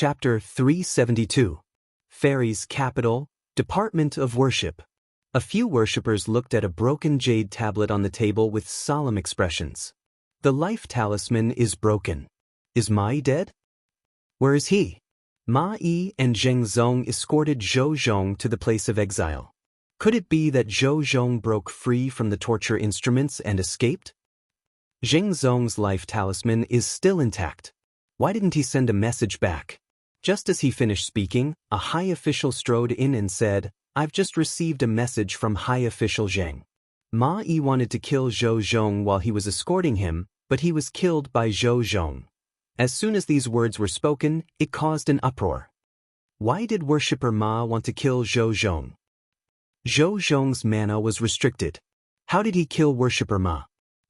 Chapter 372. Fairies' Capital, Department of Worship. A few worshippers looked at a broken jade tablet on the table with solemn expressions. The life talisman is broken. Is Ma Yi dead? Where is he? Ma Yi and Zheng Zong escorted Zhou Zhong to the place of exile. Could it be that Zhou Zhong broke free from the torture instruments and escaped? Zheng Zong's life talisman is still intact. Why didn't he send a message back? Just as he finished speaking, a high official strode in and said, "I've just received a message from High Official Zheng. Ma Yi wanted to kill Zhou Zhong while he was escorting him, but he was killed by Zhou Zhong." As soon as these words were spoken, it caused an uproar. Why did worshipper Ma want to kill Zhou Zhong? Zhou Zhong's mana was restricted. How did he kill worshipper Ma?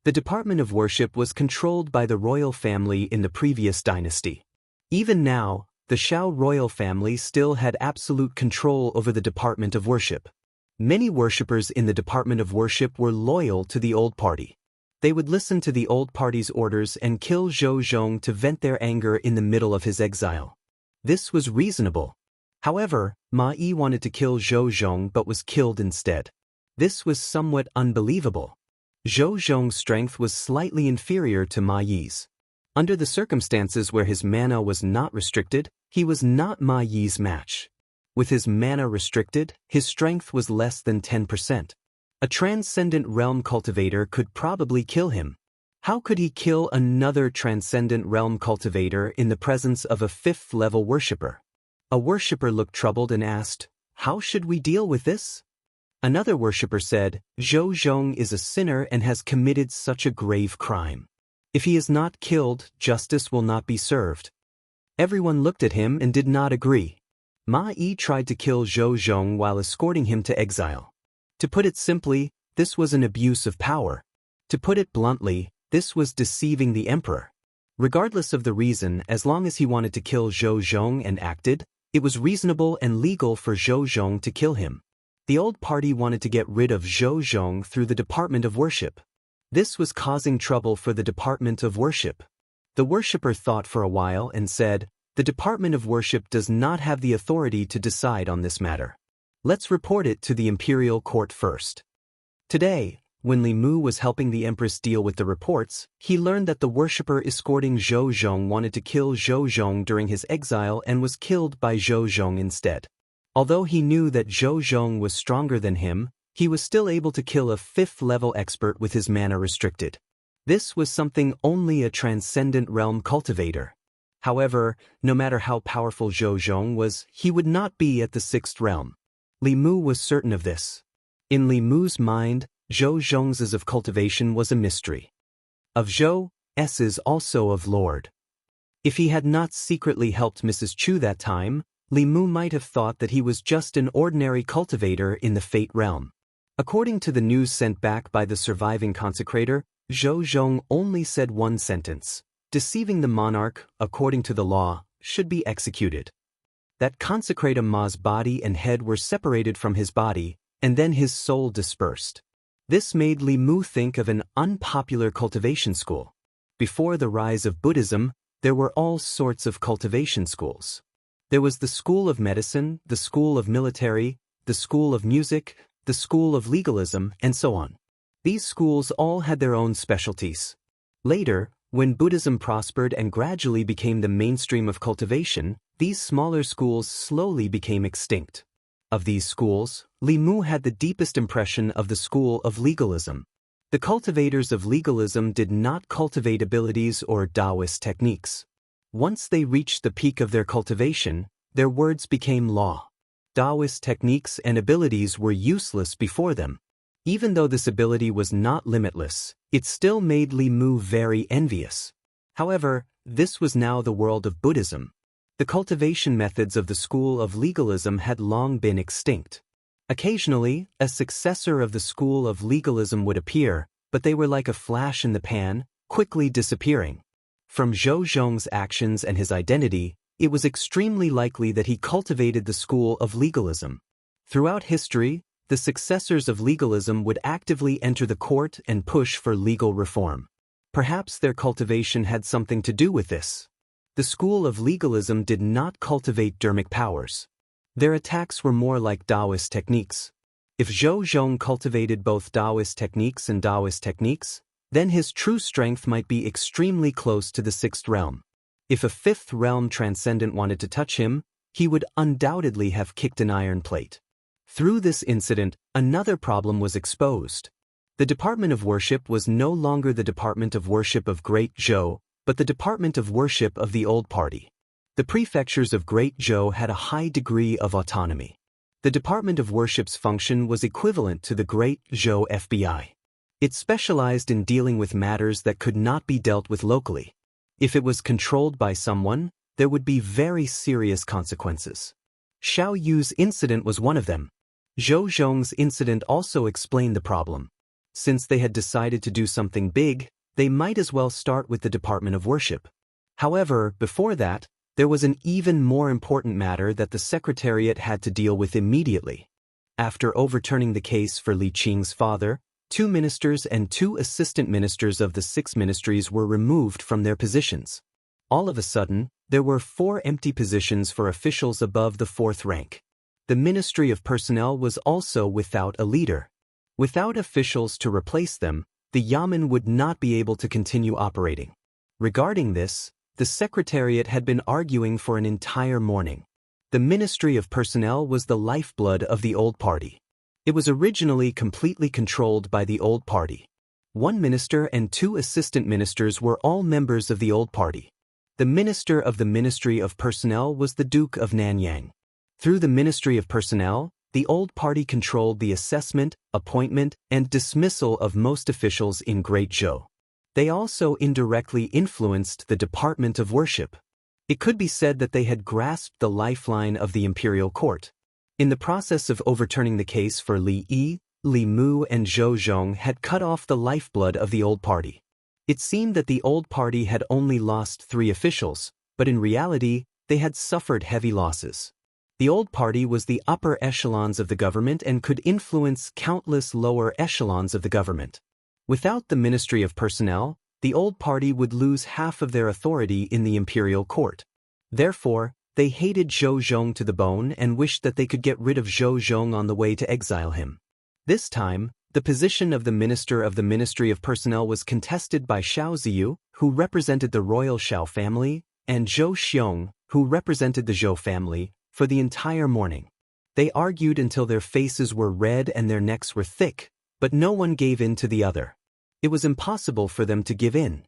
The Department of Worship was controlled by the royal family in the previous dynasty. Even now, the Shao royal family still had absolute control over the Department of Worship. Many worshippers in the Department of Worship were loyal to the old party. They would listen to the old party's orders and kill Zhou Zhong to vent their anger in the middle of his exile. This was reasonable. However, Ma Yi wanted to kill Zhou Zhong but was killed instead. This was somewhat unbelievable. Zhou Zhong's strength was slightly inferior to Ma Yi's. Under the circumstances where his mana was not restricted, he was not Ma Yi's match. With his mana restricted, his strength was less than 10%. A transcendent realm cultivator could probably kill him. How could he kill another transcendent realm cultivator in the presence of a 5th-level worshipper? A worshipper looked troubled and asked, "How should we deal with this?" Another worshipper said, "Zhou Zhong is a sinner and has committed such a grave crime. If he is not killed, justice will not be served." Everyone looked at him and did not agree. Ma Yi tried to kill Zhou Zhong while escorting him to exile. To put it simply, this was an abuse of power. To put it bluntly, this was deceiving the emperor. Regardless of the reason, as long as he wanted to kill Zhou Zhong and acted, it was reasonable and legal for Zhou Zhong to kill him. The old party wanted to get rid of Zhou Zhong through the Department of Worship. This was causing trouble for the Department of Worship. The worshipper thought for a while and said, "The Department of Worship does not have the authority to decide on this matter. Let's report it to the imperial court first." Today, when Li Mu was helping the empress deal with the reports, he learned that the worshipper escorting Zhou Zhong wanted to kill Zhou Zhong during his exile and was killed by Zhou Zhong instead. Although he knew that Zhou Zhong was stronger than him, he was still able to kill a 5th-level expert with his mana restricted. This was something only a transcendent realm cultivator. However, no matter how powerful Zhou Zhong was, he would not be at the 6th realm. Li Mu was certain of this. In Li Mu's mind, Zhou Zhong's of cultivation was a mystery. Of Zhou, is also of Lord. If he had not secretly helped Mrs. Chu that time, Li Mu might have thought that he was just an ordinary cultivator in the Fate realm. According to the news sent back by the surviving consecrator, Zhou Zhong only said one sentence: "Deceiving the monarch, according to the law, should be executed." That consecrator Ma's body and head were separated from his body, and then his soul dispersed. This made Li Mu think of an unpopular cultivation school. Before the rise of Buddhism, there were all sorts of cultivation schools. There was the school of medicine, the school of military, the school of music, the school of legalism, and so on. These schools all had their own specialties. Later, when Buddhism prospered and gradually became the mainstream of cultivation, these smaller schools slowly became extinct. Of these schools, Li Mu had the deepest impression of the school of legalism. The cultivators of legalism did not cultivate abilities or Taoist techniques. Once they reached the peak of their cultivation, their words became law. Taoist techniques and abilities were useless before them. Even though this ability was not limitless, it still made Li Mu very envious. However, this was now the world of Buddhism. The cultivation methods of the school of legalism had long been extinct. Occasionally, a successor of the school of legalism would appear, but they were like a flash in the pan, quickly disappearing. From Zhou Zhong's actions and his identity, it was extremely likely that he cultivated the school of legalism. Throughout history, the successors of legalism would actively enter the court and push for legal reform. Perhaps their cultivation had something to do with this. The school of legalism did not cultivate dermic powers. Their attacks were more like Taoist techniques. If Zhou Zhong cultivated both Taoist techniques and Taoist techniques, then his true strength might be extremely close to the sixth realm. If a fifth realm transcendent wanted to touch him, he would undoubtedly have kicked an iron plate. Through this incident, another problem was exposed. The Department of Worship was no longer the Department of Worship of Great Zhou, but the Department of Worship of the Old Party. The prefectures of Great Zhou had a high degree of autonomy. The Department of Worship's function was equivalent to the Great Zhou FBI. It specialized in dealing with matters that could not be dealt with locally. If it was controlled by someone, there would be very serious consequences. Xiao Yu's incident was one of them. Zhou Zhong's incident also explained the problem. Since they had decided to do something big, they might as well start with the Department of Worship. However, before that, there was an even more important matter that the Secretariat had to deal with immediately. After overturning the case for Li Qing's father, 2 ministers and 2 assistant ministers of the 6 ministries were removed from their positions. All of a sudden, there were 4 empty positions for officials above the 4th rank. The Ministry of Personnel was also without a leader. Without officials to replace them, the Yamen would not be able to continue operating. Regarding this, the Secretariat had been arguing for an entire morning. The Ministry of Personnel was the lifeblood of the Old Party. It was originally completely controlled by the Old Party. 1 minister and 2 assistant ministers were all members of the Old Party. The minister of the Ministry of Personnel was the Duke of Nanyang. Through the Ministry of Personnel, the Old Party controlled the assessment, appointment, and dismissal of most officials in Great Zhou. They also indirectly influenced the Department of Worship. It could be said that they had grasped the lifeline of the imperial court. In the process of overturning the case for Li Yi, Li Mu and Zhou Zhong had cut off the lifeblood of the Old Party. It seemed that the Old Party had only lost 3 officials, but in reality, they had suffered heavy losses. The Old Party was the upper echelons of the government and could influence countless lower echelons of the government. Without the Ministry of Personnel, the Old Party would lose half of their authority in the imperial court. Therefore, they hated Zhou Zhong to the bone and wished that they could get rid of Zhou Zhong on the way to exile him. This time, the position of the Minister of the Ministry of Personnel was contested by Xiao Ziyu, who represented the royal Xiao family, and Zhou Xiong, who represented the Zhou family, for the entire morning. They argued until their faces were red and their necks were thick, but no one gave in to the other. It was impossible for them to give in.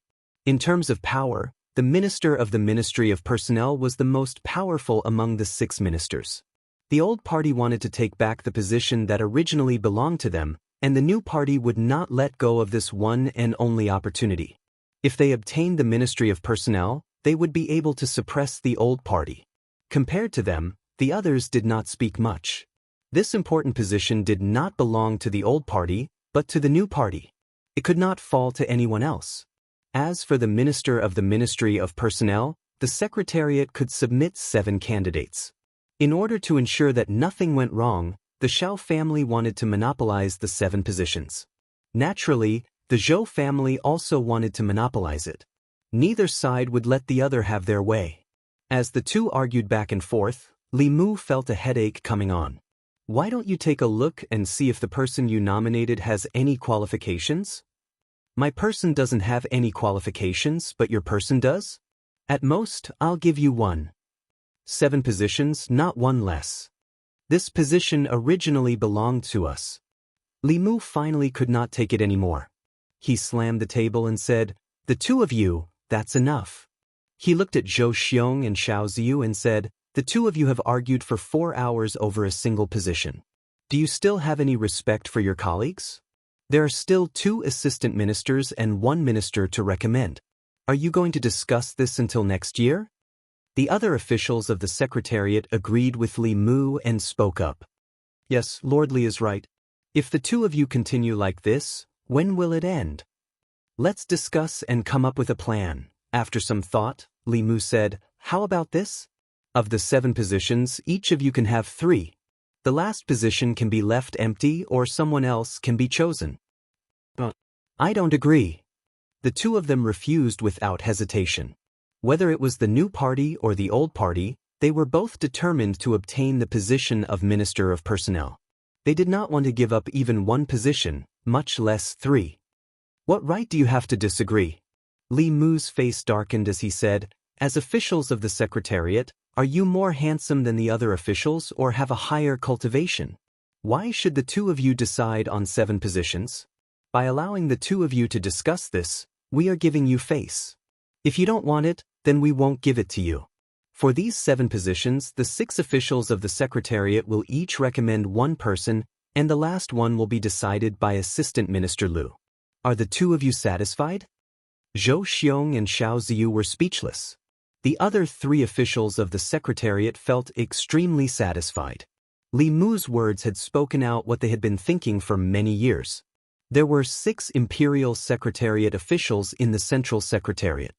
In terms of power, the Minister of the Ministry of Personnel was the most powerful among the 6 ministers. The Old Party wanted to take back the position that originally belonged to them, and the new party would not let go of this one and only opportunity. If they obtained the Ministry of Personnel, they would be able to suppress the Old Party. Compared to them, the others did not speak much. This important position did not belong to the Old Party, but to the new party. It could not fall to anyone else. As for the Minister of the Ministry of Personnel, the Secretariat could submit 7 candidates. In order to ensure that nothing went wrong, the Xiao family wanted to monopolize the 7 positions. Naturally, the Zhou family also wanted to monopolize it. Neither side would let the other have their way. As the 2 argued back and forth, Li Mu felt a headache coming on. Why don't you take a look and see if the person you nominated has any qualifications? My person doesn't have any qualifications, but your person does? At most, I'll give you 1. 7 positions, not 1 less. This position originally belonged to us. Li Mu finally could not take it anymore. He slammed the table and said, "The 2 of you, that's enough." He looked at Zhou Xiong and Xiao Ziyu and said, "The 2 of you have argued for 4 hours over a single position. Do you still have any respect for your colleagues? There are still 2 assistant ministers and 1 minister to recommend. Are you going to discuss this until next year?" The other officials of the Secretariat agreed with Li Mu and spoke up. "Yes, Lord Li is right. If the 2 of you continue like this, when will it end? Let's discuss and come up with a plan." After some thought, Li Mu said, "How about this? Of the 7 positions, each of you can have 3. The last position can be left empty or someone else can be chosen." "But I don't agree." The 2 of them refused without hesitation. Whether it was the new party or the old party, they were both determined to obtain the position of Minister of Personnel. They did not want to give up even one position, much less 3. What right do you have to disagree? Li Mu's face darkened as he said, as officials of the Secretariat, are you more handsome than the other officials or have a higher cultivation? Why should the two of you decide on 7 positions? By allowing the two of you to discuss this, we are giving you face. If you don't want it, then we won't give it to you. For these 7 positions, the 6 officials of the Secretariat will each recommend one person, and the last one will be decided by Assistant Minister Lu. Are the two of you satisfied? Zhou Xiong and Xiao Ziyu were speechless. The other 3 officials of the Secretariat felt extremely satisfied. Li Mu's words had spoken out what they had been thinking for many years. There were 6 Imperial Secretariat officials in the Central Secretariat.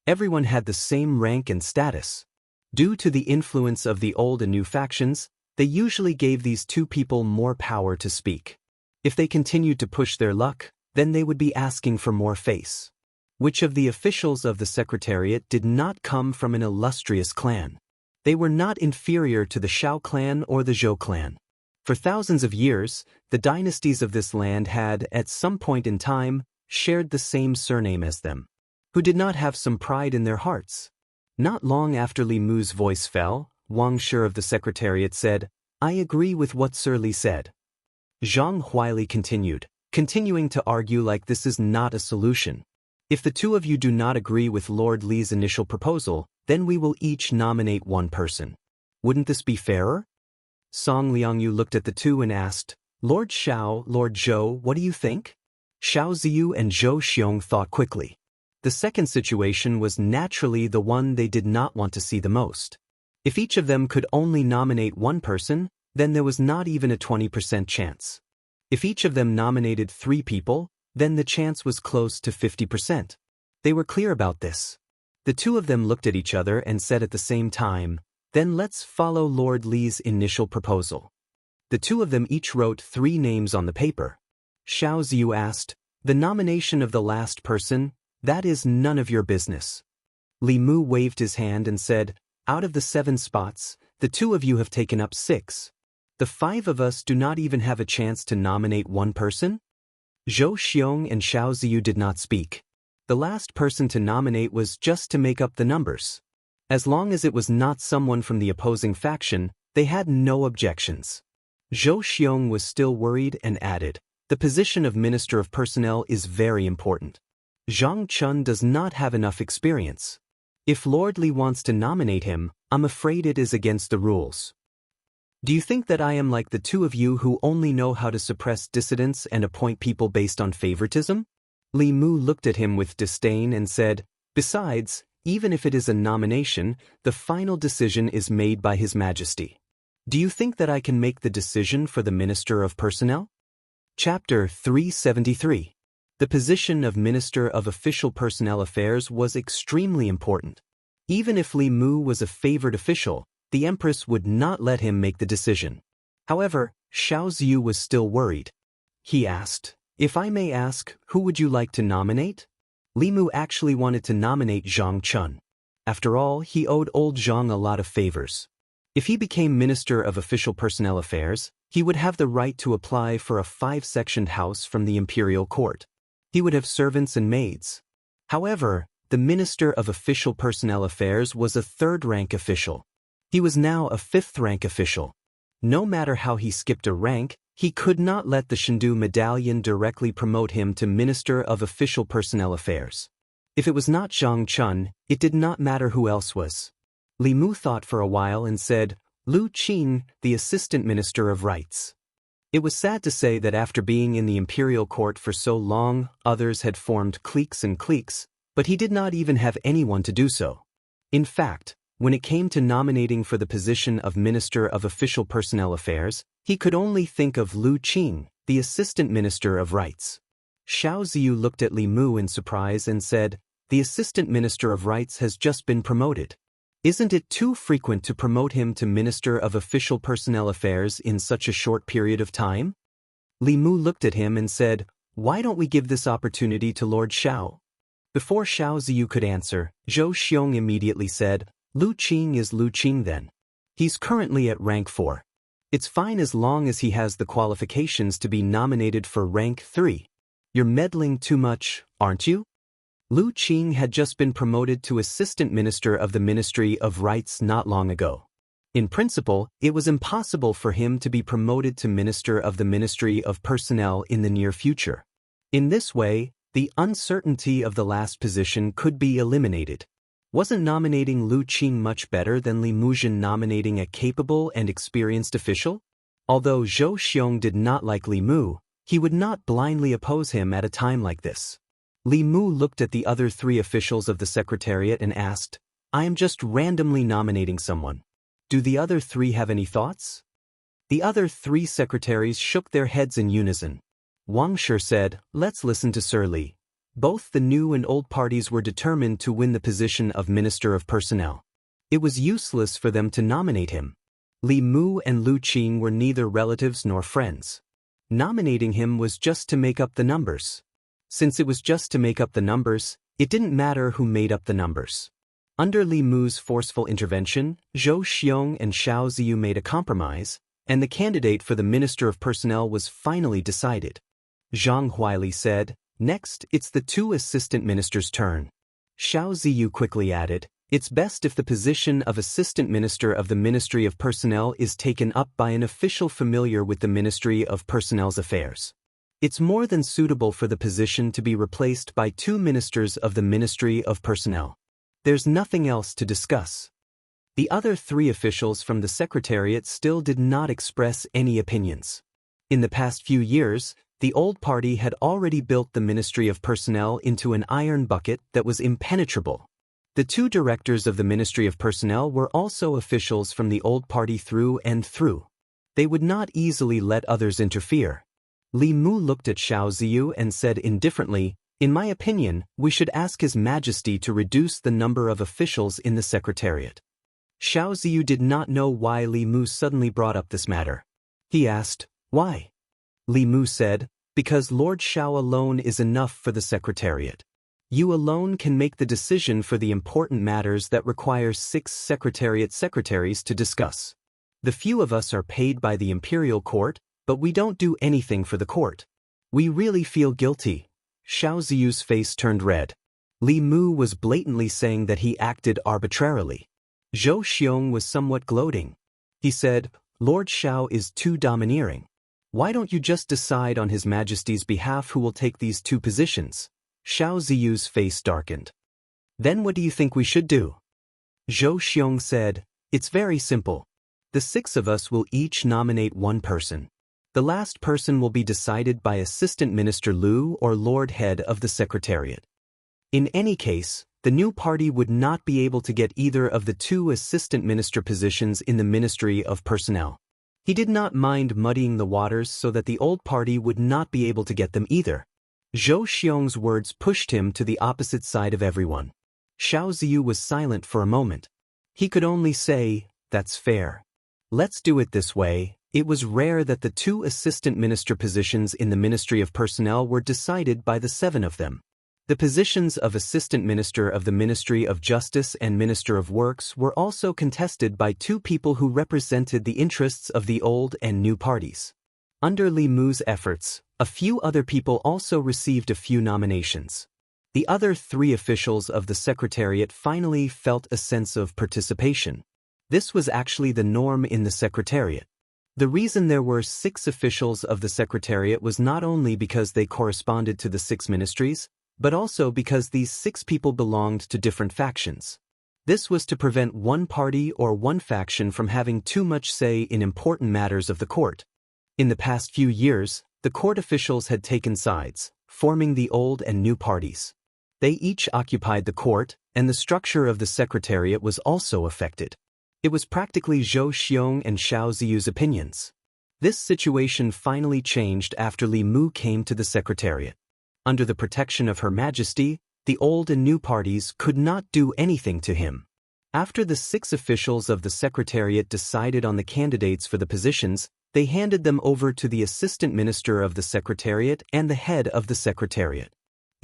Everyone had the same rank and status. Due to the influence of the old and new factions, they usually gave these 2 people more power to speak. If they continued to push their luck, then they would be asking for more face. Which of the officials of the Secretariat did not come from an illustrious clan? They were not inferior to the Shao clan or the Zhou clan. For thousands of years, the dynasties of this land had, at some point in time, shared the same surname as them. Who did not have some pride in their hearts? Not long after Li Mu's voice fell, Wang Shi of the Secretariat said, I agree with what Sir Li said. Zhang Huili continuing to argue like this is not a solution. If the two of you do not agree with Lord Li's initial proposal, then we will each nominate one person. Wouldn't this be fairer? Song Liangyu looked at the two and asked, Lord Xiao, Lord Zhou, what do you think? Xiao Ziyu and Zhou Xiong thought quickly. The second situation was naturally the one they did not want to see the most. If each of them could only nominate one person, then there was not even a 20% chance. If each of them nominated 3 people, then the chance was close to 50%. They were clear about this. The two of them looked at each other and said at the same time, then let's follow Lord Li's initial proposal. The two of them each wrote 3 names on the paper. Xiao Ziyu asked, the nomination of the last person, that is none of your business. Li Mu waved his hand and said, out of the 7 spots, the 2 of you have taken up 6. The 5 of us do not even have a chance to nominate one person? Zhou Xiong and Xiao Ziyu did not speak. The last person to nominate was just to make up the numbers. As long as it was not someone from the opposing faction, they had no objections. Zhou Xiong was still worried and added, the position of Minister of Personnel is very important. Zhang Chun does not have enough experience. If Lord Li wants to nominate him, I'm afraid it is against the rules. Do you think that I am like the two of you who only know how to suppress dissidents and appoint people based on favoritism? Li Mu looked at him with disdain and said, besides, even if it is a nomination, the final decision is made by His Majesty. Do you think that I can make the decision for the Minister of Personnel? Chapter 373. The position of Minister of Official Personnel Affairs was extremely important. Even if Li Mu was a favored official, the Empress would not let him make the decision. However, Xiao Ziyu was still worried. He asked, if I may ask, who would you like to nominate? Li Mu actually wanted to nominate Zhang Chun. After all, he owed old Zhang a lot of favors. If he became Minister of Official Personnel Affairs, he would have the right to apply for a 5-sectioned house from the imperial court. He would have servants and maids. However, the Minister of Official Personnel Affairs was a 3rd-rank official. He was now a 5th-rank official. No matter how he skipped a rank, he could not let the Shendu Medallion directly promote him to Minister of Official Personnel Affairs. If it was not Zhang Chun, it did not matter who else was. Li Mu thought for a while and said, Lu Qin, the Assistant Minister of Rights. It was sad to say that after being in the imperial court for so long, others had formed cliques and cliques, but he did not even have anyone to do so. In fact, when it came to nominating for the position of Minister of Official Personnel Affairs, he could only think of Lu Qin, the Assistant Minister of Rights. Xiao Ziyu looked at Li Mu in surprise and said, the Assistant Minister of Rights has just been promoted. Isn't it too frequent to promote him to Minister of Official Personnel Affairs in such a short period of time? Li Mu looked at him and said, why don't we give this opportunity to Lord Xiao? Before Xiao Ziyu could answer, Zhou Xiong immediately said, Lu Qing is Lu Qing then. He's currently at rank 4. It's fine as long as he has the qualifications to be nominated for rank 3. You're meddling too much, aren't you? Lu Qing had just been promoted to Assistant Minister of the Ministry of Rights not long ago. In principle, it was impossible for him to be promoted to Minister of the Ministry of Personnel in the near future. In this way, the uncertainty of the last position could be eliminated. Wasn't nominating Lu Qing much better than Li Muzhen nominating a capable and experienced official? Although Zhou Xiong did not like Li Mu, he would not blindly oppose him at a time like this. Li Mu looked at the other 3 officials of the Secretariat and asked, I am just randomly nominating someone. Do the other 3 have any thoughts? The other 3 secretaries shook their heads in unison. Wang Shi said, let's listen to Sir Li. Both the new and old parties were determined to win the position of Minister of Personnel. It was useless for them to nominate him. Li Mu and Lu Qing were neither relatives nor friends. Nominating him was just to make up the numbers. Since it was just to make up the numbers, it didn't matter who made up the numbers. Under Li Mu's forceful intervention, Zhou Xiong and Xiao Ziyu made a compromise, and the candidate for the Minister of Personnel was finally decided. Zhang Huili said, next, it's the 2 assistant ministers' turn. Xiao Ziyu quickly added, it's best if the position of Assistant Minister of the Ministry of Personnel is taken up by an official familiar with the Ministry of Personnel's affairs. It's more than suitable for the position to be replaced by 2 ministers of the Ministry of Personnel. There's nothing else to discuss. The other 3 officials from the Secretariat still did not express any opinions. In the past few years, the old party had already built the Ministry of Personnel into an iron bucket that was impenetrable. The 2 directors of the Ministry of Personnel were also officials from the old party through and through. They would not easily let others interfere. Li Mu looked at Xiao Ziyu and said indifferently, in my opinion, we should ask His Majesty to reduce the number of officials in the Secretariat. Xiao Ziyu did not know why Li Mu suddenly brought up this matter. He asked, why? Li Mu said, because Lord Xiao alone is enough for the Secretariat. You alone can make the decision for the important matters that require 6 Secretariat secretaries to discuss. The few of us are paid by the Imperial Court, but we don't do anything for the court. We really feel guilty. Xiao Ziyu's face turned red. Li Mu was blatantly saying that he acted arbitrarily. Zhou Xiong was somewhat gloating. He said, Lord Xiao is too domineering. Why don't you just decide on His Majesty's behalf who will take these 2 positions? Xiao Ziyu's face darkened. Then what do you think we should do? Zhou Xiong said, it's very simple. The 6 of us will each nominate 1 person. The last person will be decided by Assistant Minister Lu or Lord Head of the Secretariat. In any case, the new party would not be able to get either of the 2 assistant minister positions in the Ministry of Personnel. He did not mind muddying the waters so that the old party would not be able to get them either. Zhou Xiong's words pushed him to the opposite side of everyone. Xiao Ziyu was silent for a moment. He could only say, that's fair. Let's do it this way. It was rare that the 2 assistant minister positions in the Ministry of Personnel were decided by the 7 of them. The positions of Assistant Minister of the Ministry of Justice and Minister of Works were also contested by 2 people who represented the interests of the old and new parties. Under Li Mu's efforts, a few other people also received a few nominations. The other 3 officials of the Secretariat finally felt a sense of participation. This was actually the norm in the Secretariat. The reason there were 6 officials of the Secretariat was not only because they corresponded to the 6 ministries, but also because these 6 people belonged to different factions. This was to prevent one party or one faction from having too much say in important matters of the court. In the past few years, the court officials had taken sides, forming the old and new parties. They each occupied the court, and the structure of the Secretariat was also affected. It was practically Zhou Xiong and Xiao Ziyu's opinions. This situation finally changed after Li Mu came to the Secretariat. Under the protection of Her Majesty, the old and new parties could not do anything to him. After the 6 officials of the Secretariat decided on the candidates for the positions, they handed them over to the Assistant Minister of the Secretariat and the head of the Secretariat.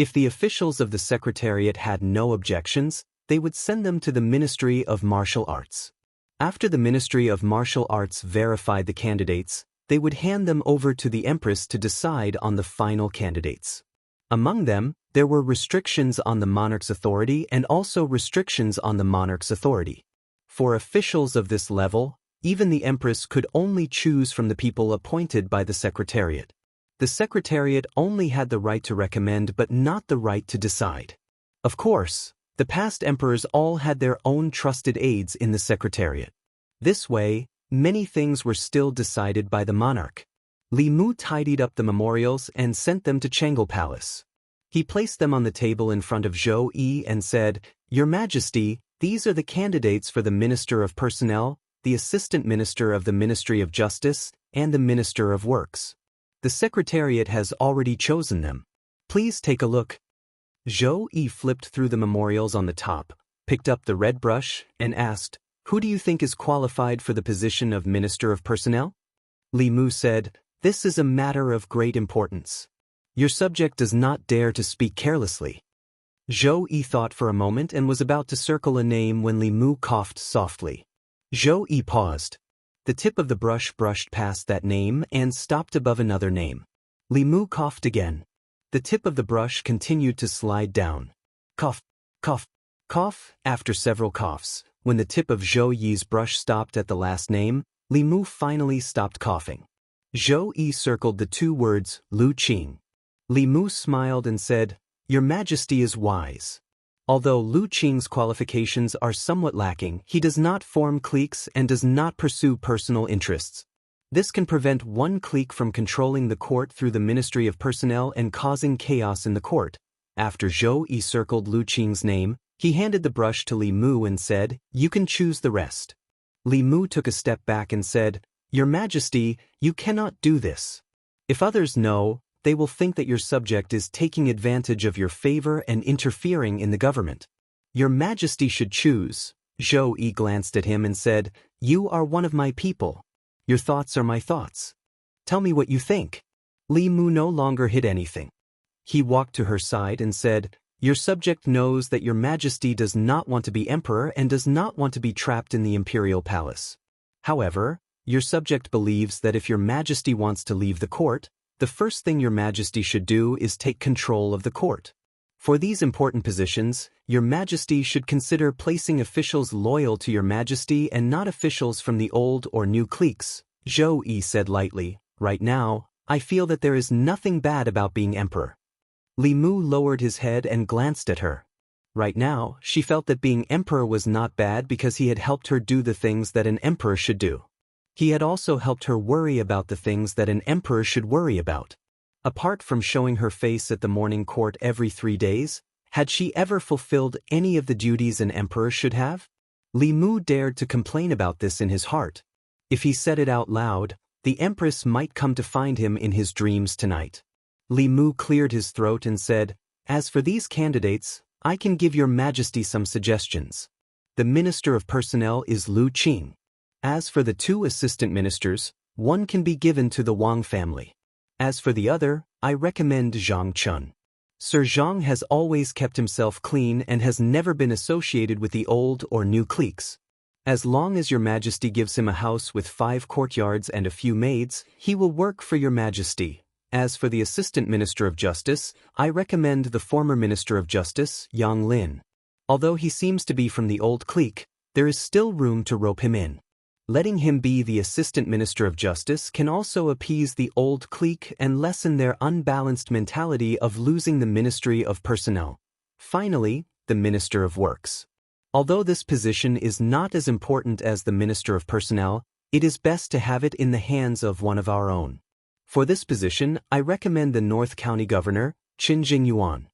If the officials of the Secretariat had no objections, they would send them to the Ministry of Martial Arts. After the Ministry of Martial Arts verified the candidates, they would hand them over to the Empress to decide on the final candidates. Among them, there were restrictions on the monarch's authority and also restrictions on the monarch's authority. For officials of this level, even the Empress could only choose from the people appointed by the Secretariat. The Secretariat only had the right to recommend but not the right to decide. Of course, the past emperors all had their own trusted aides in the Secretariat. This way, many things were still decided by the monarch. Li Mu tidied up the memorials and sent them to Chang'e Palace. He placed them on the table in front of Zhou Yi and said, "Your Majesty, these are the candidates for the Minister of Personnel, the Assistant Minister of the Ministry of Justice, and the Minister of Works. The Secretariat has already chosen them. Please take a look." Zhou Yi flipped through the memorials on the top, picked up the red brush, and asked, "Who do you think is qualified for the position of Minister of Personnel?" Li Mu said, "This is a matter of great importance. Your subject does not dare to speak carelessly." Zhou Yi thought for a moment and was about to circle a name when Li Mu coughed softly. Zhou Yi paused. The tip of the brush brushed past that name and stopped above another name. Li Mu coughed again. The tip of the brush continued to slide down. Cough, cough, cough. After several coughs, when the tip of Zhou Yi's brush stopped at the last name, Li Mu finally stopped coughing. Zhou Yi circled the two words, Lu Qing. Li Mu smiled and said, "Your Majesty is wise. Although Lu Qing's qualifications are somewhat lacking, he does not form cliques and does not pursue personal interests. This can prevent one clique from controlling the court through the Ministry of Personnel and causing chaos in the court." After Zhou Yi circled Lu Qing's name, he handed the brush to Li Mu and said, "You can choose the rest." Li Mu took a step back and said, "Your Majesty, you cannot do this. If others know, they will think that your subject is taking advantage of your favor and interfering in the government. Your Majesty should choose." Zhou Yi glanced at him and said, "You are one of my people. Your thoughts are my thoughts. Tell me what you think." Li Mu no longer hid anything. He walked to her side and said, "Your subject knows that your Majesty does not want to be emperor and does not want to be trapped in the imperial palace. However, your subject believes that if your Majesty wants to leave the court, the first thing your Majesty should do is take control of the court. For these important positions, your Majesty should consider placing officials loyal to your Majesty and not officials from the old or new cliques." Zhou Yi said lightly, "Right now, I feel that there is nothing bad about being emperor." Li Mu lowered his head and glanced at her. Right now, she felt that being emperor was not bad because he had helped her do the things that an emperor should do. He had also helped her worry about the things that an emperor should worry about. Apart from showing her face at the morning court every 3 days, had she ever fulfilled any of the duties an emperor should have? Li Mu dared to complain about this in his heart. If he said it out loud, the Empress might come to find him in his dreams tonight. Li Mu cleared his throat and said, "As for these candidates, I can give your Majesty some suggestions. The Minister of Personnel is Lu Qing. As for the 2 assistant ministers, one can be given to the Wang family. As for the other, I recommend Zhang Chun. Sir Zhang has always kept himself clean and has never been associated with the old or new cliques. As long as your Majesty gives him a house with 5 courtyards and a few maids, he will work for your Majesty. As for the Assistant Minister of Justice, I recommend the former Minister of Justice, Yang Lin. Although he seems to be from the old clique, there is still room to rope him in. Letting him be the Assistant Minister of Justice can also appease the old clique and lessen their unbalanced mentality of losing the Ministry of Personnel. Finally, the Minister of Works. Although this position is not as important as the Minister of Personnel, it is best to have it in the hands of one of our own. For this position, I recommend the North County Governor, Qin Jingyuan.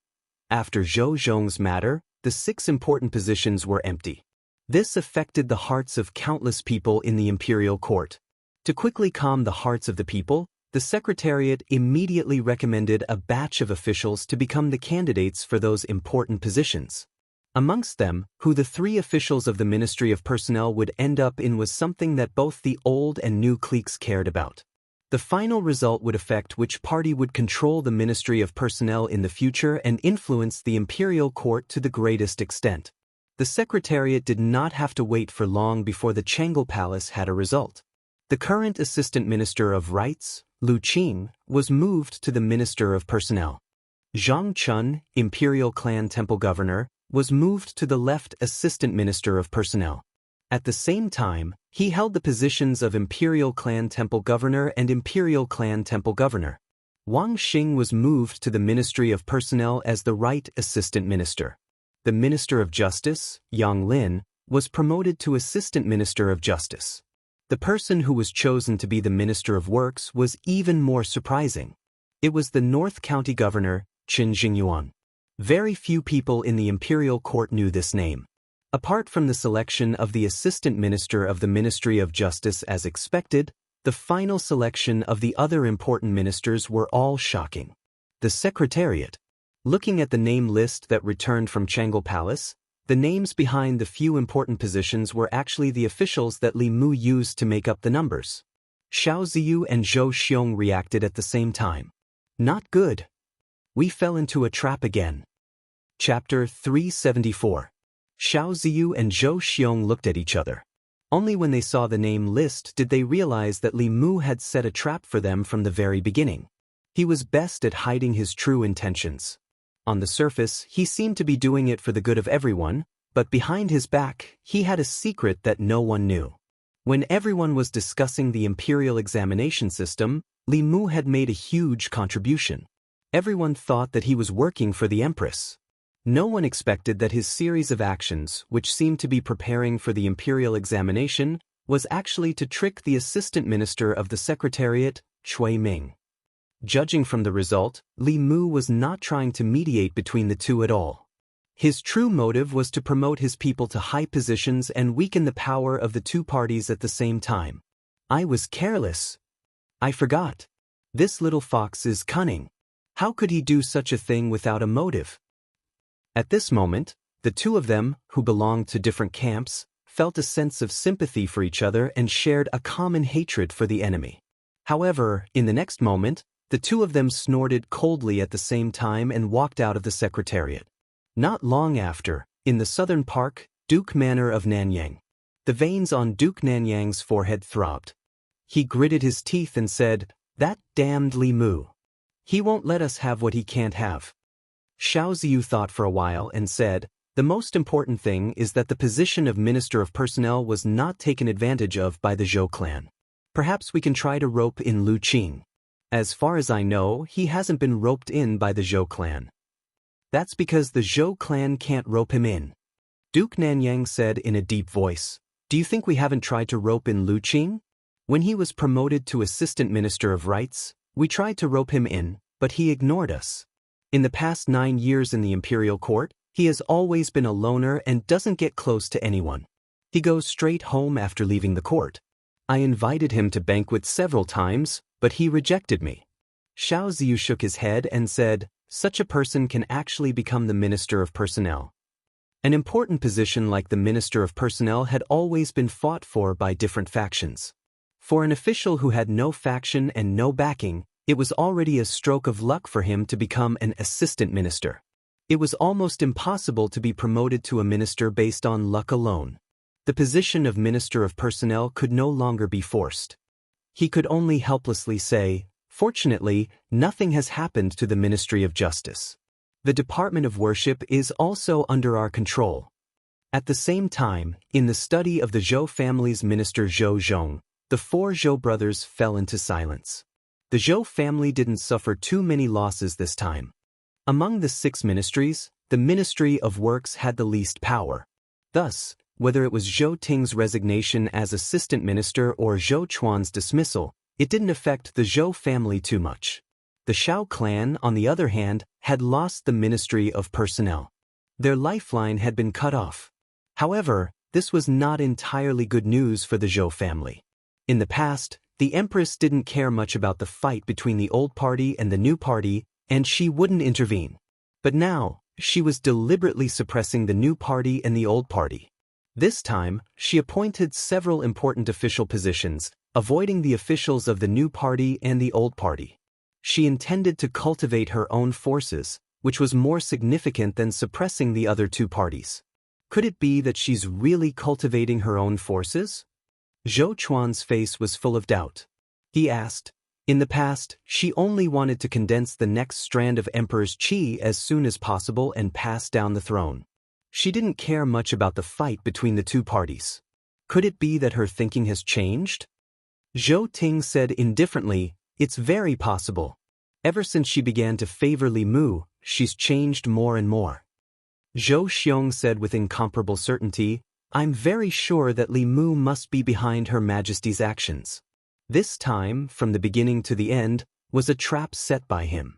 After Zhou Zhong's matter, the 6 important positions were empty. This affected the hearts of countless people in the imperial court. To quickly calm the hearts of the people, the Secretariat immediately recommended a batch of officials to become the candidates for those important positions. Amongst them, who the 3 officials of the Ministry of Personnel would end up in was something that both the old and new cliques cared about. The final result would affect which party would control the Ministry of Personnel in the future and influence the imperial court to the greatest extent. The Secretariat did not have to wait for long before the Jianghu Palace had a result. The current Assistant Minister of Rights, Lu Qing, was moved to the Minister of Personnel. Zhang Chun, Imperial Clan Temple Governor, was moved to the left Assistant Minister of Personnel. At the same time, he held the positions of Imperial Clan Temple Governor and Imperial Clan Temple Governor. Wang Xing was moved to the Ministry of Personnel as the right Assistant Minister. The Minister of Justice, Yang Lin, was promoted to Assistant Minister of Justice. The person who was chosen to be the Minister of Works was even more surprising. It was the North County Governor, Qin Jingyuan. Very few people in the imperial court knew this name. Apart from the selection of the Assistant Minister of the Ministry of Justice as expected, the final selection of the other important ministers were all shocking. The Secretariat. Looking at the name list that returned from Jianghu Palace, the names behind the few important positions were actually the officials that Li Mu used to make up the numbers. Xiao Ziyu and Zhou Xiong reacted at the same time. Not good. We fell into a trap again. Chapter 374. Xiao Ziyu and Zhou Xiong looked at each other. Only when they saw the name list did they realize that Li Mu had set a trap for them from the very beginning. He was best at hiding his true intentions. On the surface, he seemed to be doing it for the good of everyone, but behind his back, he had a secret that no one knew. When everyone was discussing the imperial examination system, Li Mu had made a huge contribution. Everyone thought that he was working for the Empress. No one expected that his series of actions, which seemed to be preparing for the imperial examination, was actually to trick the Assistant Minister of the Secretariat, Cui Ming. Judging from the result, Li Mu was not trying to mediate between the two at all. His true motive was to promote his people to high positions and weaken the power of the two parties at the same time. I was careless. I forgot. This little fox is cunning. How could he do such a thing without a motive? At this moment, the two of them, who belonged to different camps, felt a sense of sympathy for each other and shared a common hatred for the enemy. However, in the next moment, the two of them snorted coldly at the same time and walked out of the Secretariat. Not long after, in the southern park, Duke Manor of Nanyang. The veins on Duke Nanyang's forehead throbbed. He gritted his teeth and said, "That damned Li Mu. He won't let us have what he can't have." Xiao Ziyu thought for a while and said, "The most important thing is that the position of Minister of Personnel was not taken advantage of by the Zhou clan. Perhaps we can try to rope in Lu Qing. As far as I know, he hasn't been roped in by the Zhou clan." "That's because the Zhou clan can't rope him in," Duke Nanyang said in a deep voice. "Do you think we haven't tried to rope in Lu Qing? When he was promoted to Assistant Minister of Rights, we tried to rope him in, but he ignored us. In the past 9 years in the imperial court, he has always been a loner and doesn't get close to anyone. He goes straight home after leaving the court. I invited him to banquets several times, but he rejected me." Xiao Ziyu shook his head and said, "Such a person can actually become the Minister of Personnel." An important position like the Minister of Personnel had always been fought for by different factions. For an official who had no faction and no backing, it was already a stroke of luck for him to become an assistant minister. It was almost impossible to be promoted to a minister based on luck alone. The position of Minister of Personnel could no longer be forced. He could only helplessly say, "Fortunately, nothing has happened to the Ministry of Justice. The Department of Worship is also under our control." At the same time, in the study of the Zhou family's minister Zhou Zhong, the 4 Zhou brothers fell into silence. The Zhou family didn't suffer too many losses this time. Among the 6 ministries, the Ministry of Works had the least power. Thus, whether it was Zhou Ting's resignation as assistant minister or Zhou Chuan's dismissal, it didn't affect the Zhou family too much. The Xiao clan, on the other hand, had lost the Ministry of Personnel. Their lifeline had been cut off. However, this was not entirely good news for the Zhou family. In the past, the Empress didn't care much about the fight between the old party and the new party, and she wouldn't intervene. But now, she was deliberately suppressing the new party and the old party. This time, she appointed several important official positions, avoiding the officials of the new party and the old party. She intended to cultivate her own forces, which was more significant than suppressing the other two parties. Could it be that she's really cultivating her own forces? Zhou Chuan's face was full of doubt. He asked, in the past, she only wanted to condense the next strand of Emperor's qi as soon as possible and pass down the throne. She didn't care much about the fight between the two parties. Could it be that her thinking has changed? Zhou Ting said indifferently, it's very possible. Ever since she began to favor Li Mu, she's changed more and more. Zhou Xiong said with incomparable certainty, I'm very sure that Li Mu must be behind Her Majesty's actions. This time, from the beginning to the end, was a trap set by him.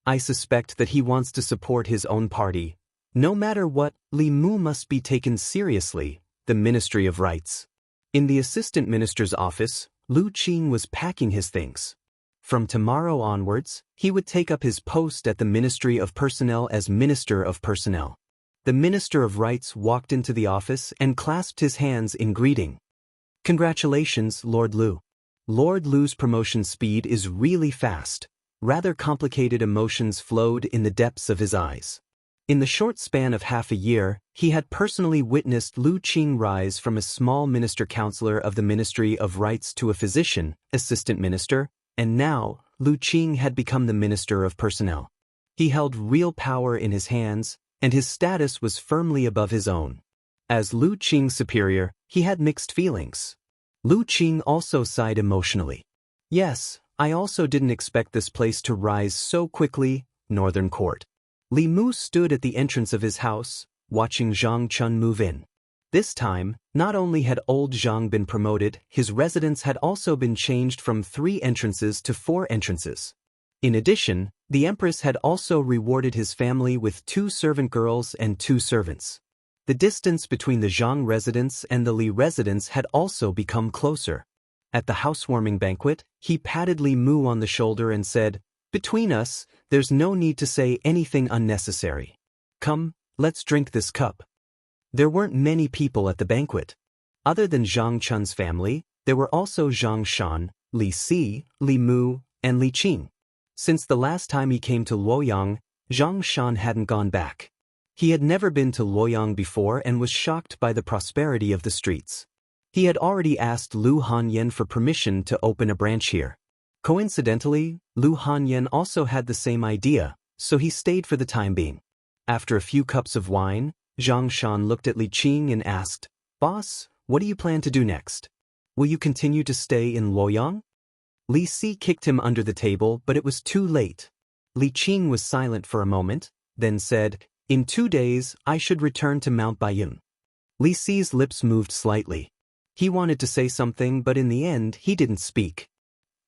I suspect that he wants to support his own party. No matter what, Li Mu must be taken seriously, the Ministry of Rights. In the assistant minister's office, Lu Qing was packing his things. From tomorrow onwards, he would take up his post at the Ministry of Personnel as Minister of Personnel. The Minister of Rights walked into the office and clasped his hands in greeting. Congratulations, Lord Lu. Lord Lu's promotion speed is really fast. Rather complicated emotions flowed in the depths of his eyes. In the short span of half a year, he had personally witnessed Lu Qing rise from a small minister counselor of the Ministry of Rights to a physician, assistant minister, and now, Lu Qing had become the Minister of Personnel. He held real power in his hands, and his status was firmly above his own. As Lu Qing's superior, he had mixed feelings. Lu Qing also sighed emotionally. Yes, I also didn't expect this place to rise so quickly, Northern Court. Li Mu stood at the entrance of his house, watching Zhang Chun move in. This time, not only had old Zhang been promoted, his residence had also been changed from 3 entrances to 4 entrances. In addition, the Empress had also rewarded his family with 2 servant girls and 2 servants. The distance between the Zhang residence and the Li residence had also become closer. At the housewarming banquet, he patted Li Mu on the shoulder and said, between us, there's no need to say anything unnecessary. Come, let's drink this cup. There weren't many people at the banquet. Other than Zhang Chun's family, there were also Zhang Shan, Li Si, Li Mu, and Li Qing. Since the last time he came to Luoyang, Zhang Shan hadn't gone back. He had never been to Luoyang before and was shocked by the prosperity of the streets. He had already asked Lu Hanyan for permission to open a branch here. Coincidentally, Lu Hanyan also had the same idea, so he stayed for the time being. After a few cups of wine, Zhang Shan looked at Li Qing and asked, Boss, what do you plan to do next? Will you continue to stay in Luoyang? Li Si kicked him under the table, but it was too late. Li Qing was silent for a moment, then said, in 2 days, I should return to Mount Baiyun. Li Si's lips moved slightly. He wanted to say something, but in the end, he didn't speak.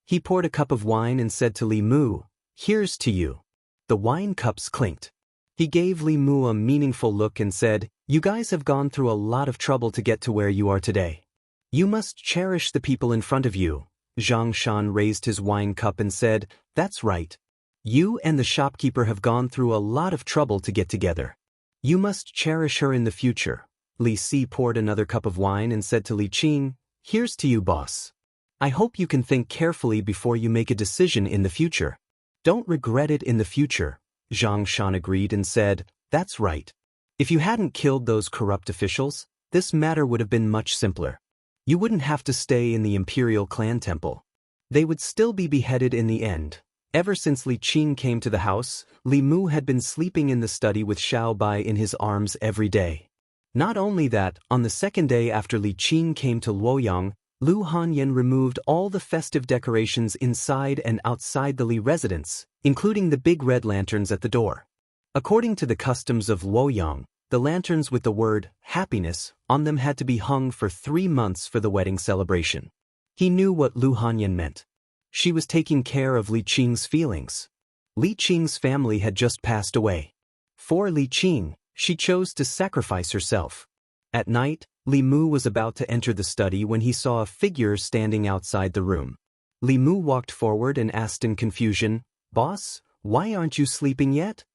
He poured a cup of wine and said to Li Mu, here's to you. The wine cups clinked. He gave Li Mu a meaningful look and said, you guys have gone through a lot of trouble to get to where you are today. You must cherish the people in front of you. Zhang Shan raised his wine cup and said, that's right. You and the shopkeeper have gone through a lot of trouble to get together. You must cherish her in the future. Li Si poured another cup of wine and said to Li Qing, here's to you, boss. I hope you can think carefully before you make a decision in the future. Don't regret it in the future. Zhang Shan agreed and said, that's right. If you hadn't killed those corrupt officials, this matter would have been much simpler. You wouldn't have to stay in the Imperial Clan Temple. They would still be beheaded in the end. Ever since Li Qing came to the house, Li Mu had been sleeping in the study with Xiao Bai in his arms every day. Not only that, on the second day after Li Qing came to Luoyang, Lu Hanyan removed all the festive decorations inside and outside the Li residence, including the big red lanterns at the door. According to the customs of Luoyang, the lanterns with the word happiness on them had to be hung for 3 months for the wedding celebration. He knew what Lu Hanyan meant. She was taking care of Li Qing's feelings. Li Qing's family had just passed away. For Li Qing, she chose to sacrifice herself. At night, Li Mu was about to enter the study when he saw a figure standing outside the room. Li Mu walked forward and asked in confusion, Boss, why aren't you sleeping yet?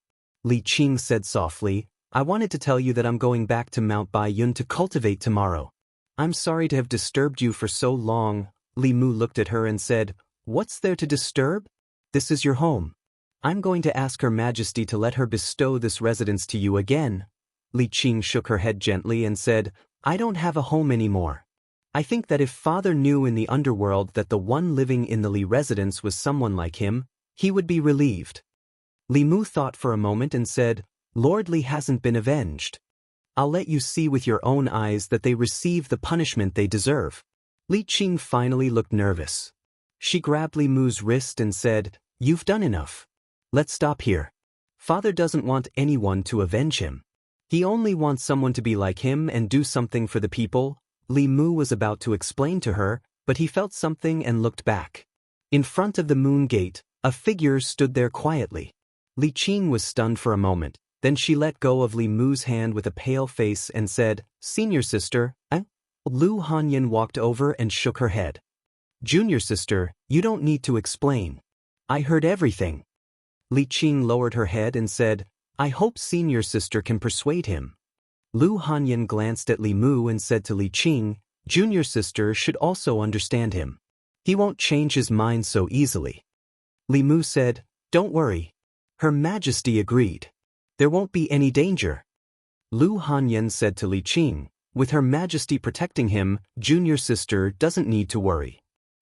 Li Qing said softly, I wanted to tell you that I'm going back to Mount Baiyun to cultivate tomorrow. I'm sorry to have disturbed you for so long, Li Mu looked at her and said, "What's there to disturb? This is your home. I'm going to ask Her Majesty to let her bestow this residence to you again." Li Qing shook her head gently and said, "I don't have a home anymore. I think that if father knew in the underworld that the one living in the Li residence was someone like him, he would be relieved." Li Mu thought for a moment and said, "Lord Li hasn't been avenged. I'll let you see with your own eyes that they receive the punishment they deserve." Li Qing finally looked nervous. She grabbed Li Mu's wrist and said, "You've done enough. Let's stop here. Father doesn't want anyone to avenge him. He only wants someone to be like him and do something for the people." Li Mu was about to explain to her, but he felt something and looked back. In front of the moon gate, a figure stood there quietly. Li Qing was stunned for a moment, then she let go of Li Mu's hand with a pale face and said, "Senior sister, eh?" Lu Hanyan walked over and shook her head. "Junior sister, you don't need to explain. I heard everything." Li Qing lowered her head and said, "I hope senior sister can persuade him." Lu Hanyan glanced at Li Mu and said to Li Qing, "Junior sister should also understand him. He won't change his mind so easily." Li Mu said, "Don't worry. Her Majesty agreed. There won't be any danger." Lu Hanyan said to Li Qing, "With Her Majesty protecting him, junior sister doesn't need to worry."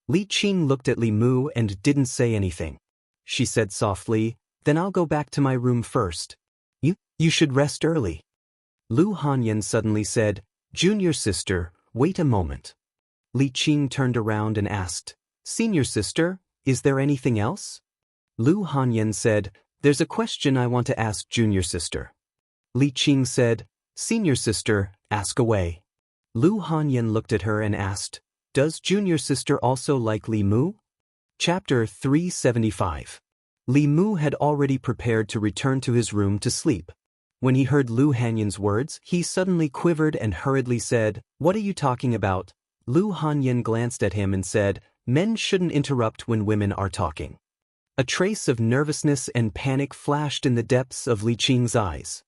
Li Qing looked at Li Mu and didn't say anything. She said softly, "Then I'll go back to my room first. You should rest early." Lu Hanyan suddenly said, "Junior sister, wait a moment." Li Qing turned around and asked, "Senior sister, is there anything else?" Lu Hanyan said, "There's a question I want to ask junior sister." Li Qing said, "Senior sister, ask away." Lu Hanyan looked at her and asked, "Does junior sister also like Li Mu?" Chapter 375. Li Mu had already prepared to return to his room to sleep. When he heard Lu Hanyan's words, he suddenly quivered and hurriedly said, "What are you talking about?" Lu Hanyan glanced at him and said, "Men shouldn't interrupt when women are talking." A trace of nervousness and panic flashed in the depths of Li Qing's eyes.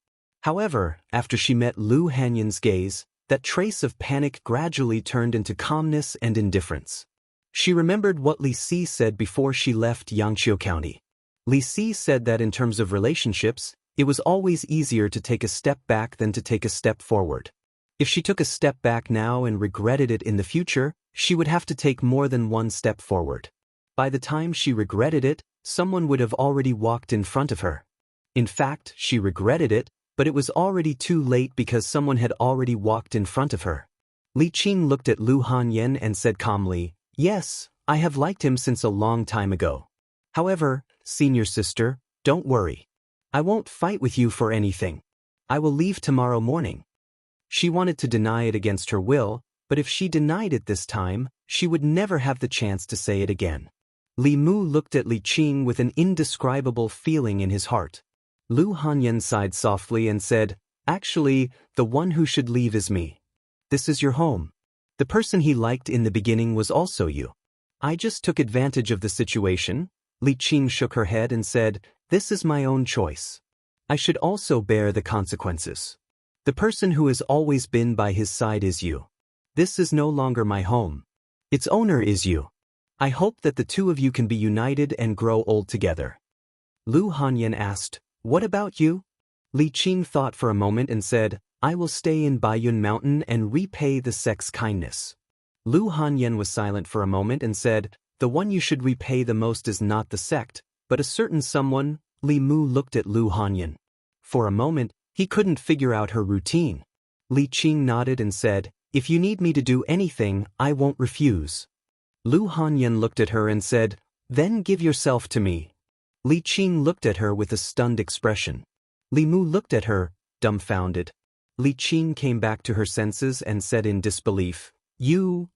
However, after she met Lu Hanyan's gaze, that trace of panic gradually turned into calmness and indifference. She remembered what Li Si said before she left Yangqiu County. Li Si said that in terms of relationships, it was always easier to take a step back than to take a step forward. If she took a step back now and regretted it in the future, she would have to take more than one step forward. By the time she regretted it, someone would have already walked in front of her. In fact, she regretted it, but it was already too late because someone had already walked in front of her. Li Qing looked at Lu Hanyan and said calmly, "Yes, I have liked him since a long time ago. However, senior sister, don't worry. I won't fight with you for anything. I will leave tomorrow morning." She wanted to deny it against her will, but if she denied it this time, she would never have the chance to say it again. Li Mu looked at Li Qing with an indescribable feeling in his heart. Lu Hanyan sighed softly and said, "Actually, the one who should leave is me. This is your home. The person he liked in the beginning was also you. I just took advantage of the situation." Li Qing shook her head and said, "This is my own choice. I should also bear the consequences. The person who has always been by his side is you. This is no longer my home. Its owner is you. I hope that the two of you can be united and grow old together." Lu Hanyan asked, "What about you?" Li Qing thought for a moment and said, "I will stay in Baiyun Mountain and repay the sect's kindness." Lu Hanyan was silent for a moment and said, "The one you should repay the most is not the sect, but a certain someone." Li Mu looked at Lu Hanyan. For a moment, he couldn't figure out her routine. Li Qing nodded and said, "If you need me to do anything, I won't refuse." Lu Hanyan looked at her and said, "Then give yourself to me." Li Qing looked at her with a stunned expression. Li Mu looked at her, dumbfounded. Li Qing came back to her senses and said in disbelief,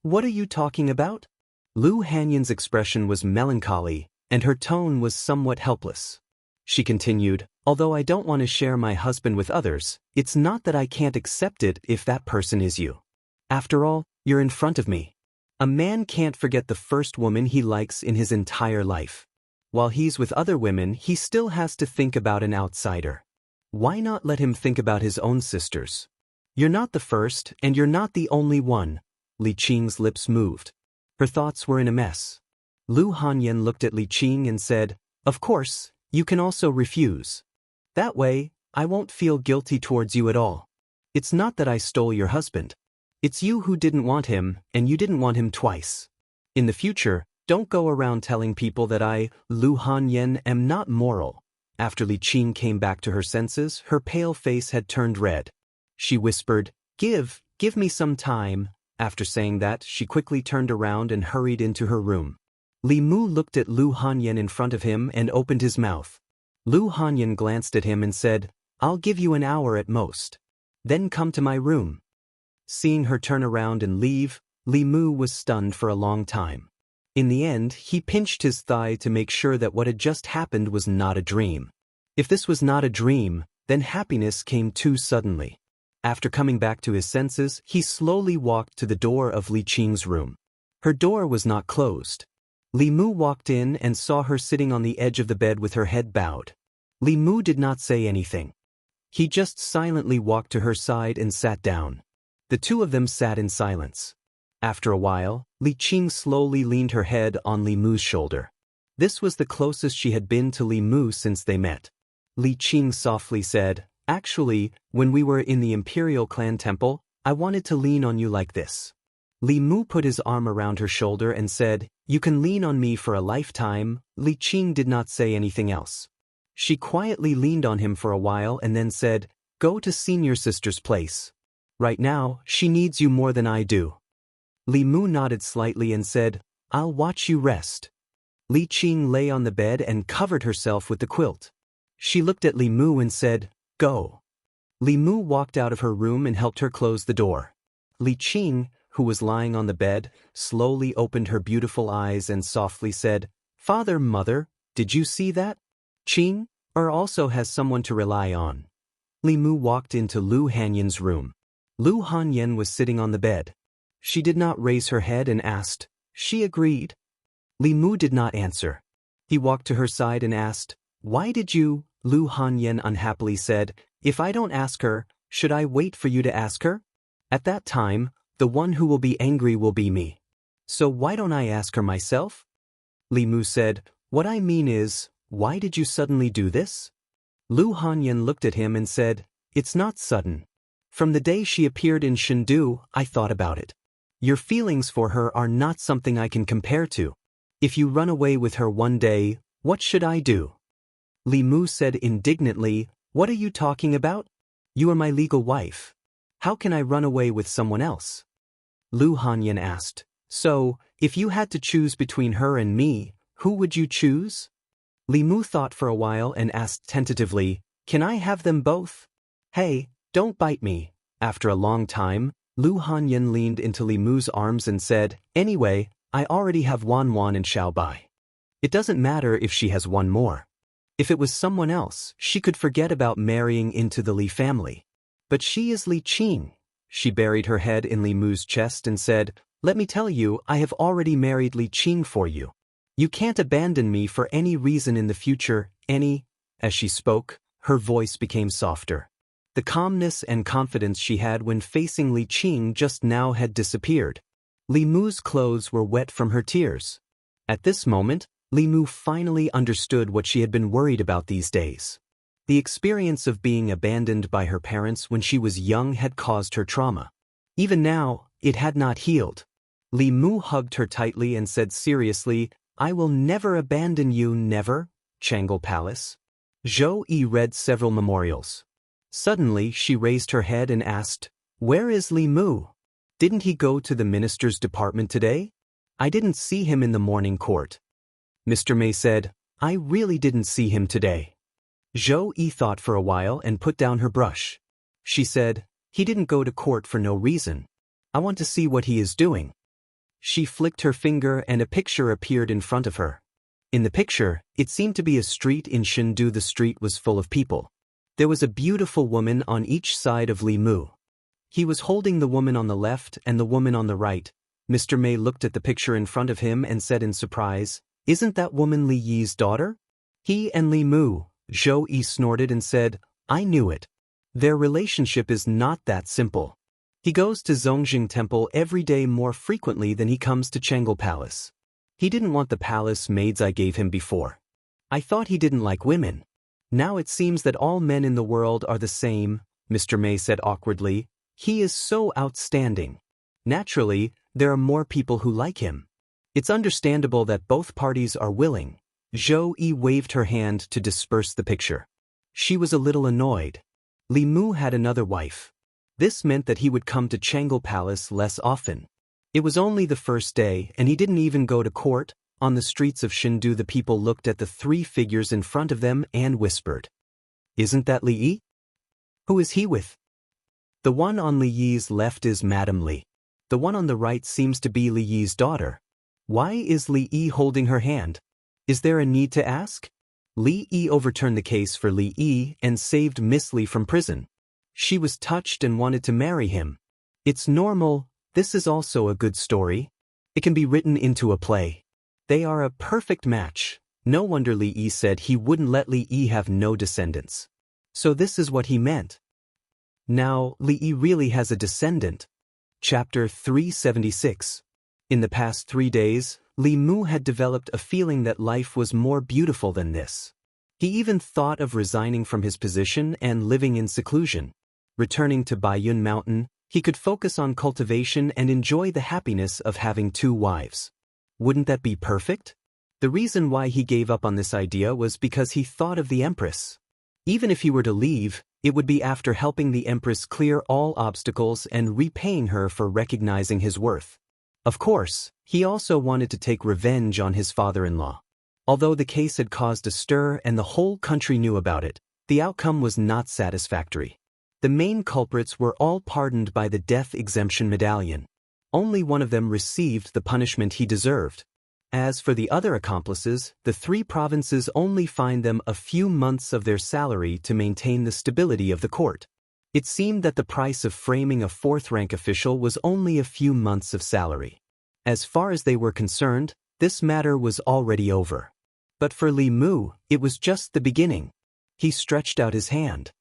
What are you talking about?" Lu Hanyan's expression was melancholy, and her tone was somewhat helpless. She continued, "Although I don't want to share my husband with others, it's not that I can't accept it if that person is you. After all, you're in front of me. A man can't forget the first woman he likes in his entire life. While he's with other women, he still has to think about an outsider. Why not let him think about his own sisters? You're not the first, and you're not the only one." Li Qing's lips moved. Her thoughts were in a mess. Lu Hanyan looked at Li Qing and said, "Of course, you can also refuse. That way, I won't feel guilty towards you at all. It's not that I stole your husband. It's you who didn't want him, and you didn't want him twice. In the future, don't go around telling people that I, Lu Hanyan, am not moral." After Li Qing came back to her senses, her pale face had turned red. She whispered, Give me some time." After saying that, she quickly turned around and hurried into her room. Li Mu looked at Lu Hanyan in front of him and opened his mouth. Lu Hanyan glanced at him and said, "I'll give you an hour at most. Then come to my room." Seeing her turn around and leave, Li Mu was stunned for a long time. In the end, he pinched his thigh to make sure that what had just happened was not a dream. If this was not a dream, then happiness came too suddenly. After coming back to his senses, he slowly walked to the door of Li Qing's room. Her door was not closed. Li Mu walked in and saw her sitting on the edge of the bed with her head bowed. Li Mu did not say anything. He just silently walked to her side and sat down. The two of them sat in silence. After a while, Li Qing slowly leaned her head on Li Mu's shoulder. This was the closest she had been to Li Mu since they met. Li Qing softly said, "Actually, when we were in the Imperial Clan Temple, I wanted to lean on you like this." Li Mu put his arm around her shoulder and said, "You can lean on me for a lifetime." Li Qing did not say anything else. She quietly leaned on him for a while and then said, "Go to senior sister's place. Right now, she needs you more than I do." Li Mu nodded slightly and said, "I'll watch you rest." Li Qing lay on the bed and covered herself with the quilt. She looked at Li Mu and said, "Go." Li Mu walked out of her room and helped her close the door. Li Qing, who was lying on the bed, slowly opened her beautiful eyes and softly said, "Father, mother, did you see that? Qing also has someone to rely on." Li Mu walked into Lu Hanyan's room. Lu Hanyan was sitting on the bed. She did not raise her head and asked, "She agreed?" Li Mu did not answer. He walked to her side and asked, "Why did you?" Lu Hanyan unhappily said, "If I don't ask her, should I wait for you to ask her? At that time, the one who will be angry will be me. So why don't I ask her myself?" Li Mu said, "What I mean is, why did you suddenly do this?" Lu Hanyan looked at him and said, "It's not sudden. From the day she appeared in Chengdu, I thought about it. Your feelings for her are not something I can compare to. If you run away with her one day, what should I do?" Li Mu said indignantly, "What are you talking about? You are my legal wife. How can I run away with someone else?" Lu Hanyan asked, "So, if you had to choose between her and me, who would you choose?" Li Mu thought for a while and asked tentatively, "Can I have them both? Hey, don't bite me." After a long time, Lu Hanyan leaned into Li Mu's arms and said, "Anyway, I already have Wan Wan and Xiaobai. It doesn't matter if she has one more. If it was someone else, she could forget about marrying into the Li family. But she is Li Qing." She buried her head in Li Mu's chest and said, "Let me tell you, I have already married Li Qing for you. You can't abandon me for any reason in the future, any." As she spoke, her voice became softer. The calmness and confidence she had when facing Li Qing just now had disappeared. Li Mu's clothes were wet from her tears. At this moment, Li Mu finally understood what she had been worried about these days. The experience of being abandoned by her parents when she was young had caused her trauma. Even now, it had not healed. Li Mu hugged her tightly and said seriously, "I will never abandon you, never." Chang'e Palace. Zhou Yi read several memorials. Suddenly, she raised her head and asked, "Where is Li Mu? Didn't he go to the minister's department today? I didn't see him in the morning court." Mr. Mei said, "I really didn't see him today." Zhou Yi thought for a while and put down her brush. She said, "He didn't go to court for no reason. I want to see what he is doing." She flicked her finger and a picture appeared in front of her. In the picture, it seemed to be a street in Chengdu. The street was full of people. There was a beautiful woman on each side of Li Mu. He was holding the woman on the left and the woman on the right. Mr. Mei looked at the picture in front of him and said in surprise, "Isn't that woman Li Yi's daughter?" "He and Li Mu," Zhou Yi snorted and said, "I knew it. Their relationship is not that simple. He goes to Zongjing Temple every day more frequently than he comes to Chengel Palace. He didn't want the palace maids I gave him before. I thought he didn't like women. Now it seems that all men in the world are the same, Mr. May said awkwardly. He is so outstanding. Naturally, there are more people who like him. It's understandable that both parties are willing. Zhou Yi waved her hand to disperse the picture. She was a little annoyed. Li Mu had another wife. This meant that he would come to Chengel Palace less often. It was only the first day, and he didn't even go to court. On the streets of Chengdu, the people looked at the three figures in front of them and whispered, "Isn't that Li Yi? Who is he with?" The one on Li Yi's left is Madame Li. The one on the right seems to be Li Yi's daughter. Why is Li Yi holding her hand? Is there a need to ask? Li Yi overturned the case for Li Yi and saved Miss Li from prison. She was touched and wanted to marry him. It's normal. This is also a good story. It can be written into a play. They are a perfect match. No wonder Li Yi said he wouldn't let Li Yi have no descendants. So this is what he meant. Now, Li Yi really has a descendant. Chapter 376. In the past 3 days, Li Mu had developed a feeling that life was more beautiful than this. He even thought of resigning from his position and living in seclusion. Returning to Baiyun Mountain, he could focus on cultivation and enjoy the happiness of having 2 wives. Wouldn't that be perfect? The reason why he gave up on this idea was because he thought of the Empress. Even if he were to leave, it would be after helping the Empress clear all obstacles and repaying her for recognizing his worth. Of course, he also wanted to take revenge on his father-in-law. Although the case had caused a stir and the whole country knew about it, the outcome was not satisfactory. The main culprits were all pardoned by the death exemption medallion. Only one of them received the punishment he deserved. As for the other accomplices, the 3 provinces only fined them a few months of their salary to maintain the stability of the court. It seemed that the price of framing a 4th-rank official was only a few months of salary. As far as they were concerned, this matter was already over. But for Li Mu, it was just the beginning. He stretched out his hand.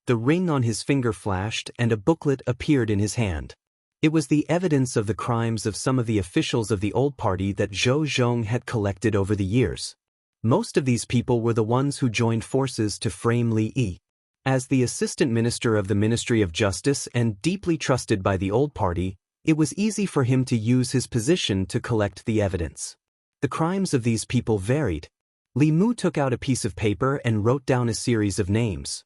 The ring on his finger flashed and a booklet appeared in his hand. It was the evidence of the crimes of some of the officials of the old party that Zhou Zhong had collected over the years. Most of these people were the ones who joined forces to frame Li Yi. As the assistant minister of the Ministry of Justice and deeply trusted by the old party, it was easy for him to use his position to collect the evidence. The crimes of these people varied. Li Mu took out a piece of paper and wrote down a series of names.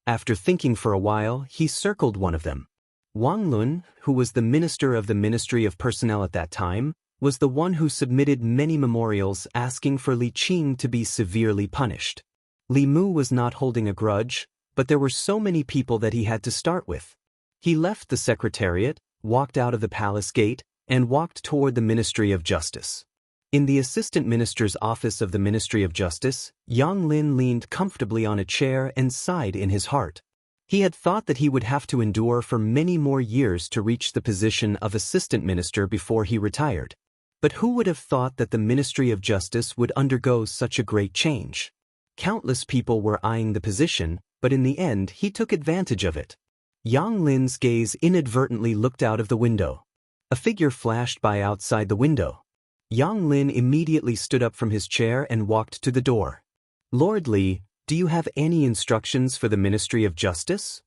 After thinking for a while, he circled one of them. Wang Lun, who was the minister of the Ministry of Personnel at that time, was the one who submitted many memorials asking for Li Qing to be severely punished. Li Mu was not holding a grudge, but there were so many people that he had to start with. He left the secretariat, walked out of the palace gate, and walked toward the Ministry of Justice. In the assistant minister's office of the Ministry of Justice, Yang Lin leaned comfortably on a chair and sighed in his heart. He had thought that he would have to endure for many more years to reach the position of assistant minister before he retired. But who would have thought that the Ministry of Justice would undergo such a great change? Countless people were eyeing the position, but in the end he took advantage of it. Yang Lin's gaze inadvertently looked out of the window. A figure flashed by outside the window. Yang Lin immediately stood up from his chair and walked to the door. "Lord Li, do you have any instructions for the Ministry of Justice?"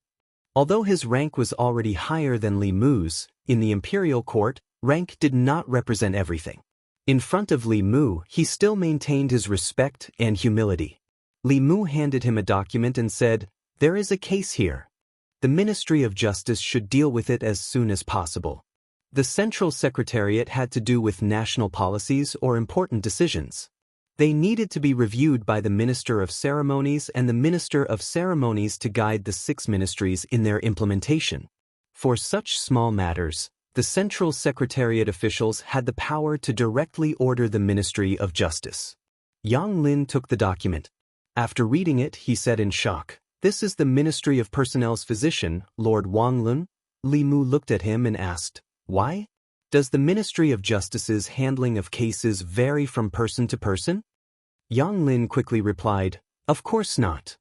Although his rank was already higher than Li Mu's, in the imperial court, rank did not represent everything. In front of Li Mu, he still maintained his respect and humility. Li Mu handed him a document and said, "There is a case here. The Ministry of Justice should deal with it as soon as possible." The Central Secretariat had to do with national policies or important decisions. They needed to be reviewed by the Minister of Ceremonies and the Minister of Ceremonies to guide the 6 ministries in their implementation. For such small matters, the Central Secretariat officials had the power to directly order the Ministry of Justice. Yang Lin took the document. After reading it, he said in shock, "This is the Ministry of Personnel's physician, Lord Wang Lun?" Li Mu looked at him and asked, "Why? Does the Ministry of Justice's handling of cases vary from person to person?" Yang Lin quickly replied, "Of course not."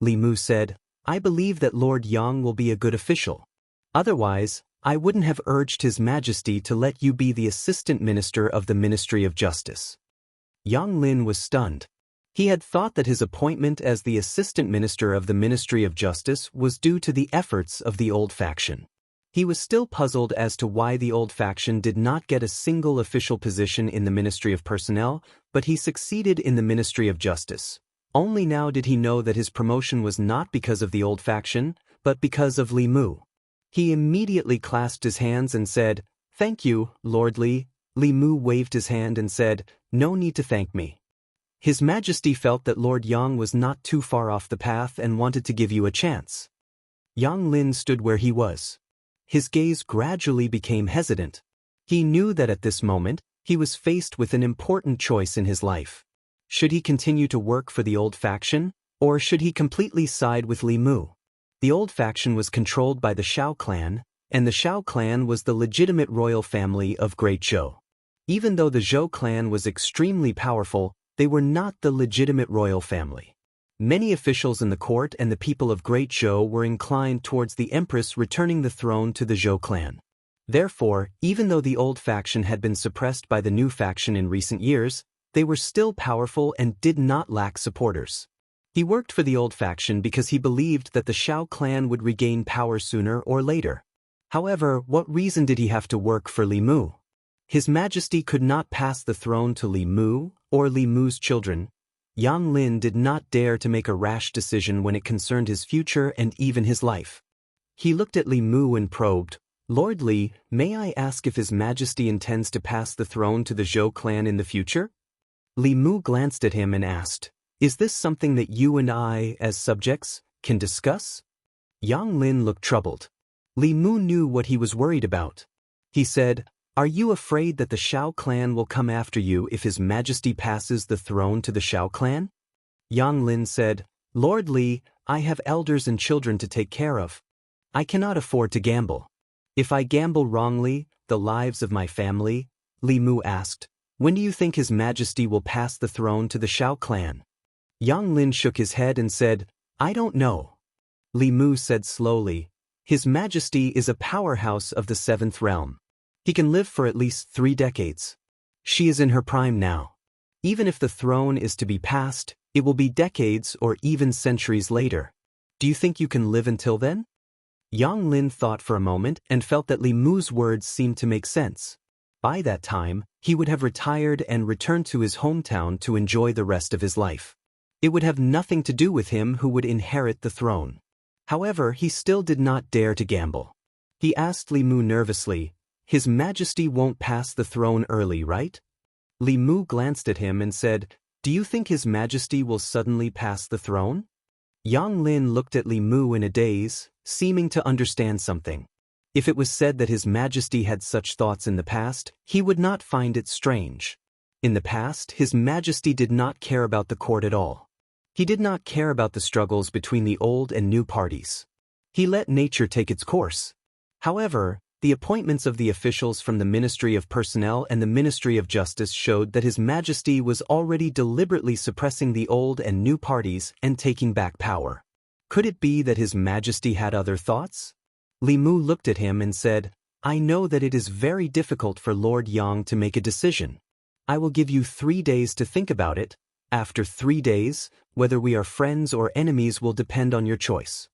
Li Mu said, "I believe that Lord Yang will be a good official. Otherwise, I wouldn't have urged His Majesty to let you be the Assistant Minister of the Ministry of Justice." Yang Lin was stunned. He had thought that his appointment as the Assistant Minister of the Ministry of Justice was due to the efforts of the old faction. He was still puzzled as to why the old faction did not get a single official position in the Ministry of Personnel, but he succeeded in the Ministry of Justice. Only now did he know that his promotion was not because of the old faction, but because of Li Mu. He immediately clasped his hands and said, "Thank you, Lord Li." Li Mu waved his hand and said, "No need to thank me. His Majesty felt that Lord Yang was not too far off the path and wanted to give you a chance." Yang Lin stood where he was. His gaze gradually became hesitant. He knew that at this moment, he was faced with an important choice in his life. Should he continue to work for the old faction, or should he completely side with Li Mu? The old faction was controlled by the Shao clan, and the Shao clan was the legitimate royal family of Great Zhou. Even though the Zhou clan was extremely powerful, they were not the legitimate royal family. Many officials in the court and the people of Great Zhou were inclined towards the empress returning the throne to the Zhou clan. Therefore, even though the old faction had been suppressed by the new faction in recent years, they were still powerful and did not lack supporters. He worked for the old faction because he believed that the Shao clan would regain power sooner or later. However, what reason did he have to work for Li Mu? His Majesty could not pass the throne to Li Mu or Li Mu's children. Yang Lin did not dare to make a rash decision when it concerned his future and even his life. He looked at Li Mu and probed, "Lord Li, may I ask if His Majesty intends to pass the throne to the Zhou clan in the future?" Li Mu glanced at him and asked, "Is this something that you and I, as subjects, can discuss?" Yang Lin looked troubled. Li Mu knew what he was worried about. He said, "Are you afraid that the Shao clan will come after you if His Majesty passes the throne to the Shao clan?" Yang Lin said, "Lord Li, I have elders and children to take care of. I cannot afford to gamble. If I gamble wrongly, the lives of my family." Li Mu asked, "When do you think His Majesty will pass the throne to the Shao clan?" Yang Lin shook his head and said, "I don't know." Li Mu said slowly, "His Majesty is a powerhouse of the seventh realm. He can live for at least 3 decades. She is in her prime now. Even if the throne is to be passed, it will be decades or even centuries later. Do you think you can live until then?" Yang Lin thought for a moment and felt that Li Mu's words seemed to make sense. By that time, he would have retired and returned to his hometown to enjoy the rest of his life. It would have nothing to do with him who would inherit the throne. However, he still did not dare to gamble. He asked Li Mu nervously, "His Majesty won't pass the throne early, right?" Li Mu glanced at him and said, "Do you think His Majesty will suddenly pass the throne?" Yang Lin looked at Li Mu in a daze, seeming to understand something. If it was said that His Majesty had such thoughts in the past, he would not find it strange. In the past, His Majesty did not care about the court at all. He did not care about the struggles between the old and new parties. He let nature take its course. However, the appointments of the officials from the Ministry of Personnel and the Ministry of Justice showed that His Majesty was already deliberately suppressing the old and new parties and taking back power. Could it be that His Majesty had other thoughts? Li Mu looked at him and said, "I know that it is very difficult for Lord Yang to make a decision. I will give you 3 days to think about it. After 3 days, whether we are friends or enemies will depend on your choice."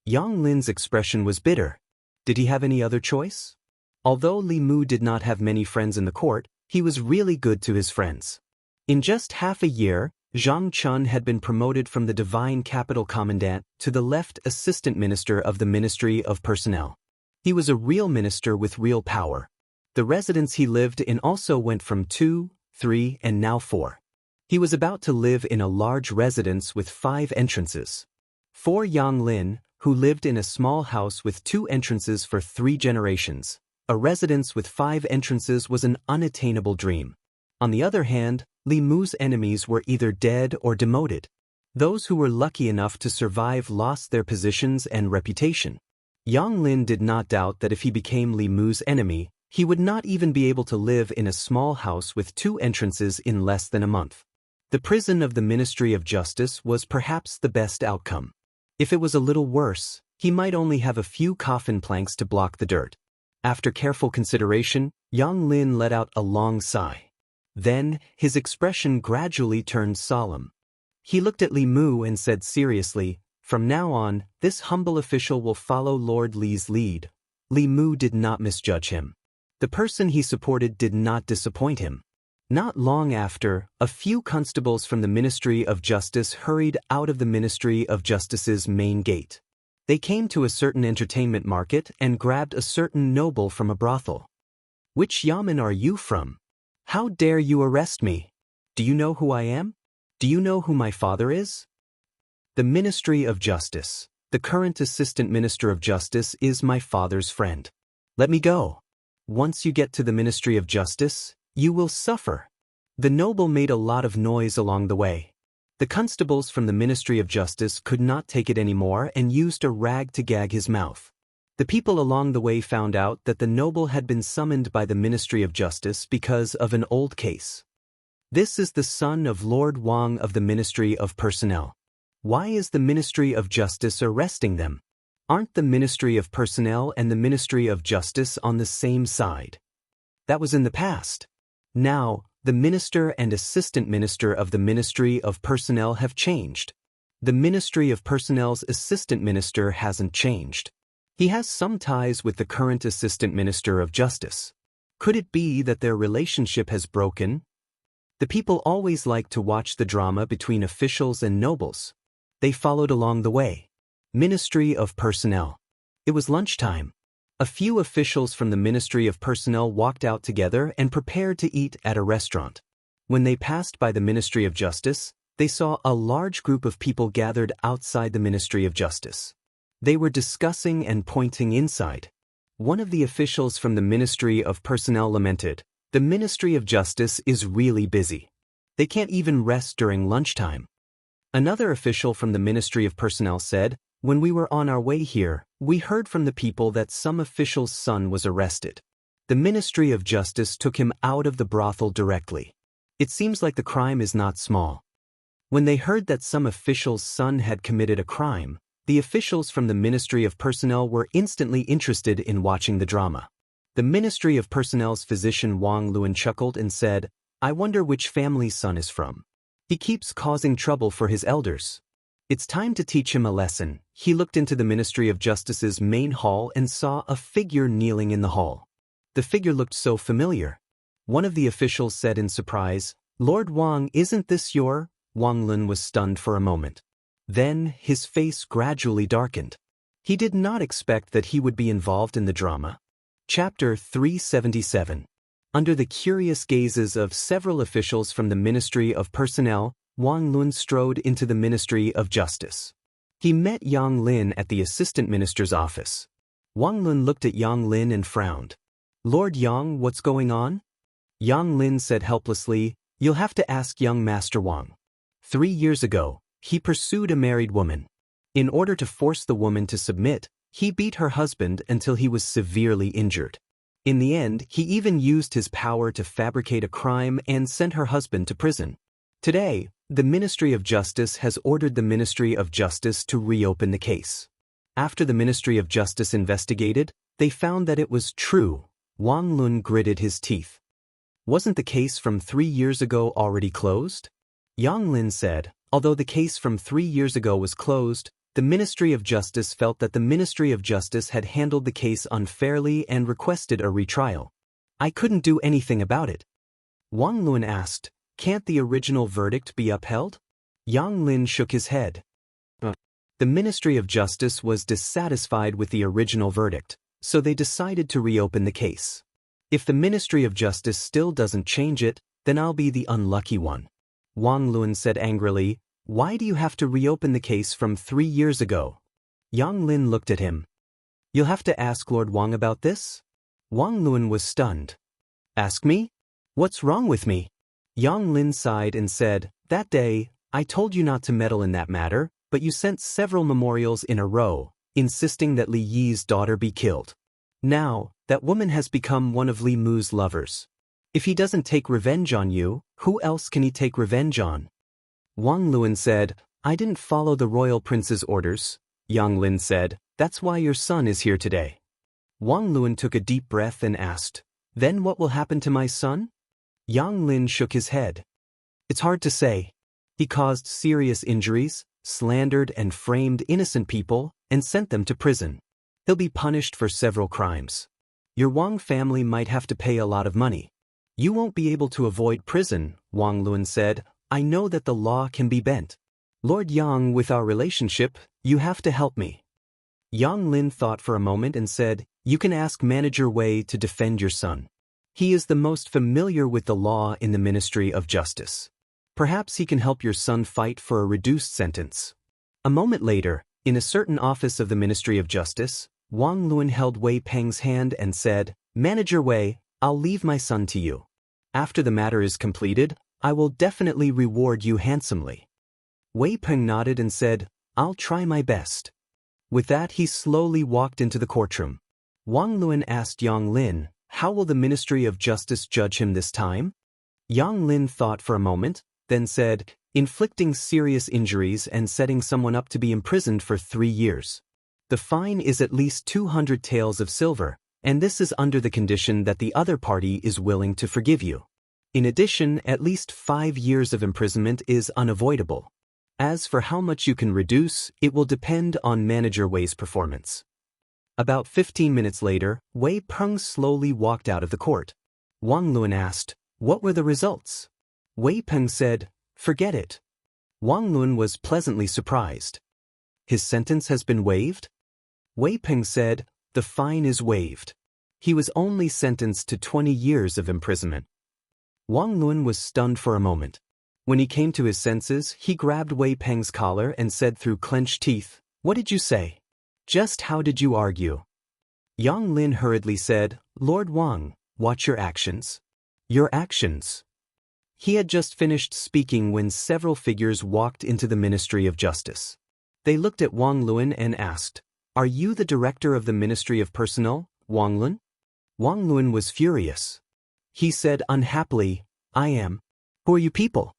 Yang Lin's expression was bitter. Did he have any other choice? Although Li Mu did not have many friends in the court, he was really good to his friends. In just half a year, Zhang Chun had been promoted from the Divine Capital Commandant to the left Assistant Minister of the Ministry of Personnel. He was a real minister with real power. The residence he lived in also went from 2, 3, and now 4. He was about to live in a large residence with 5 entrances. For Yang Lin, who lived in a small house with 2 entrances for 3 generations, a residence with 5 entrances was an unattainable dream. On the other hand, Li Mu's enemies were either dead or demoted. Those who were lucky enough to survive lost their positions and reputation. Yang Lin did not doubt that if he became Li Mu's enemy, he would not even be able to live in a small house with 2 entrances in less than a month. The prison of the Ministry of Justice was perhaps the best outcome. If it was a little worse, he might only have a few coffin planks to block the dirt. After careful consideration, Yang Lin let out a long sigh. Then, his expression gradually turned solemn. He looked at Li Mu and said seriously, "From now on, this humble official will follow Lord Li's lead." Li Mu did not misjudge him. The person he supported did not disappoint him. Not long after, a few constables from the Ministry of Justice hurried out of the Ministry of Justice's main gate. They came to a certain entertainment market and grabbed a certain noble from a brothel. "Which yamen are you from? How dare you arrest me? Do you know who I am? Do you know who my father is?" "The Ministry of Justice. The current Assistant Minister of Justice is my father's friend. Let me go. Once you get to the Ministry of Justice, you will suffer." The noble made a lot of noise along the way. The constables from the Ministry of Justice could not take it anymore and used a rag to gag his mouth. The people along the way found out that the noble had been summoned by the Ministry of Justice because of an old case. "This is the son of Lord Wang of the Ministry of Personnel. Why is the Ministry of Justice arresting them? Aren't the Ministry of Personnel and the Ministry of Justice on the same side?" That was in the past. Now, the Minister and Assistant Minister of the Ministry of Personnel have changed. The Ministry of Personnel's Assistant Minister hasn't changed. He has some ties with the current Assistant Minister of Justice. Could it be that their relationship has broken? The people always like to watch the drama between officials and nobles. They followed along the way. Ministry of Personnel. It was lunchtime. A few officials from the Ministry of Personnel walked out together and prepared to eat at a restaurant. When they passed by the Ministry of Justice, they saw a large group of people gathered outside the Ministry of Justice. They were discussing and pointing inside. One of the officials from the Ministry of Personnel lamented, "The Ministry of Justice is really busy. They can't even rest during lunchtime." Another official from the Ministry of Personnel said, "When we were on our way here, we heard from the people that some official's son was arrested. The Ministry of Justice took him out of the brothel directly. It seems like the crime is not small." When they heard that some official's son had committed a crime, the officials from the Ministry of Personnel were instantly interested in watching the drama. The Ministry of Personnel's physician Wang Luan chuckled and said, "I wonder which family's son is from. He keeps causing trouble for his elders. It's time to teach him a lesson." He looked into the Ministry of Justice's main hall and saw a figure kneeling in the hall. The figure looked so familiar. One of the officials said in surprise, "Lord Wang, isn't this your—" Wang Lun was stunned for a moment. Then, his face gradually darkened. He did not expect that he would be involved in the drama. Chapter 377. Under the curious gazes of several officials from the Ministry of Personnel, Wang Lun strode into the Ministry of Justice. He met Yang Lin at the Assistant Minister's office. Wang Lun looked at Yang Lin and frowned. "Lord Yang, what's going on?" Yang Lin said helplessly, "You'll have to ask young Master Wang. 3 years ago, he pursued a married woman. In order to force the woman to submit, he beat her husband until he was severely injured. In the end, he even used his power to fabricate a crime and sent her husband to prison. Today, the Ministry of Justice has ordered the Ministry of Justice to reopen the case. After the Ministry of Justice investigated, they found that it was true." Wang Lun gritted his teeth. "Wasn't the case from 3 years ago already closed?" Yang Lin said, "Although the case from 3 years ago was closed, the Ministry of Justice felt that the Ministry of Justice had handled the case unfairly and requested a retrial. I couldn't do anything about it." Wang Lun asked, "Can't the original verdict be upheld?" Yang Lin shook his head. The Ministry of Justice was dissatisfied with the original verdict, so they decided to reopen the case. "If the Ministry of Justice still doesn't change it, then I'll be the unlucky one." Wang Lun said angrily, "Why do you have to reopen the case from 3 years ago?" Yang Lin looked at him. "You'll have to ask Lord Wang about this?" Wang Lun was stunned. "Ask me? What's wrong with me?" Yang Lin sighed and said, "That day, I told you not to meddle in that matter, but you sent several memorials in a row, insisting that Li Yi's daughter be killed. Now, that woman has become one of Li Mu's lovers. If he doesn't take revenge on you, who else can he take revenge on?" Wang Lun said, "I didn't follow the royal prince's orders." Yang Lin said, "That's why your son is here today." Wang Luan took a deep breath and asked, "Then what will happen to my son?" Yang Lin shook his head. "It's hard to say. He caused serious injuries, slandered and framed innocent people, and sent them to prison. He'll be punished for several crimes. Your Wang family might have to pay a lot of money." "You won't be able to avoid prison," Wang Luan said. "I know that the law can be bent. Lord Yang, with our relationship, you have to help me." Yang Lin thought for a moment and said, "You can ask Manager Wei to defend your son. He is the most familiar with the law in the Ministry of Justice. Perhaps he can help your son fight for a reduced sentence." A moment later, in a certain office of the Ministry of Justice, Wang Luan held Wei Peng's hand and said, "Manager Wei, I'll leave my son to you. After the matter is completed, I will definitely reward you handsomely." Wei Peng nodded and said, "I'll try my best." With that, he slowly walked into the courtroom. Wang Luan asked Yang Lin, "How will the Ministry of Justice judge him this time?" Yang Lin thought for a moment, then said, "Inflicting serious injuries and setting someone up to be imprisoned for 3 years. The fine is at least 200 taels of silver, and this is under the condition that the other party is willing to forgive you. In addition, at least 5 years of imprisonment is unavoidable. As for how much you can reduce, it will depend on Manager Wei's performance." About 15 minutes later, Wei Peng slowly walked out of the court. Wang Luan asked, "What were the results?" Wei Peng said, "Forget it." Wang Luan was pleasantly surprised. "His sentence has been waived?" Wei Peng said, "The fine is waived. He was only sentenced to 20 years of imprisonment." Wang Luan was stunned for a moment. When he came to his senses, he grabbed Wei Peng's collar and said through clenched teeth, "What did you say? Just how did you argue?" Yang Lin hurriedly said, "Lord Wang, watch your actions." "Your actions?" He had just finished speaking when several figures walked into the Ministry of Justice. They looked at Wang Luan and asked, "Are you the director of the Ministry of Personnel, Wang Luan?" Wang Luan was furious. He said unhappily, "I am." "Who are you people?"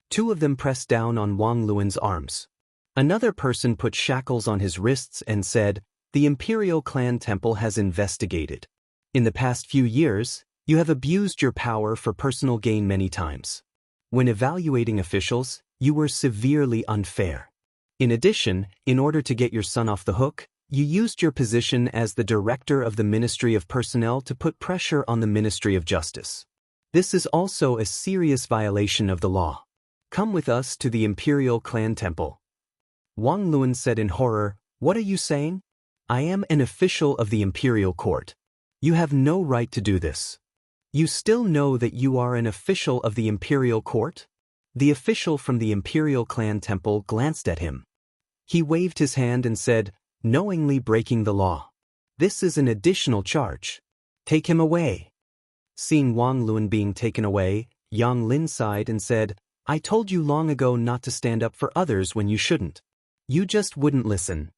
Two of them pressed down on Wang Luan's arms. Another person put shackles on his wrists and said, "The Imperial Clan Temple has investigated. In the past few years, you have abused your power for personal gain many times. When evaluating officials, you were severely unfair. In addition, in order to get your son off the hook, you used your position as the director of the Ministry of Personnel to put pressure on the Ministry of Justice. This is also a serious violation of the law. Come with us to the Imperial Clan Temple." Wang Luan said in horror, "What are you saying? I am an official of the Imperial Court. You have no right to do this. You still know that you are an official of the Imperial Court?" The official from the Imperial Clan Temple glanced at him. He waved his hand and said, "Knowingly breaking the law. This is an additional charge. Take him away." Seeing Wang Luan being taken away, Yang Lin sighed and said, "I told you long ago not to stand up for others when you shouldn't. You just wouldn't listen."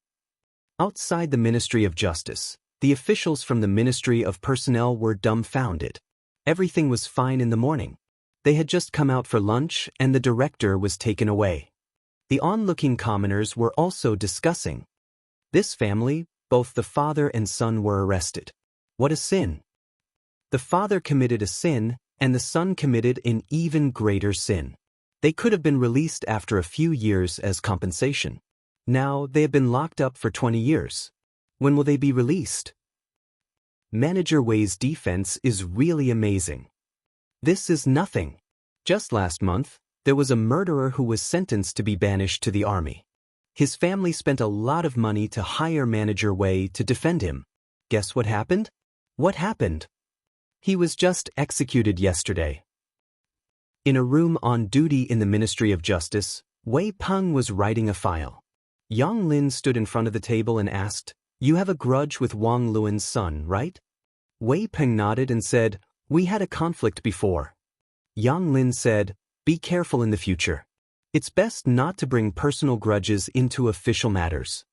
Outside the Ministry of Justice, the officials from the Ministry of Personnel were dumbfounded. Everything was fine in the morning. They had just come out for lunch and the director was taken away. The onlooking commoners were also discussing. This family, both the father and son were arrested. What a sin! The father committed a sin, and the son committed an even greater sin. They could have been released after a few years as compensation. Now they have been locked up for 20 years. When will they be released? Manager Wei's defense is really amazing. This is nothing. Just last month, there was a murderer who was sentenced to be banished to the army. His family spent a lot of money to hire Manager Wei to defend him. Guess what happened? What happened? He was just executed yesterday. In a room on duty in the Ministry of Justice, Wei Peng was writing a file. Yang Lin stood in front of the table and asked, "You have a grudge with Wang Luan's son, right?" Wei Peng nodded and said, "We had a conflict before." Yang Lin said, "Be careful in the future. It's best not to bring personal grudges into official matters."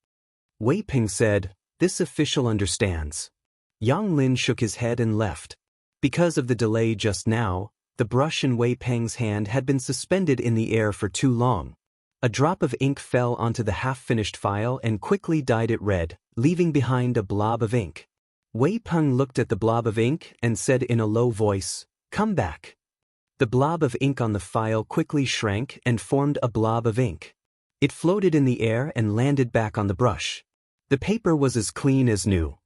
Wei Peng said, "This official understands." Yang Lin shook his head and left. Because of the delay just now, the brush in Wei Peng's hand had been suspended in the air for too long. A drop of ink fell onto the half-finished file and quickly dyed it red, leaving behind a blob of ink. Wei Peng looked at the blob of ink and said in a low voice, "Come back." The blob of ink on the file quickly shrank and formed a blob of ink. It floated in the air and landed back on the brush. The paper was as clean as new.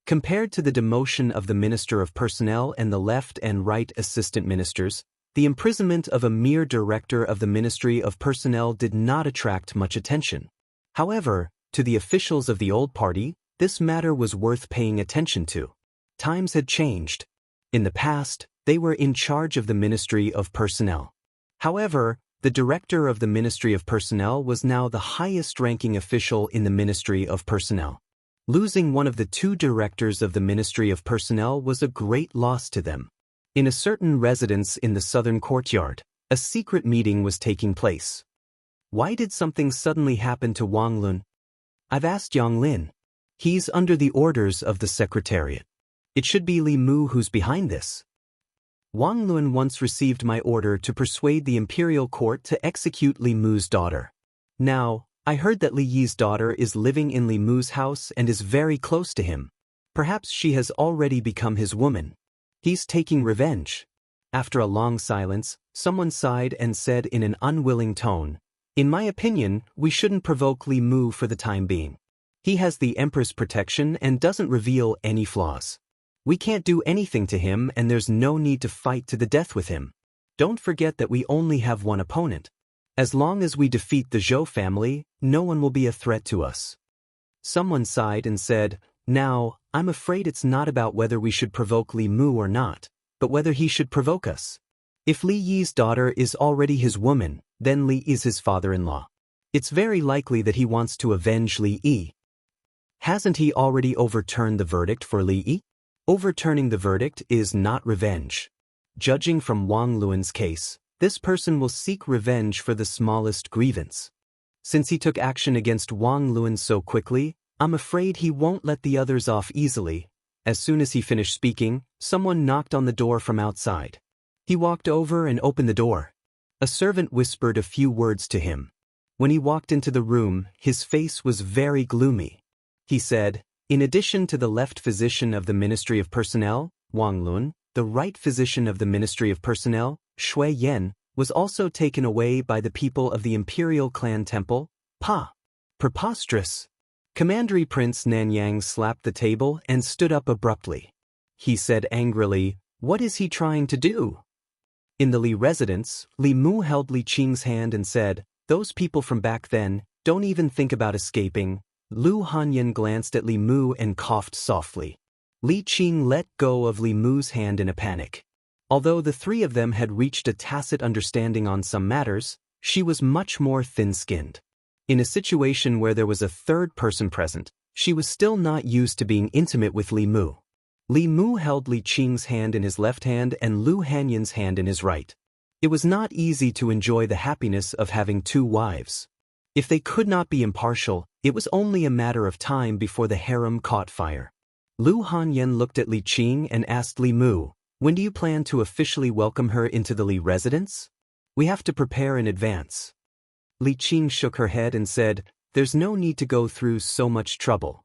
Compared to the demotion of the Minister of Personnel and the left and right assistant ministers, the imprisonment of a mere director of the Ministry of Personnel did not attract much attention. However, to the officials of the old party, this matter was worth paying attention to. Times had changed. In the past, they were in charge of the Ministry of Personnel. However, the director of the Ministry of Personnel was now the highest-ranking official in the Ministry of Personnel. Losing one of the two directors of the Ministry of Personnel was a great loss to them. In a certain residence in the southern courtyard, a secret meeting was taking place. Why did something suddenly happen to Wang Lun? I've asked Yang Lin. He's under the orders of the Secretariat. It should be Li Mu who's behind this. Wang Lun once received my order to persuade the imperial court to execute Li Mu's daughter. Now, I heard that Li Yi's daughter is living in Li Mu's house and is very close to him. Perhaps she has already become his woman. He's taking revenge. After a long silence, someone sighed and said in an unwilling tone, "In my opinion, we shouldn't provoke Li Mu for the time being. He has the Emperor's protection and doesn't reveal any flaws. We can't do anything to him and there's no need to fight to the death with him. Don't forget that we only have one opponent. As long as we defeat the Zhou family, no one will be a threat to us." Someone sighed and said, "Now, I'm afraid it's not about whether we should provoke Li Mu or not, but whether he should provoke us. If Li Yi's daughter is already his woman, then Li is his father-in-law. It's very likely that he wants to avenge Li Yi. Hasn't he already overturned the verdict for Li Yi? Overturning the verdict is not revenge. Judging from Wang Lun's case, this person will seek revenge for the smallest grievance. Since he took action against Wang Lun so quickly, I'm afraid he won't let the others off easily." As soon as he finished speaking, someone knocked on the door from outside. He walked over and opened the door. A servant whispered a few words to him. When he walked into the room, his face was very gloomy. He said, "In addition to the left physician of the Ministry of Personnel, Wang Lun, the right physician of the Ministry of Personnel, Shui Yan, was also taken away by the people of the Imperial Clan Temple. Preposterous." Commandery Prince Nanyang slapped the table and stood up abruptly. He said angrily, "What is he trying to do?" In the Li residence, Li Mu held Li Qing's hand and said, "Those people from back then, don't even think about escaping." Lu Hanyan glanced at Li Mu and coughed softly. Li Qing let go of Li Mu's hand in a panic. Although the three of them had reached a tacit understanding on some matters, she was much more thin-skinned. In a situation where there was a third person present, she was still not used to being intimate with Li Mu. Li Mu held Li Qing's hand in his left hand and Lu Hanyan's hand in his right. It was not easy to enjoy the happiness of having two wives. If they could not be impartial, it was only a matter of time before the harem caught fire. Lu Hanyan looked at Li Qing and asked Li Mu, "When do you plan to officially welcome her into the Li residence? We have to prepare in advance." Li Qing shook her head and said, "There's no need to go through so much trouble."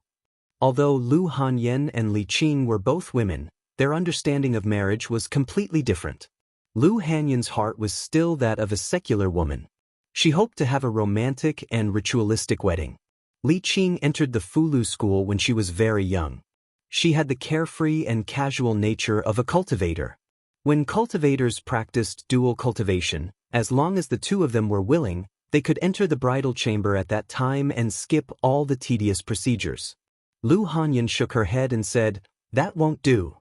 Although Lu Hanyan and Li Qing were both women, their understanding of marriage was completely different. Lu Hanyan's heart was still that of a secular woman. She hoped to have a romantic and ritualistic wedding. Li Qing entered the Fulu school when she was very young. She had the carefree and casual nature of a cultivator. When cultivators practiced dual cultivation, as long as the two of them were willing, they could enter the bridal chamber at that time and skip all the tedious procedures. Lu Hanyan shook her head and said, "That won't do.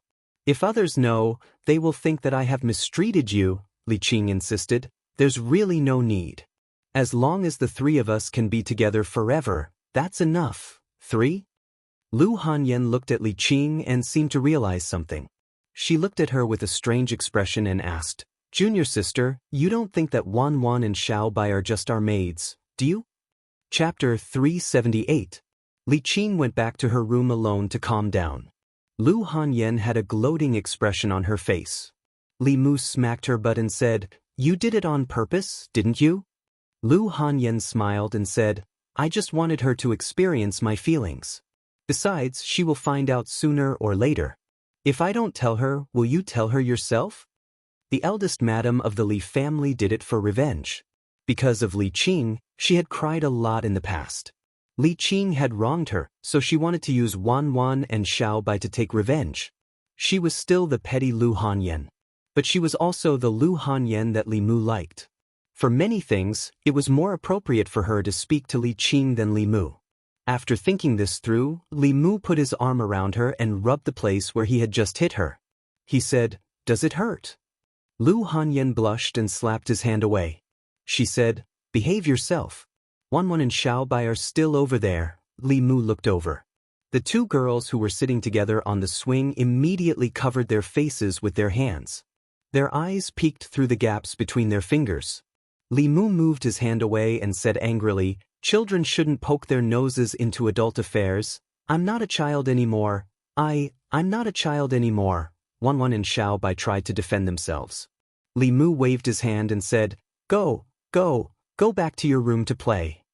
If others know, they will think that I have mistreated you," Li Qing insisted. "There's really no need. As long as the three of us can be together forever, that's enough." 3. Lu Hanyan looked at Li Qing and seemed to realize something. She looked at her with a strange expression and asked, "Junior sister, you don't think that Wan Wan and Xiao Bai are just our maids, do you?" Chapter 378. Li Qing went back to her room alone to calm down. Lu Hanyan had a gloating expression on her face. Li Mu smacked her butt and said, "You did it on purpose, didn't you?" Lu Hanyan smiled and said, "I just wanted her to experience my feelings." Besides, she will find out sooner or later. If I don't tell her, will you tell her yourself? The eldest madam of the Li family did it for revenge. Because of Li Qing, she had cried a lot in the past. Li Qing had wronged her, so she wanted to use Wan Wan and Xiao Bai to take revenge. She was still the petty Lu Hanyan. But she was also the Lu Hanyan that Li Mu liked. For many things, it was more appropriate for her to speak to Li Qing than Li Mu. After thinking this through, Li Mu put his arm around her and rubbed the place where he had just hit her. He said, "Does it hurt?" Lu Hanyan blushed and slapped his hand away. She said, "Behave yourself. Wan Wan and Xiao Bai are still over there." Li Mu looked over. The two girls who were sitting together on the swing immediately covered their faces with their hands. Their eyes peeked through the gaps between their fingers. Li Mu moved his hand away and said angrily, "Children shouldn't poke their noses into adult affairs. I'm not a child anymore. I'm not a child anymore." Wan Wan and Xiao Bai tried to defend themselves. Li Mu waved his hand and said, Go back to your room to play."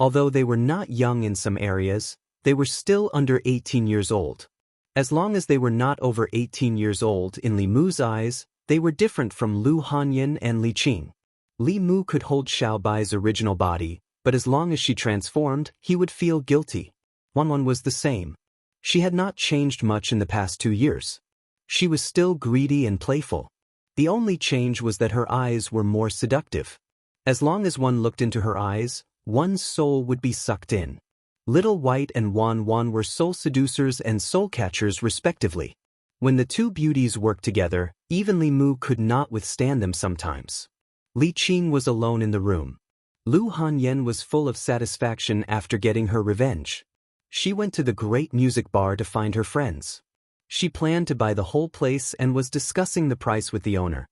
Although they were not young in some areas, they were still under 18 years old. As long as they were not over 18 years old in Li Mu's eyes, they were different from Lu Hanyan and Li Qing. Li Mu could hold Xiao Bai's original body, but as long as she transformed, he would feel guilty. Wan Wan was the same. She had not changed much in the past 2 years. She was still greedy and playful. The only change was that her eyes were more seductive. As long as one looked into her eyes, one's soul would be sucked in. Little White and Wan Wan were soul seducers and soul catchers respectively. When the two beauties worked together, even Li Mu could not withstand them sometimes. Li Qing was alone in the room. Lu Hanyan was full of satisfaction after getting her revenge. She went to the great music bar to find her friends. She planned to buy the whole place and was discussing the price with the owner.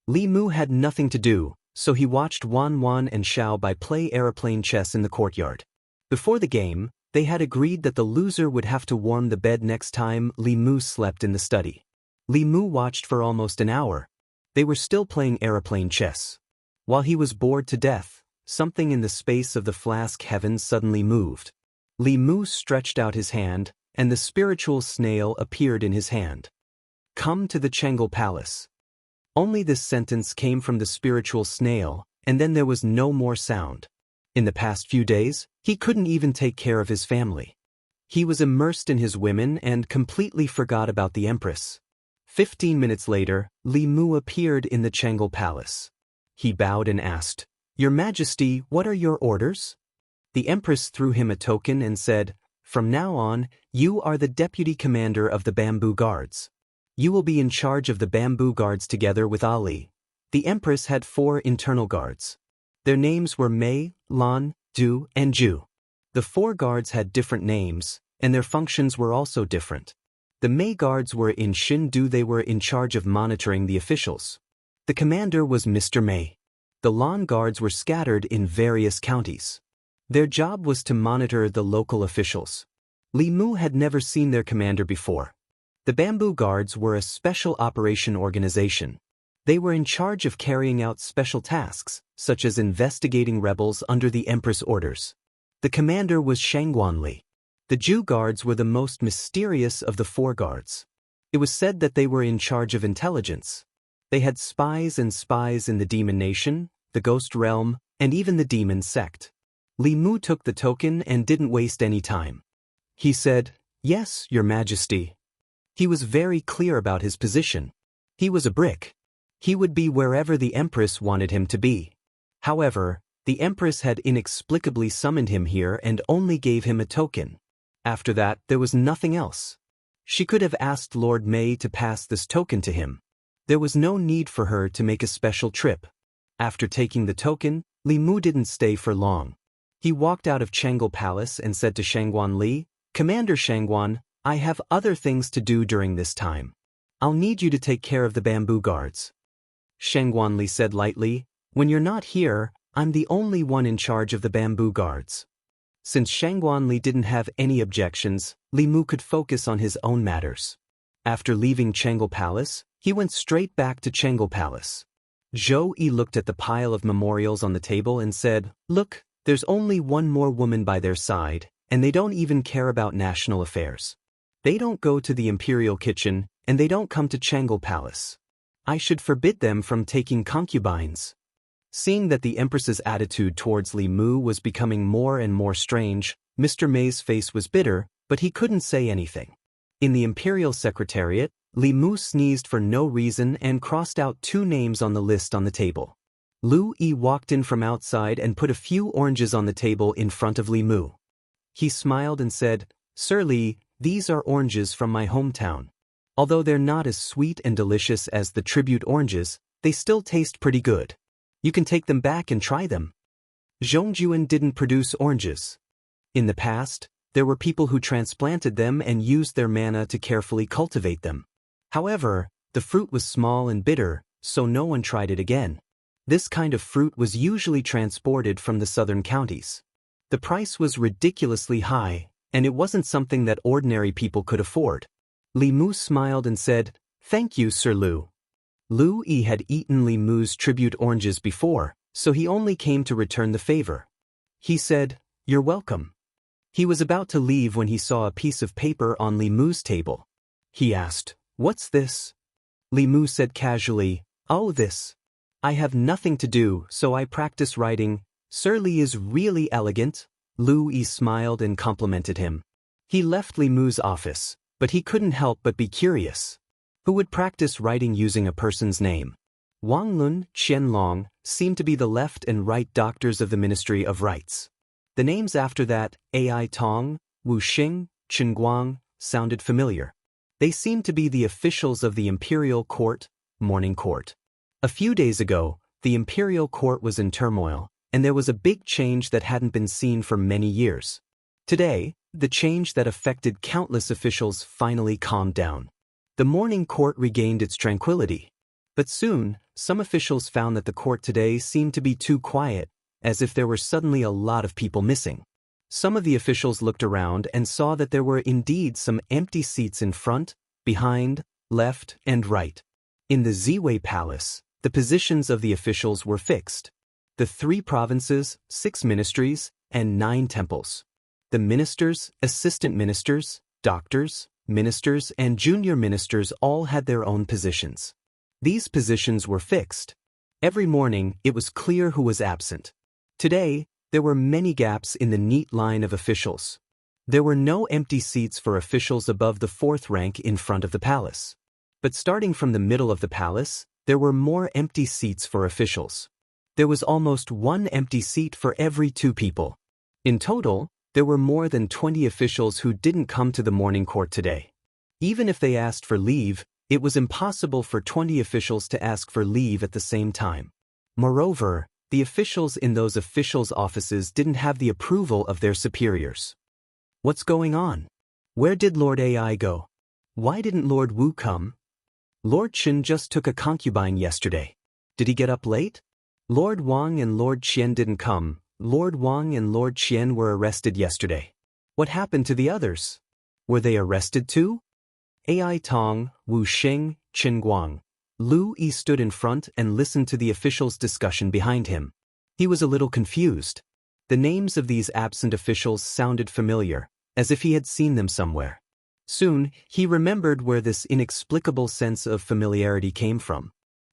Li Mu had nothing to do, so he watched Wan Wan and Xiao Bai play aeroplane chess in the courtyard. Before the game, they had agreed that the loser would have to warm the bed next time Li Mu slept in the study. Li Mu watched for almost an hour. They were still playing aeroplane chess. While he was bored to death, something in the space of the flask heavens suddenly moved. Li Mu stretched out his hand, and the spiritual snail appeared in his hand. "Come to the Chengel Palace." Only this sentence came from the spiritual snail, and then there was no more sound. In the past few days, he couldn't even take care of his family. He was immersed in his women and completely forgot about the Empress. 15 minutes later, Li Mu appeared in the Chengel Palace. He bowed and asked, "Your Majesty, what are your orders?" The Empress threw him a token and said, "From now on, you are the Deputy Commander of the Bamboo Guards. You will be in charge of the Bamboo Guards together with Ali." The Empress had 4 internal guards. Their names were Mei, Lan, Du, and Ju. The 4 guards had different names, and their functions were also different. The Mei guards were in Shindu. They were in charge of monitoring the officials. The commander was Mr. Mei. The Lan guards were scattered in various counties. Their job was to monitor the local officials. Li Mu had never seen their commander before. The Bamboo Guards were a special operation organization. They were in charge of carrying out special tasks, such as investigating rebels under the Empress orders. The commander was Shangguan Li. The Jew Guards were the most mysterious of the 4 guards. It was said that they were in charge of intelligence. They had spies and spies in the Demon Nation, the Ghost Realm, and even the Demon Sect. Li Mu took the token and didn't waste any time. He said, "Yes, Your Majesty." He was very clear about his position. He was a brick. He would be wherever the Empress wanted him to be. However, the Empress had inexplicably summoned him here and only gave him a token. After that, there was nothing else. She could have asked Lord Mei to pass this token to him. There was no need for her to make a special trip. After taking the token, Li Mu didn't stay for long. He walked out of Chengel Palace and said to Shangguan Li, "Commander Shangguan, I have other things to do during this time. I'll need you to take care of the Bamboo Guards." Shangguan Li said lightly, "When you're not here, I'm the only one in charge of the Bamboo Guards." Since Shangguan Li didn't have any objections, Li Mu could focus on his own matters. After leaving Chengel Palace, he went straight back to Chengel Palace. Zhou Yi looked at the pile of memorials on the table and said, "Look, there's only one more woman by their side, and they don't even care about national affairs. They don't go to the imperial kitchen, and they don't come to Changle Palace. I should forbid them from taking concubines. Seeing that the Empress's attitude towards Li Mu was becoming more and more strange, Mr. May's face was bitter, but he couldn't say anything. In the Imperial Secretariat, Li Mu sneezed for no reason and crossed out 2 names on the list on the table. Lu Yi walked in from outside and put a few oranges on the table in front of Li Mu. He smiled and said, "Sir Li, these are oranges from my hometown. Although they're not as sweet and delicious as the tribute oranges, they still taste pretty good. You can take them back and try them." Zhongjuan didn't produce oranges. In the past, there were people who transplanted them and used their mana to carefully cultivate them. However, the fruit was small and bitter, so no one tried it again. This kind of fruit was usually transported from the southern counties. The price was ridiculously high, and it wasn't something that ordinary people could afford. Li Mu smiled and said, "Thank you, Sir Lu." Lu Yi had eaten Li Mu's tribute oranges before, so he only came to return the favor. He said, "You're welcome." He was about to leave when he saw a piece of paper on Li Mu's table. He asked, "What's this?" Li Mu said casually, "Oh, this. I have nothing to do, so I practice writing. Sir Li is really elegant." Lu Yi smiled and complimented him. He left Li Mu's office, but he couldn't help but be curious. Who would practice writing using a person's name? Wang Lun, Qianlong seemed to be the left and right doctors of the Ministry of Rights. The names after that, Ai Tong, Wu Xing, Chen Guang, sounded familiar. They seemed to be the officials of the Imperial Court, Morning Court. A few days ago, the Imperial Court was in turmoil, and there was a big change that hadn't been seen for many years. Today, the change that affected countless officials finally calmed down. The Morning Court regained its tranquility. But soon, some officials found that the court today seemed to be too quiet, as if there were suddenly a lot of people missing. Some of the officials looked around and saw that there were indeed some empty seats in front, behind, left, and right. In the Ziwei Palace, the positions of the officials were fixed. The 3 provinces, 6 ministries, and 9 temples. The ministers, assistant ministers, doctors, ministers, and junior ministers all had their own positions. These positions were fixed. Every morning, it was clear who was absent. Today, there were many gaps in the neat line of officials. There were no empty seats for officials above the 4th rank in front of the palace. But starting from the middle of the palace, there were more empty seats for officials. There was almost 1 empty seat for every 2 people. In total, there were more than 20 officials who didn't come to the morning court today. Even if they asked for leave, it was impossible for 20 officials to ask for leave at the same time. Moreover, the officials in those officials' offices didn't have the approval of their superiors. What's going on? Where did Lord Ai go? Why didn't Lord Wu come? Lord Chen just took a concubine yesterday. Did he get up late? Lord Wang and Lord Qian didn't come. Lord Wang and Lord Qian were arrested yesterday. What happened to the others? Were they arrested too? Ai Tong, Wu Xing, Chen Guang. Lu Yi stood in front and listened to the officials' discussion behind him. He was a little confused. The names of these absent officials sounded familiar, as if he had seen them somewhere. Soon, he remembered where this inexplicable sense of familiarity came from.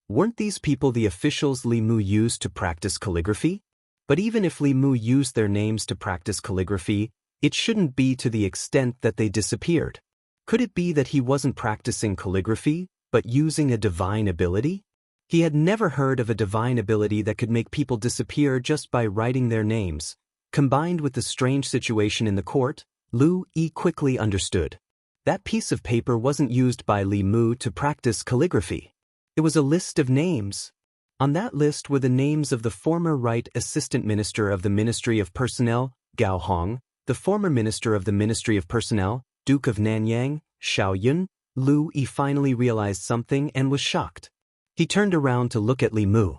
Weren't these people the officials Li Mu used to practice calligraphy? But even if Li Mu used their names to practice calligraphy, it shouldn't be to the extent that they disappeared. Could it be that he wasn't practicing calligraphy, but using a divine ability? He had never heard of a divine ability that could make people disappear just by writing their names. Combined with the strange situation in the court, Lu Yi quickly understood. That piece of paper wasn't used by Li Mu to practice calligraphy. It was a list of names. On that list were the names of the former Right Assistant Minister of the Ministry of Personnel, Gao Hong, the former Minister of the Ministry of Personnel, Duke of Nanyang, Xiao Yun. Lu Yi finally realized something and was shocked. He turned around to look at Li Mu.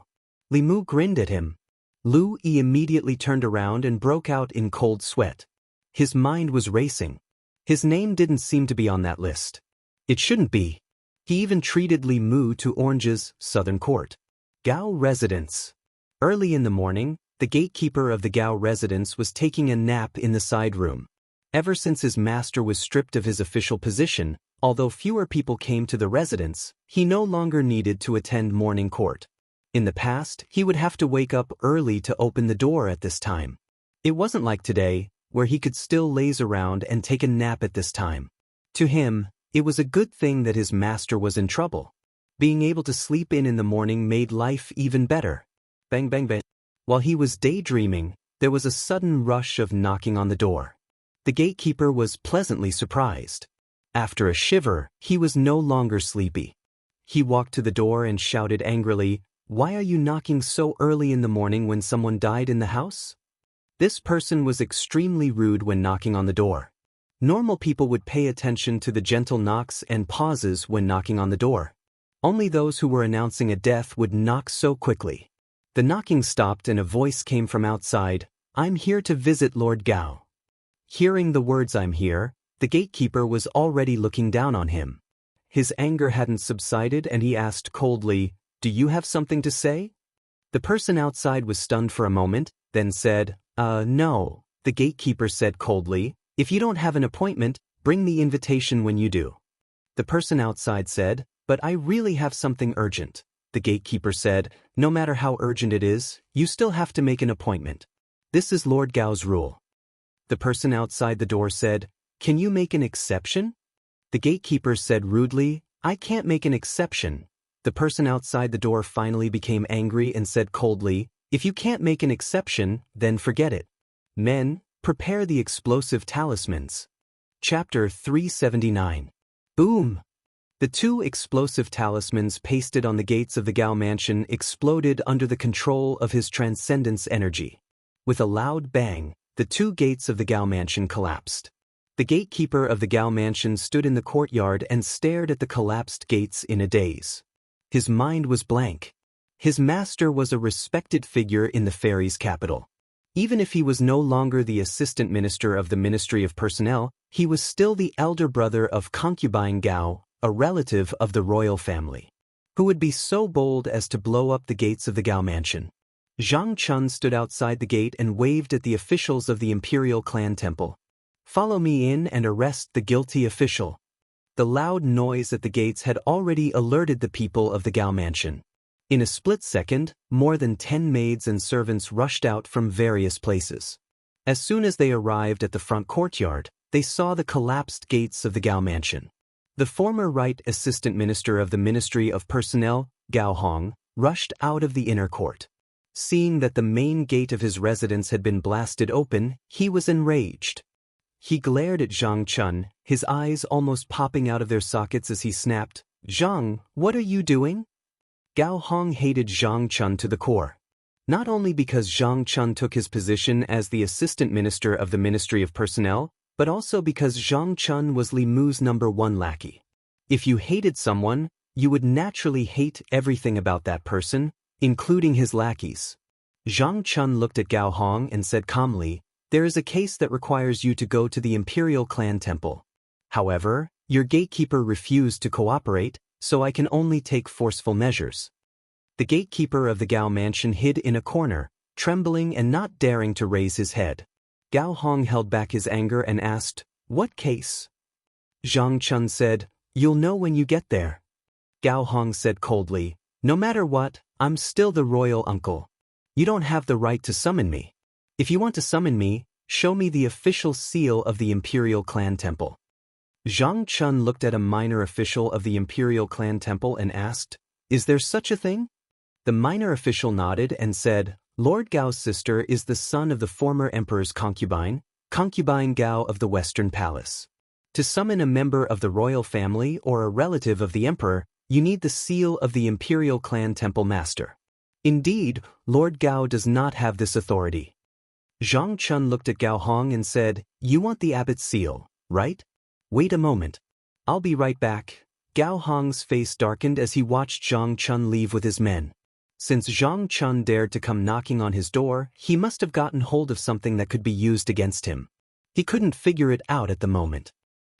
Li Mu grinned at him. Lu Yi immediately turned around and broke out in cold sweat. His mind was racing. His name didn't seem to be on that list. It shouldn't be. He even treated Li Mu to Orange's Southern Court. Gao Residence. Early in the morning, the gatekeeper of the Gao residence was taking a nap in the side room. Ever since his master was stripped of his official position, although fewer people came to the residence, he no longer needed to attend morning court. In the past, he would have to wake up early to open the door at this time. It wasn't like today, where he could still laze around and take a nap at this time. To him, it was a good thing that his master was in trouble. Being able to sleep in the morning made life even better. Bang bang bang. While he was daydreaming, there was a sudden rush of knocking on the door. The gatekeeper was pleasantly surprised. After a shiver, he was no longer sleepy. He walked to the door and shouted angrily, "Why are you knocking so early in the morning when someone died in the house?" This person was extremely rude when knocking on the door. Normal people would pay attention to the gentle knocks and pauses when knocking on the door. Only those who were announcing a death would knock so quickly. The knocking stopped and a voice came from outside, "I'm here to visit Lord Gao." Hearing the words "I'm here," the gatekeeper was already looking down on him. His anger hadn't subsided and he asked coldly, "Do you have something to say?" The person outside was stunned for a moment, then said, No," the gatekeeper said coldly. "If you don't have an appointment, bring the invitation when you do." The person outside said, "But I really have something urgent." The gatekeeper said, "No matter how urgent it is, you still have to make an appointment. This is Lord Gao's rule." The person outside the door said, "Can you make an exception?" The gatekeeper said rudely, "I can't make an exception." The person outside the door finally became angry and said coldly, "If you can't make an exception, then forget it. Men, prepare the explosive talismans." Chapter 379. Boom! The 2 explosive talismans pasted on the gates of the Gao mansion exploded under the control of his transcendence energy. With a loud bang, the 2 gates of the Gao mansion collapsed. The gatekeeper of the Gao mansion stood in the courtyard and stared at the collapsed gates in a daze. His mind was blank. His master was a respected figure in the fairies' capital. Even if he was no longer the assistant minister of the Ministry of Personnel, he was still the elder brother of concubine Gao, a relative of the royal family. Who would be so bold as to blow up the gates of the Gao mansion? Zhang Chun stood outside the gate and waved at the officials of the imperial clan temple. "Follow me in and arrest the guilty official." The loud noise at the gates had already alerted the people of the Gao mansion. In a split second, more than 10 maids and servants rushed out from various places. As soon as they arrived at the front courtyard, they saw the collapsed gates of the Gao mansion. The former right assistant minister of the Ministry of Personnel, Gao Hong, rushed out of the inner court. Seeing that the main gate of his residence had been blasted open, he was enraged. He glared at Zhang Chun, his eyes almost popping out of their sockets as he snapped, "Zhang, what are you doing?" Gao Hong hated Zhang Chun to the core. Not only because Zhang Chun took his position as the assistant minister of the Ministry of Personnel, but also because Zhang Chun was Li Mu's #1 lackey. If you hated someone, you would naturally hate everything about that person, including his lackeys. Zhang Chun looked at Gao Hong and said calmly, "There is a case that requires you to go to the Imperial Clan Temple. However, your gatekeeper refused to cooperate, so I can only take forceful measures." The gatekeeper of the Gao mansion hid in a corner, trembling and not daring to raise his head. Gao Hong held back his anger and asked, "What case?" Zhang Chun said, "You'll know when you get there." Gao Hong said coldly, "No matter what, I'm still the royal uncle. You don't have the right to summon me. If you want to summon me, show me the official seal of the Imperial Clan Temple." Zhang Chun looked at a minor official of the Imperial Clan Temple and asked, "Is there such a thing?" The minor official nodded and said, "Lord Gao's sister is the son of the former emperor's concubine, concubine Gao of the Western Palace. To summon a member of the royal family or a relative of the emperor, you need the seal of the Imperial Clan Temple Master. Indeed, Lord Gao does not have this authority." Zhang Chun looked at Gao Hong and said, "You want the abbot's seal, right? Wait a moment. I'll be right back." Gao Hong's face darkened as he watched Zhang Chun leave with his men. Since Zhang Chun dared to come knocking on his door, he must have gotten hold of something that could be used against him. He couldn't figure it out at the moment.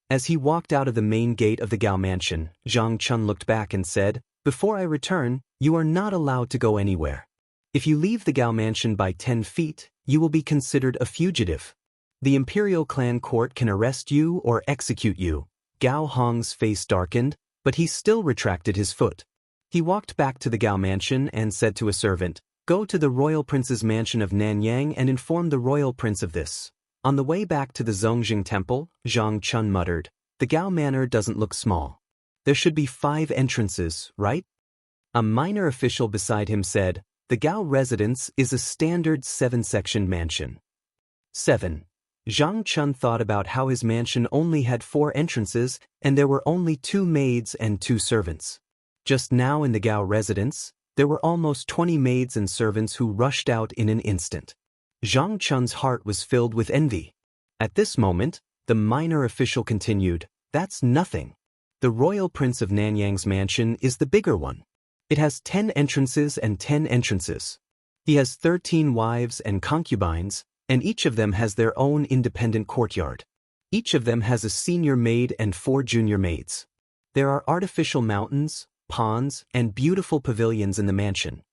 As he walked out of the main gate of the Gao mansion, Zhang Chun looked back and said, "Before I return, you are not allowed to go anywhere. If you leave the Gao mansion by 10 feet, you will be considered a fugitive." The Imperial Clan Court can arrest you or execute you. Gao Hong's face darkened, but he still retracted his foot. He walked back to the Gao mansion and said to a servant, "Go to the royal prince's mansion of Nanyang and inform the royal prince of this." On the way back to the Zongjing temple, Zhang Chun muttered, "The Gao manor doesn't look small. There should be 5 entrances, right?" A minor official beside him said, "The Gao residence is a standard 7-section mansion." 7. Zhang Chun thought about how his mansion only had 4 entrances and there were only 2 maids and 2 servants. Just now in the Gao residence, there were almost 20 maids and servants who rushed out in an instant. Zhang Chun's heart was filled with envy. At this moment, the minor official continued, "That's nothing. The royal prince of Nanyang's mansion is the bigger one. It has 10 entrances and 10 entrances. He has 13 wives and concubines, and each of them has their own independent courtyard. Each of them has a senior maid and 4 junior maids. There are artificial mountains, ponds, and beautiful pavilions in the mansion."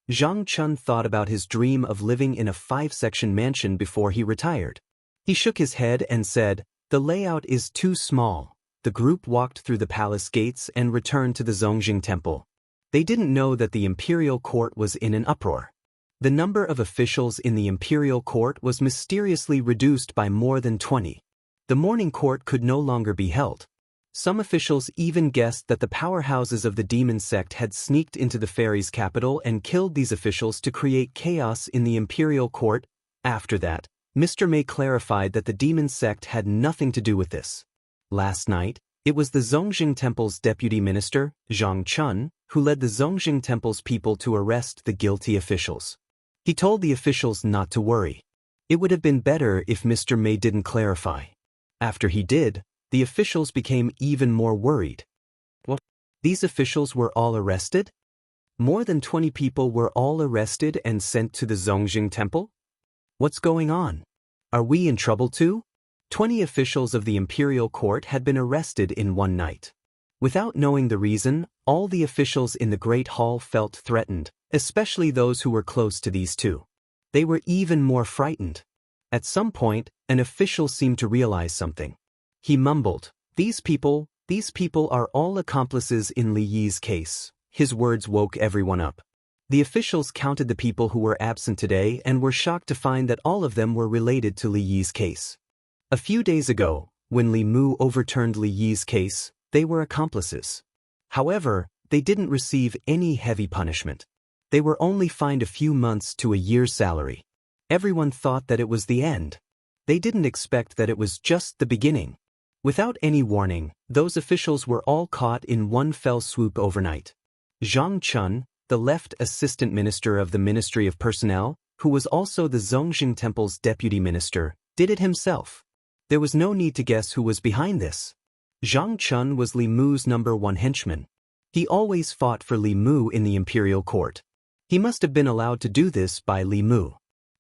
Zhang Chun thought about his dream of living in a 5-section mansion before he retired. He shook his head and said, "The layout is too small." The group walked through the palace gates and returned to the Zongjing temple. They didn't know that the imperial court was in an uproar. The number of officials in the imperial court was mysteriously reduced by more than 20. The morning court could no longer be held. Some officials even guessed that the powerhouses of the demon sect had sneaked into the fairies' capital and killed these officials to create chaos in the imperial court. After that, Mr. May clarified that the demon sect had nothing to do with this. Last night, it was the Zongjing Temple's deputy minister, Zhang Chun, who led the Zongjing Temple's people to arrest the guilty officials. He told the officials not to worry. It would have been better if Mr. May didn't clarify. After he did, the officials became even more worried. What? These officials were all arrested? More than 20 people were all arrested and sent to the Zongjing Temple? What's going on? Are we in trouble too? 20 officials of the imperial court had been arrested in one night. Without knowing the reason, all the officials in the Great Hall felt threatened, especially those who were close to these 2. They were even more frightened. At some point, an official seemed to realize something. He mumbled, These people are all accomplices in Li Yi's case." His words woke everyone up. The officials counted the people who were absent today and were shocked to find that all of them were related to Li Yi's case. A few days ago, when Li Mu overturned Li Yi's case, they were accomplices. However, they didn't receive any heavy punishment. They were only fined a few months to a year's salary. Everyone thought that it was the end. They didn't expect that it was just the beginning. Without any warning, those officials were all caught in one fell swoop overnight. Zhang Chun, the left assistant minister of the Ministry of Personnel, who was also the Zongjing Temple's deputy minister, did it himself. There was no need to guess who was behind this. Zhang Chun was Li Mu's #1 henchman. He always fought for Li Mu in the imperial court. He must have been allowed to do this by Li Mu.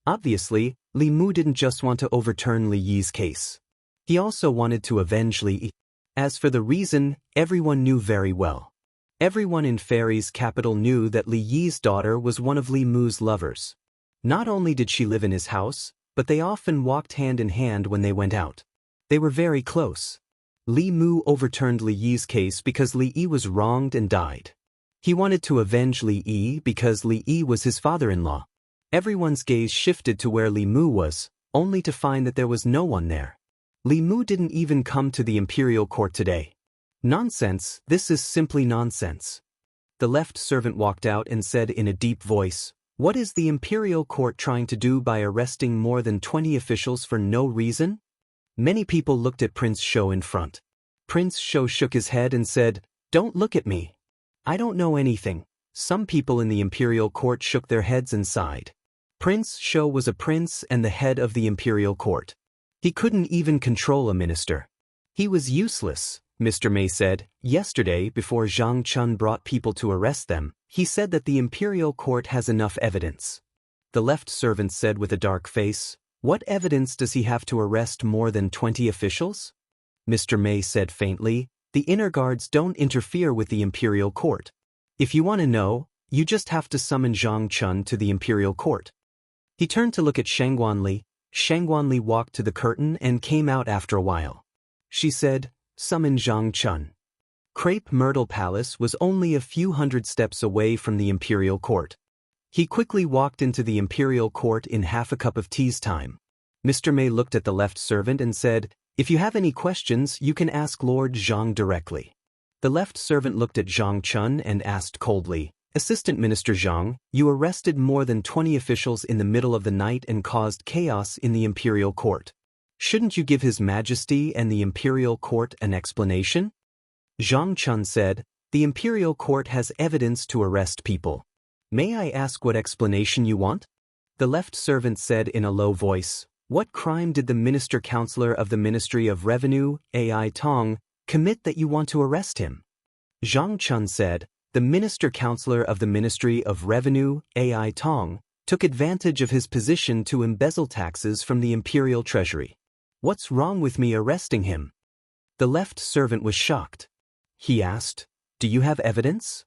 Obviously, Li Mu didn't just want to overturn Li Yi's case. He also wanted to avenge Li Yi. As for the reason, everyone knew very well. Everyone in Fairy's capital knew that Li Yi's daughter was one of Li Mu's lovers. Not only did she live in his house, but they often walked hand in hand when they went out. They were very close. Li Mu overturned Li Yi's case because Li Yi was wronged and died. He wanted to avenge Li Yi because Li Yi was his father-in-law. Everyone's gaze shifted to where Li Mu was, only to find that there was no one there. Li Mu didn't even come to the imperial court today. Nonsense, this is simply nonsense. The left servant walked out and said in a deep voice, "What is the imperial court trying to do by arresting more than 20 officials for no reason?" Many people looked at Prince Shou in front. Prince Shou shook his head and said, "Don't look at me. I don't know anything." Some people in the imperial court shook their heads and sighed. Prince Shou was a prince and the head of the imperial court. He couldn't even control a minister. He was useless, Mr. May said. Yesterday, before Zhang Chun brought people to arrest them, he said that the imperial court has enough evidence. The left servant said with a dark face, "What evidence does he have to arrest more than 20 officials?" Mr. May said faintly, "The inner guards don't interfere with the imperial court. If you want to know, you just have to summon Zhang Chun to the imperial court." He turned to look at Shangguan Li. Shangguanli walked to the curtain and came out after a while. She said, "Summon Zhang Chun." Crepe Myrtle Palace was only a few hundred steps away from the imperial court. He quickly walked into the imperial court in half a cup of tea's time. Mr. Mei looked at the left servant and said, "If you have any questions, you can ask Lord Zhang directly." The left servant looked at Zhang Chun and asked coldly, "Assistant Minister Zhang, you arrested more than 20 officials in the middle of the night and caused chaos in the imperial court. Shouldn't you give His Majesty and the imperial court an explanation?" Zhang Chun said, "The imperial court has evidence to arrest people. May I ask what explanation you want?" The left servant said in a low voice, "What crime did the Minister-Counselor of the Ministry of Revenue, Ai Tong, commit that you want to arrest him?" Zhang Chun said, "The Minister-Counselor of the Ministry of Revenue, Ai Tong, took advantage of his position to embezzle taxes from the imperial treasury. What's wrong with me arresting him?" The left servant was shocked. He asked, "Do you have evidence?"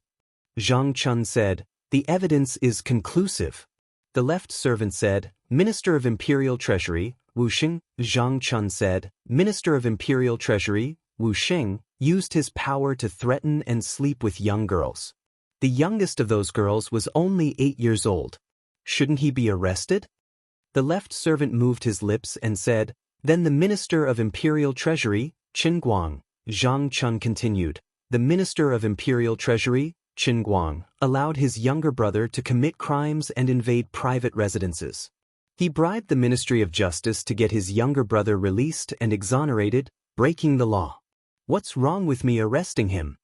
Zhang Chun said, "The evidence is conclusive." The left servant said, "Minister of Imperial Treasury, Wu Xing." Zhang Chun said, "Minister of Imperial Treasury, Wu Xing, used his power to threaten and sleep with young girls. The youngest of those girls was only 8 years old. Shouldn't he be arrested?" The left servant moved his lips and said, "Then the Minister of Imperial Treasury, Qin Guang." Zhang Chun continued, "The Minister of Imperial Treasury, Qin Guang, allowed his younger brother to commit crimes and invade private residences. He bribed the Ministry of Justice to get his younger brother released and exonerated, breaking the law. What's wrong with me arresting him?"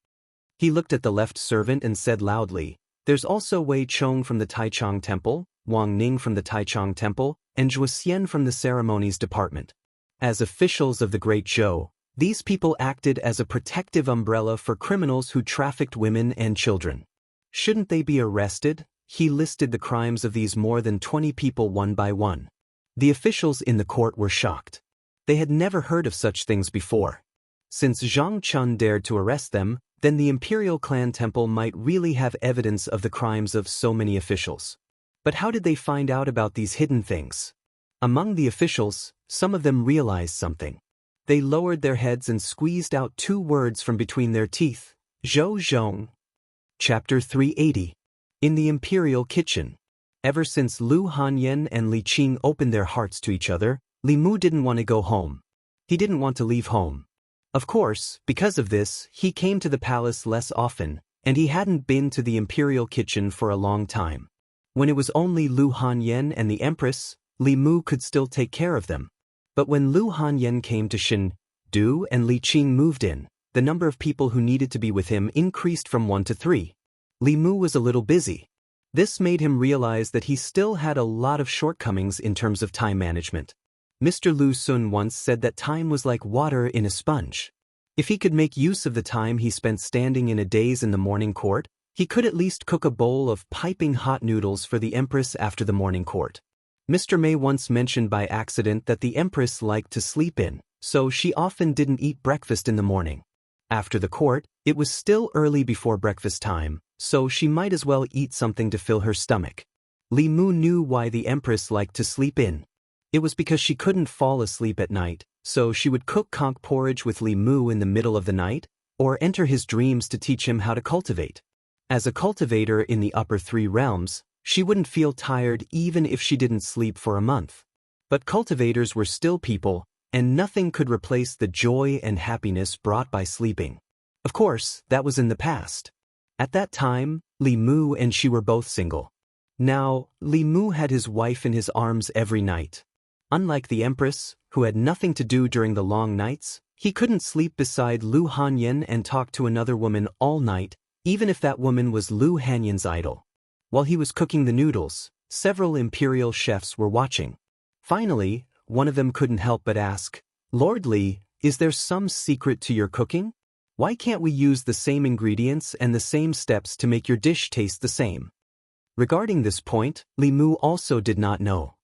He looked at the left servant and said loudly, "There's also Wei Chong from the Taichung Temple, Wang Ning from the Taichung Temple, and Zhuo Xian from the Ceremonies Department. As officials of the Great Zhou, these people acted as a protective umbrella for criminals who trafficked women and children. Shouldn't they be arrested?" He listed the crimes of these more than 20 people one by one. The officials in the court were shocked. They had never heard of such things before. Since Zhang Chun dared to arrest them, then the Imperial Clan Temple might really have evidence of the crimes of so many officials. But how did they find out about these hidden things? Among the officials, some of them realized something. They lowered their heads and squeezed out 2 words from between their teeth. Zhou Zhong. Chapter 380. In the Imperial Kitchen. Ever since Lu Hanyan and Li Qing opened their hearts to each other, Li Mu didn't want to go home. He didn't want to leave home. Of course, because of this, he came to the palace less often, and he hadn't been to the Imperial Kitchen for a long time. When it was only Lu Hanyan and the Empress, Li Mu could still take care of them. But when Lu Hanyan came to Shin-Du and Li Qing moved in, the number of people who needed to be with him increased from 1 to 3. Li Mu was a little busy. This made him realize that he still had a lot of shortcomings in terms of time management. Mr. Lu Sun once said that time was like water in a sponge. If he could make use of the time he spent standing in a daze in the morning court, he could at least cook a bowl of piping hot noodles for the Empress after the morning court. Mr. Mei once mentioned by accident that the Empress liked to sleep in, so she often didn't eat breakfast in the morning. After the court, it was still early before breakfast time, so she might as well eat something to fill her stomach. Li Mu knew why the Empress liked to sleep in. It was because she couldn't fall asleep at night, so she would cook conch porridge with Li Mu in the middle of the night, or enter his dreams to teach him how to cultivate. As a cultivator in the upper 3 realms, she wouldn't feel tired even if she didn't sleep for a month. But cultivators were still people, and nothing could replace the joy and happiness brought by sleeping. Of course, that was in the past. At that time, Li Mu and she were both single. Now, Li Mu had his wife in his arms every night. Unlike the Empress, who had nothing to do during the long nights, he couldn't sleep beside Lu Hanyan and talk to another woman all night, even if that woman was Lu Hanyan's idol. While he was cooking the noodles, several imperial chefs were watching. Finally, one of them couldn't help but ask, "Lord Li, is there some secret to your cooking? Why can't we use the same ingredients and the same steps to make your dish taste the same?" Regarding this point, Li Mu also did not know.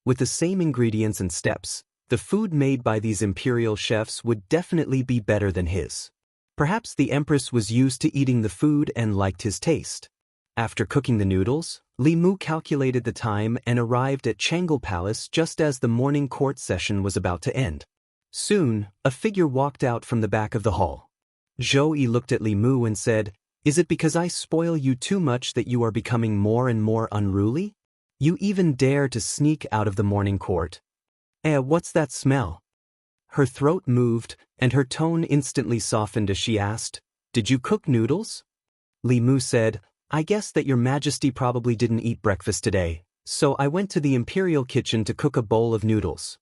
With the same ingredients and steps, the food made by these imperial chefs would definitely be better than his. Perhaps the Empress was used to eating the food and liked his taste. After cooking the noodles, Li Mu calculated the time and arrived at Jianghu Palace just as the morning court session was about to end. Soon, a figure walked out from the back of the hall. Zhou Yi looked at Li Mu and said, "Is it because I spoil you too much that you are becoming more and more unruly? You even dare to sneak out of the morning court. What's that smell?" Her throat moved, and her tone instantly softened as she asked, "Did you cook noodles?" Li Mu said, "I guess that your majesty probably didn't eat breakfast today, so I went to the imperial kitchen to cook a bowl of noodles."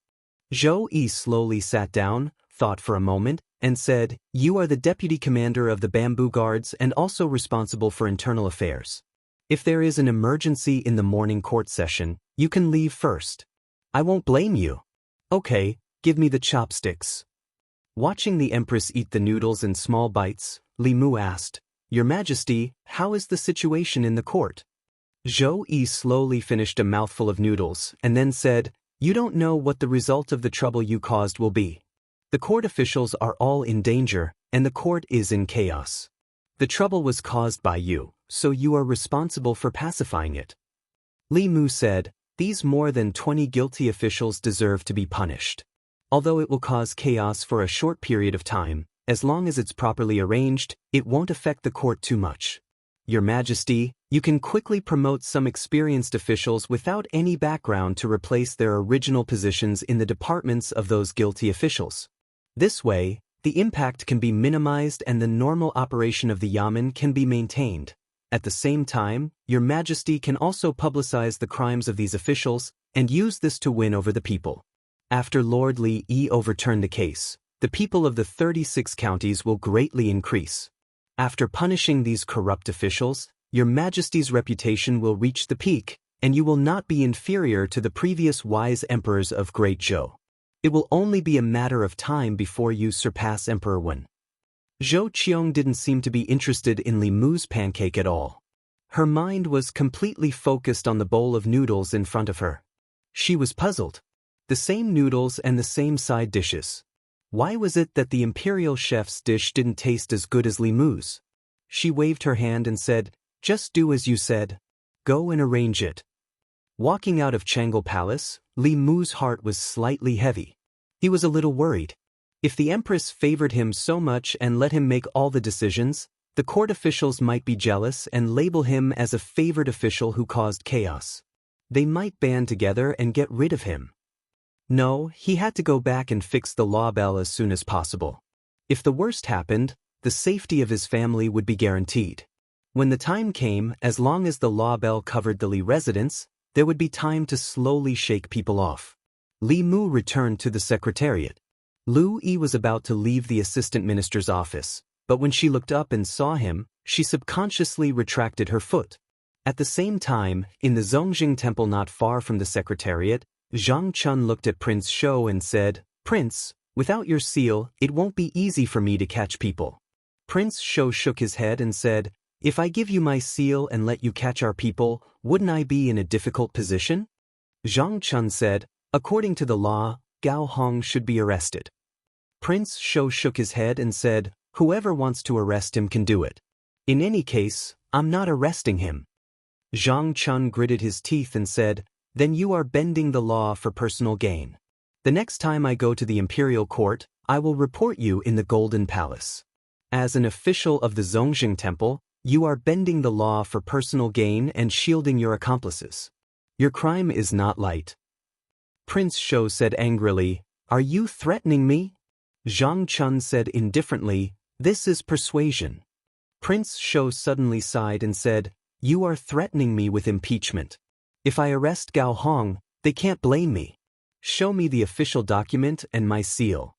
Zhou Yi slowly sat down, thought for a moment, and said, "You are the deputy commander of the bamboo guards and also responsible for internal affairs. If there is an emergency in the morning court session, you can leave first. I won't blame you. Okay, give me the chopsticks." Watching the empress eat the noodles in small bites, Li Mu asked, "Your Majesty, how is the situation in the court?" Zhou Yi slowly finished a mouthful of noodles and then said, "You don't know what the result of the trouble you caused will be. The court officials are all in danger, and the court is in chaos. The trouble was caused by you, so you are responsible for pacifying it." Li Mu said, "These more than 20 guilty officials deserve to be punished. Although it will cause chaos for a short period of time, as long as it's properly arranged, it won't affect the court too much. Your Majesty, you can quickly promote some experienced officials without any background to replace their original positions in the departments of those guilty officials. This way, the impact can be minimized and the normal operation of the Yamen can be maintained. At the same time, Your Majesty can also publicize the crimes of these officials and use this to win over the people. After Lord Li Yi overturned the case, the people of the 36 counties will greatly increase. After punishing these corrupt officials, Your Majesty's reputation will reach the peak, and you will not be inferior to the previous wise emperors of Great Zhou. It will only be a matter of time before you surpass Emperor Wen." Zhou Qiong didn't seem to be interested in Li Mu's pancake at all. Her mind was completely focused on the bowl of noodles in front of her. She was puzzled. The same noodles and the same side dishes. Why was it that the imperial chef's dish didn't taste as good as Li Mu's? She waved her hand and said, "Just do as you said. Go and arrange it." Walking out of Jianghu Palace, Li Mu's heart was slightly heavy. He was a little worried. If the empress favored him so much and let him make all the decisions, the court officials might be jealous and label him as a favored official who caused chaos. They might band together and get rid of him. No, he had to go back and fix the law bell as soon as possible. If the worst happened, the safety of his family would be guaranteed. When the time came, as long as the law bell covered the Li residence, there would be time to slowly shake people off. Li Mu returned to the secretariat. Lu Yi was about to leave the assistant minister's office, but when she looked up and saw him, she subconsciously retracted her foot. At the same time, in the Zongjing temple not far from the secretariat, Zhang Chun looked at Prince Shou and said, "Prince, without your seal, it won't be easy for me to catch people." Prince Shou shook his head and said, "If I give you my seal and let you catch our people, wouldn't I be in a difficult position?" Zhang Chun said, "According to the law, Gao Hong should be arrested." Prince Shou shook his head and said, "Whoever wants to arrest him can do it. In any case, I'm not arresting him." Zhang Chun gritted his teeth and said, "Then you are bending the law for personal gain. The next time I go to the imperial court, I will report you in the Golden Palace. As an official of the Zongjing Temple, you are bending the law for personal gain and shielding your accomplices. Your crime is not light." Prince Shou said angrily, "Are you threatening me?" Zhang Chun said indifferently, "This is persuasion." Prince Shou suddenly sighed and said, "You are threatening me with impeachment. If I arrest Gao Hong, they can't blame me. Show me the official document and my seal."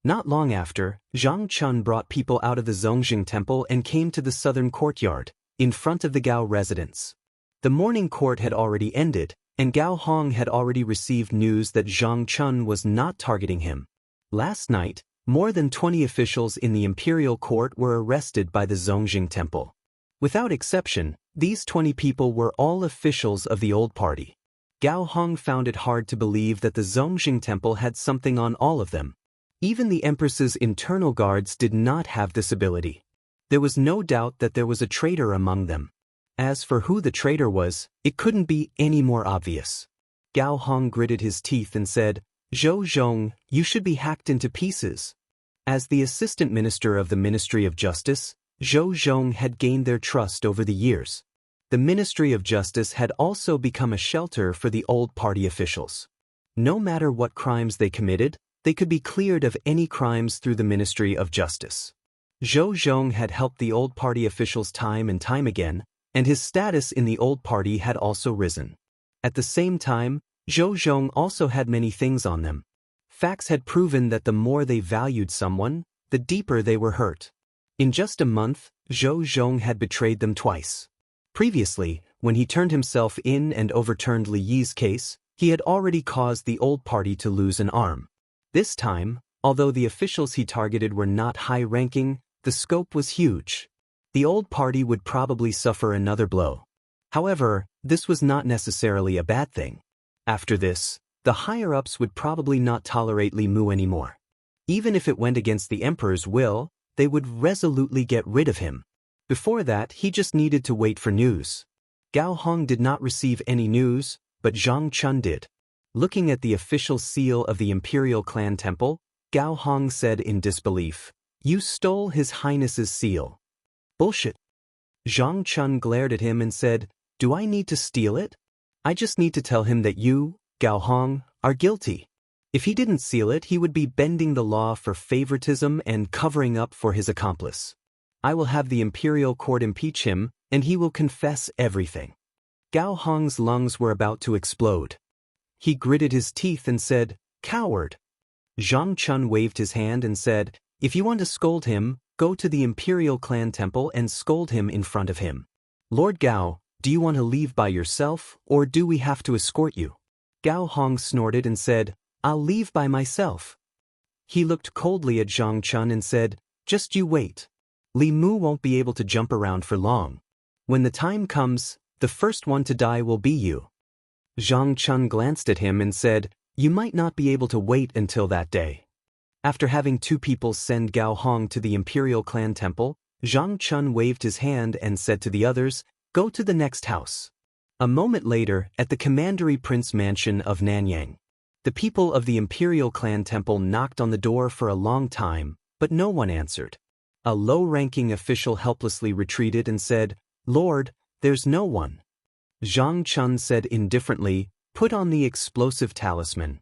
Not long after, Zhang Chun brought people out of the Zongjing Temple and came to the southern courtyard, in front of the Gao residence. The morning court had already ended, and Gao Hong had already received news that Zhang Chun was not targeting him. Last night, more than 20 officials in the imperial court were arrested by the Zongjing Temple. Without exception, these 20 people were all officials of the old party. Gao Hong found it hard to believe that the Zongjing Temple had something on all of them. Even the Empress's internal guards did not have this ability. There was no doubt that there was a traitor among them. As for who the traitor was, it couldn't be any more obvious. Gao Hong gritted his teeth and said, "Zhou Zhong, you should be hacked into pieces." As the assistant minister of the Ministry of Justice, Zhou Zhong had gained their trust over the years. The Ministry of Justice had also become a shelter for the old party officials. No matter what crimes they committed, they could be cleared of any crimes through the Ministry of Justice. Zhou Zhong had helped the old party officials time and time again, and his status in the old party had also risen. At the same time, Zhou Zhong also had many things on them. Facts had proven that the more they valued someone, the deeper they were hurt. In just a month, Zhou Zhong had betrayed them twice. Previously, when he turned himself in and overturned Li Yi's case, he had already caused the old party to lose an arm. This time, although the officials he targeted were not high-ranking, the scope was huge. The old party would probably suffer another blow. However, this was not necessarily a bad thing. After this, the higher-ups would probably not tolerate Li Mu anymore. Even if it went against the emperor's will, they would resolutely get rid of him. Before that, he just needed to wait for news. Gao Hong did not receive any news, but Zhang Chun did. Looking at the official seal of the Imperial Clan Temple, Gao Hong said in disbelief, "You stole His Highness's seal." "Bullshit." Zhang Chun glared at him and said, "Do I need to steal it? I just need to tell him that you, Gao Hong, are guilty. If he didn't seal it, he would be bending the law for favoritism and covering up for his accomplice. I will have the imperial court impeach him, and he will confess everything." Gao Hong's lungs were about to explode. He gritted his teeth and said, "Coward." Zhang Chun waved his hand and said, "If you want to scold him, go to the Imperial Clan Temple and scold him in front of him. Lord Gao, do you want to leave by yourself, or do we have to escort you?" Gao Hong snorted and said, "I'll leave by myself." He looked coldly at Zhang Chun and said, "Just you wait. Li Mu won't be able to jump around for long. When the time comes, the first one to die will be you." Zhang Chun glanced at him and said, "You might not be able to wait until that day." After having two people send Gao Hong to the Imperial Clan Temple, Zhang Chun waved his hand and said to the others, "Go to the next house." A moment later, at the Commandery Prince Mansion of Nanyang, the people of the Imperial Clan Temple knocked on the door for a long time, but no one answered. A low-ranking official helplessly retreated and said, "Lord, there's no one." Zhang Chun said indifferently, "Put on the explosive talisman."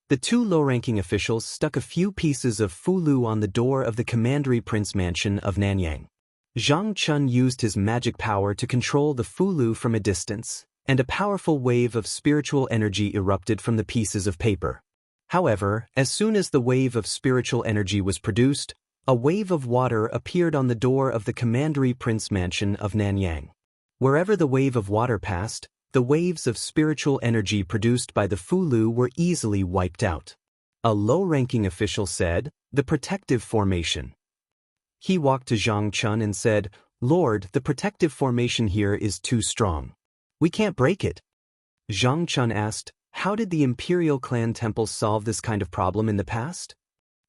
The two low-ranking officials stuck a few pieces of fulu on the door of the Commandery Prince Mansion of Nanyang. Zhang Chun used his magic power to control the fulu from a distance, and a powerful wave of spiritual energy erupted from the pieces of paper. However, as soon as the wave of spiritual energy was produced, a wave of water appeared on the door of the Commandery Prince Mansion of Nanyang. Wherever the wave of water passed, the waves of spiritual energy produced by the fulu were easily wiped out. A low-ranking official said, "The protective formation." He walked to Zhang Chun and said, "Lord, the protective formation here is too strong. We can't break it." Zhang Chun asked, "How did the Imperial Clan Temple solve this kind of problem in the past?"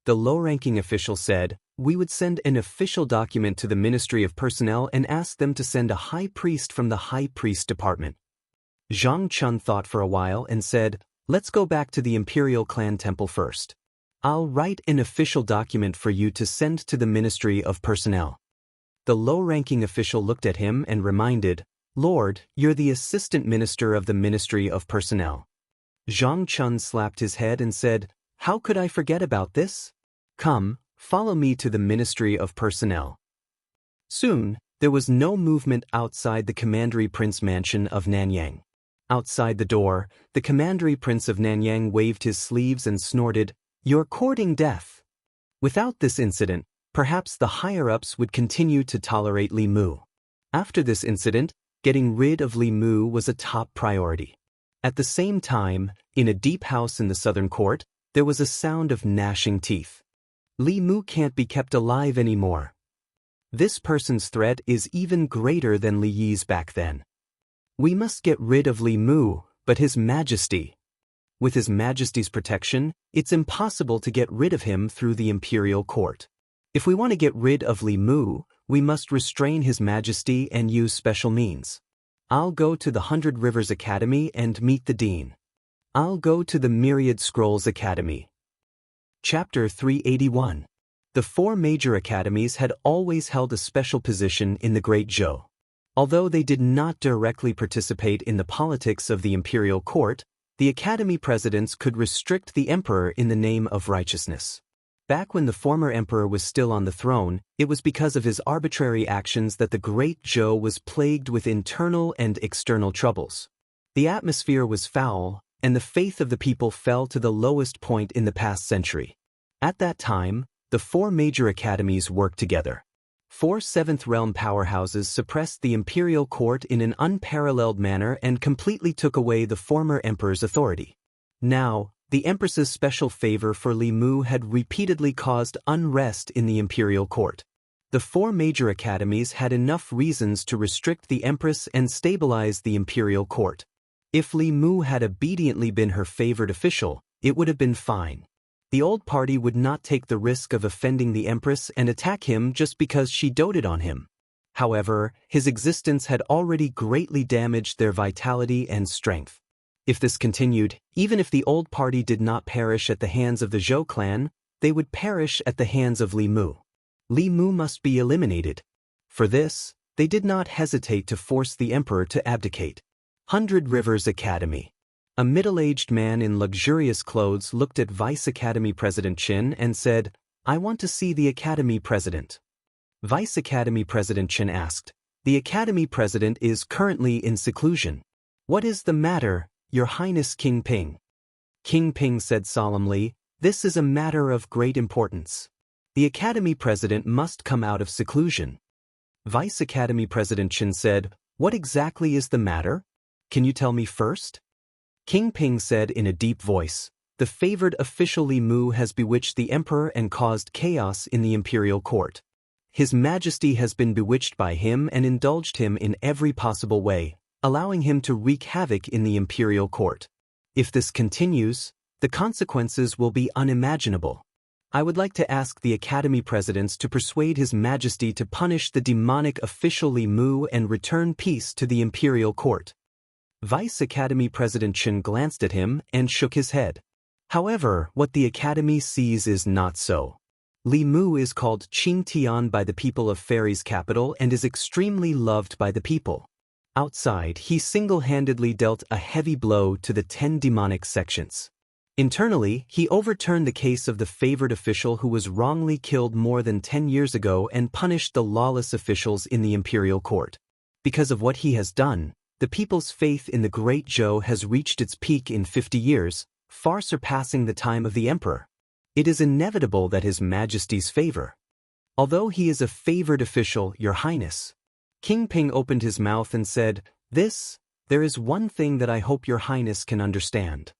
The low-ranking official said, "We would send an official document to the Ministry of Personnel and ask them to send a high priest from the High Priest Department." Zhang Chun thought for a while and said, "Let's go back to the Imperial Clan Temple first. I'll write an official document for you to send to the Ministry of Personnel." The low-ranking official looked at him and reminded, "Lord, you're the Assistant Minister of the Ministry of Personnel." Zhang Chun slapped his head and said, "How could I forget about this? Come, follow me to the Ministry of Personnel." Soon, there was no movement outside the Commandery Prince Mansion of Nanyang. Outside the door, the Commandery Prince of Nanyang waved his sleeves and snorted, "You're courting death." Without this incident, perhaps the higher-ups would continue to tolerate Li Mu. After this incident, getting rid of Li Mu was a top priority. At the same time, in a deep house in the southern court, there was a sound of gnashing teeth. Li Mu can't be kept alive anymore. This person's threat is even greater than Li Yi's back then. We must get rid of Li Mu, but His Majesty. With His Majesty's protection, it's impossible to get rid of him through the imperial court. If we want to get rid of Li Mu, we must restrain His Majesty and use special means. I'll go to the 100 Rivers Academy and meet the dean. I'll go to the Myriad Scrolls Academy. Chapter 381. The four major academies had always held a special position in the Great Zhou. Although they did not directly participate in the politics of the imperial court, the academy presidents could restrict the emperor in the name of righteousness. Back when the former emperor was still on the throne, it was because of his arbitrary actions that the Great Zhou was plagued with internal and external troubles. The atmosphere was foul, and the faith of the people fell to the lowest point in the past century. At that time, the four major academies worked together. Four seventh realm powerhouses suppressed the imperial court in an unparalleled manner and completely took away the former emperor's authority. Now, the empress's special favor for Li Mu had repeatedly caused unrest in the imperial court. The four major academies had enough reasons to restrict the empress and stabilize the imperial court. If Li Mu had obediently been her favored official, it would have been fine. The old party would not take the risk of offending the empress and attack him just because she doted on him. However, his existence had already greatly damaged their vitality and strength. If this continued, even if the old party did not perish at the hands of the Zhou clan, they would perish at the hands of Li Mu. Li Mu must be eliminated. For this, they did not hesitate to force the emperor to abdicate. 100 Rivers Academy. A middle-aged man in luxurious clothes looked at Vice Academy President Qin and said, "I want to see the Academy President." Vice Academy President Qin asked, "The Academy President is currently in seclusion. What is the matter, Your Highness King Ping?" King Ping said solemnly, "This is a matter of great importance. The Academy President must come out of seclusion." Vice Academy President Qin said, "What exactly is the matter? Can you tell me first?" King Ping said in a deep voice, "The favored official Li Mu has bewitched the emperor and caused chaos in the imperial court. His Majesty has been bewitched by him and indulged him in every possible way, allowing him to wreak havoc in the imperial court. If this continues, the consequences will be unimaginable. I would like to ask the Academy presidents to persuade His Majesty to punish the demonic official Li Mu and return peace to the imperial court." Vice Academy President Qin glanced at him and shook his head. However, what the Academy sees is not so. Li Mu is called Qing Tian by the people of Fairy's capital and is extremely loved by the people. Outside, he single-handedly dealt a heavy blow to the 10 demonic sections. Internally, he overturned the case of the favored official who was wrongly killed more than 10 years ago and punished the lawless officials in the imperial court. Because of what he has done, the people's faith in the Great Zhou has reached its peak in 50 years, far surpassing the time of the emperor. It is inevitable that His Majesty's favor. Although he is a favored official, Your Highness. King Ping opened his mouth and said, There is one thing that I hope Your Highness can understand."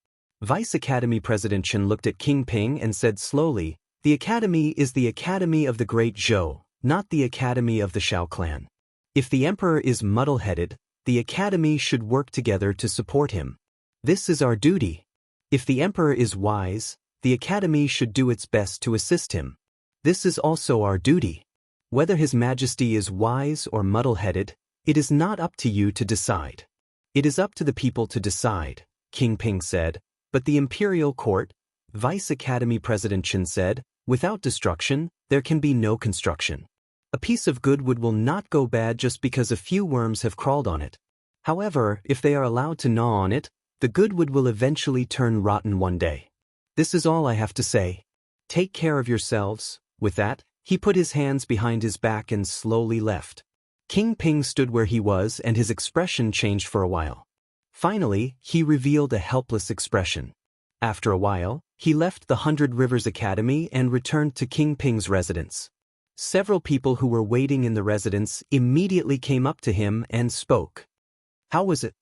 Vice Academy President Qin looked at King Ping and said slowly, "The Academy is the Academy of the Great Zhou, not the Academy of the Shao clan. If the emperor is muddle-headed, the Academy should work together to support him. This is our duty. If the emperor is wise, the Academy should do its best to assist him. This is also our duty. Whether His Majesty is wise or muddle-headed, it is not up to you to decide. It is up to the people to decide," King Ping said. "But the imperial court," Vice Academy President Qin said, "without destruction, there can be no construction. A piece of good wood will not go bad just because a few worms have crawled on it. However, if they are allowed to gnaw on it, the good wood will eventually turn rotten one day. This is all I have to say. Take care of yourselves." With that, he put his hands behind his back and slowly left. King Ping stood where he was and his expression changed for a while. Finally, he revealed a helpless expression. After a while, he left the 100 Rivers Academy and returned to King Ping's residence. Several people who were waiting in the residence immediately came up to him and spoke. "How was it?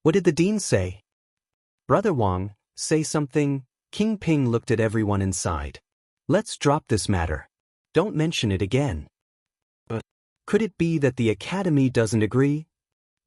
What did the dean say?" "Brother Wang, say something." King Ping looked at everyone inside. "Let's drop this matter. Don't mention it again." "But could it be that the Academy doesn't agree?"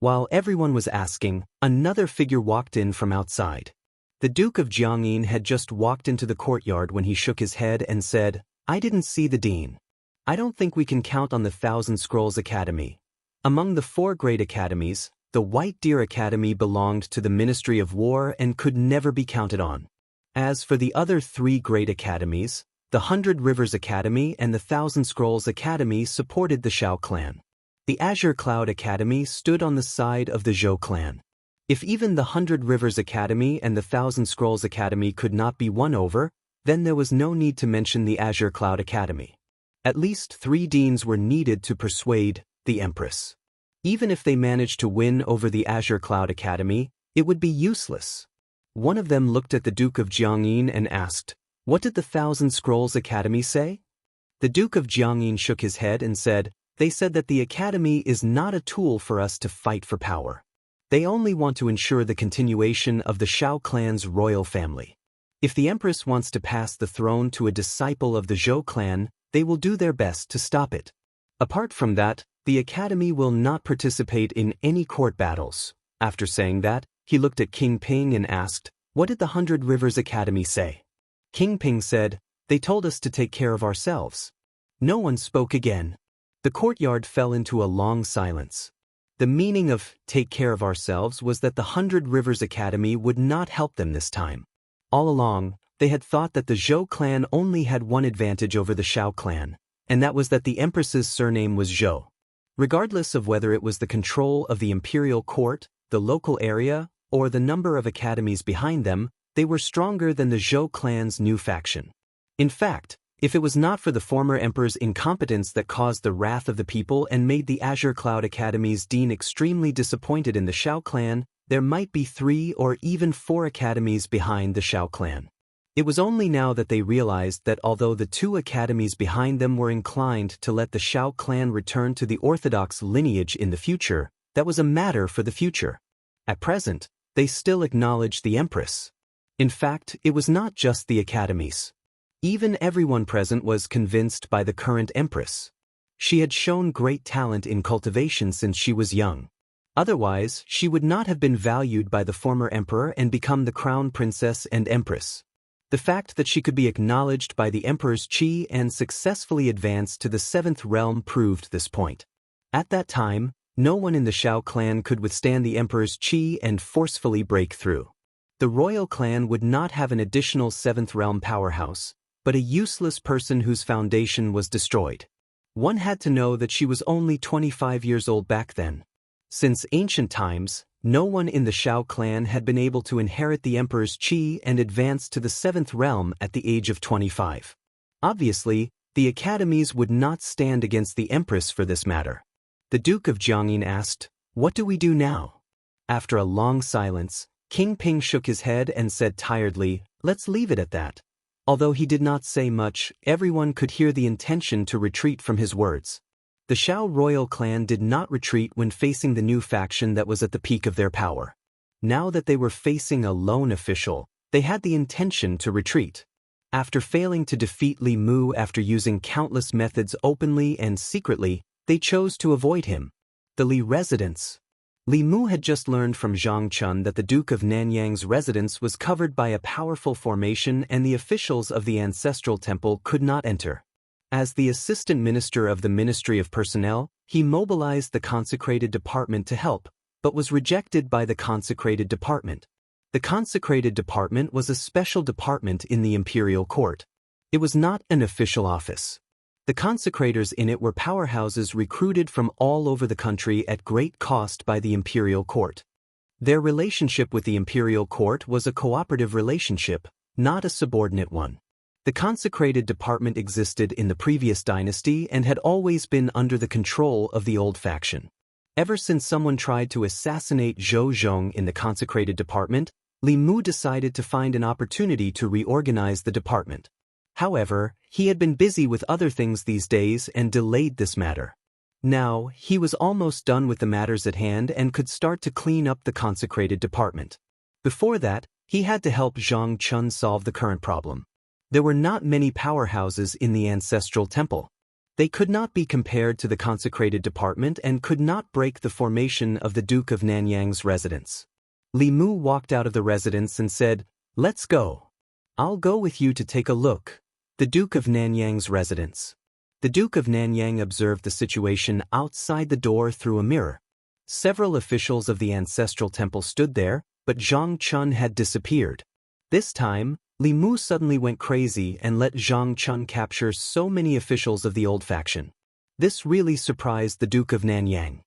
While everyone was asking, another figure walked in from outside. The Duke of Jianghu had just walked into the courtyard when he shook his head and said, "I didn't see the dean. I don't think we can count on the 1,000 Scrolls Academy. Among the 4 great academies, The White Deer Academy belonged to the Ministry of War and could never be counted on. As for the other three great academies, the 100 Rivers Academy and the Thousand Scrolls Academy supported the Shao clan. The Azure Cloud Academy stood on the side of the Zhou clan. If even the 100 Rivers Academy and the Thousand Scrolls Academy could not be won over, then there was no need to mention the Azure Cloud Academy. At least 3 deans were needed to persuade the Empress. Even if they managed to win over the Azure Cloud Academy, it would be useless. One of them looked at the Duke of Jianghu and asked, "What did the Thousand Scrolls Academy say?" The Duke of Jianghu shook his head and said, "They said that the Academy is not a tool for us to fight for power. They only want to ensure the continuation of the Shao clan's royal family. If the Empress wants to pass the throne to a disciple of the Zhou clan, they will do their best to stop it. Apart from that, the Academy will not participate in any court battles." After saying that, he looked at King Ping and asked, "What did the 100 Rivers Academy say?" King Ping said, "They told us to take care of ourselves." No one spoke again. The courtyard fell into a long silence. The meaning of "take care of ourselves" was that the 100 Rivers Academy would not help them this time. All along, they had thought that the Zhou clan only had one advantage over the Shao clan, and that was that the Empress's surname was Zhou. Regardless of whether it was the control of the imperial court, the local area, or the number of academies behind them, they were stronger than the Zhou clan's new faction. In fact, if it was not for the former emperor's incompetence that caused the wrath of the people and made the Azure Cloud Academy's dean extremely disappointed in the Shao clan, there might be 3 or even 4 academies behind the Shao clan. It was only now that they realized that although the 2 academies behind them were inclined to let the Shao clan return to the orthodox lineage in the future, that was a matter for the future. At present, they still acknowledged the Empress. In fact, it was not just the academies. Even everyone present was convinced by the current Empress. She had shown great talent in cultivation since she was young. Otherwise, she would not have been valued by the former emperor and become the crown princess and empress. The fact that she could be acknowledged by the emperor's qi and successfully advance to the 7th realm proved this point. At that time, no one in the Shao clan could withstand the emperor's qi and forcefully break through. The royal clan would not have an additional 7th realm powerhouse, but a useless person whose foundation was destroyed. One had to know that she was only 25 years old back then. Since ancient times, no one in the Shao clan had been able to inherit the emperor's qi and advance to the 7th realm at the age of 25. Obviously, the academies would not stand against the empress for this matter. The Duke of Jianghu asked, "What do we do now?" After a long silence, King Ping shook his head and said tiredly, "Let's leave it at that." Although he did not say much, everyone could hear the intention to retreat from his words. The Shao royal clan did not retreat when facing the new faction that was at the peak of their power. Now that they were facing a lone official, they had the intention to retreat. After failing to defeat Li Mu after using countless methods openly and secretly, they chose to avoid him. The Li residence. Li Mu had just learned from Zhang Chun that the Duke of Nanyang's residence was covered by a powerful formation and the officials of the ancestral temple could not enter. As the assistant minister of the Ministry of Personnel, he mobilized the consecrated department to help, but was rejected by the consecrated department. The consecrated department was a special department in the imperial court. It was not an official office. The consecrators in it were powerhouses recruited from all over the country at great cost by the imperial court. Their relationship with the imperial court was a cooperative relationship, not a subordinate one. The consecrated department existed in the previous dynasty and had always been under the control of the old faction. Ever since someone tried to assassinate Zhou Zhong in the consecrated department, Li Mu decided to find an opportunity to reorganize the department. However, he had been busy with other things these days and delayed this matter. Now, he was almost done with the matters at hand and could start to clean up the consecrated department. Before that, he had to help Zhang Chun solve the current problem. There were not many powerhouses in the ancestral temple. They could not be compared to the consecrated department and could not break the formation of the Duke of Nanyang's residence. Li Mu walked out of the residence and said, "Let's go. I'll go with you to take a look." The Duke of Nanyang's residence. The Duke of Nanyang observed the situation outside the door through a mirror. Several officials of the ancestral temple stood there, but Zhang Chun had disappeared. This time, Li Mu suddenly went crazy and let Zhang Chun capture so many officials of the old faction. This really surprised the Duke of Nanyang.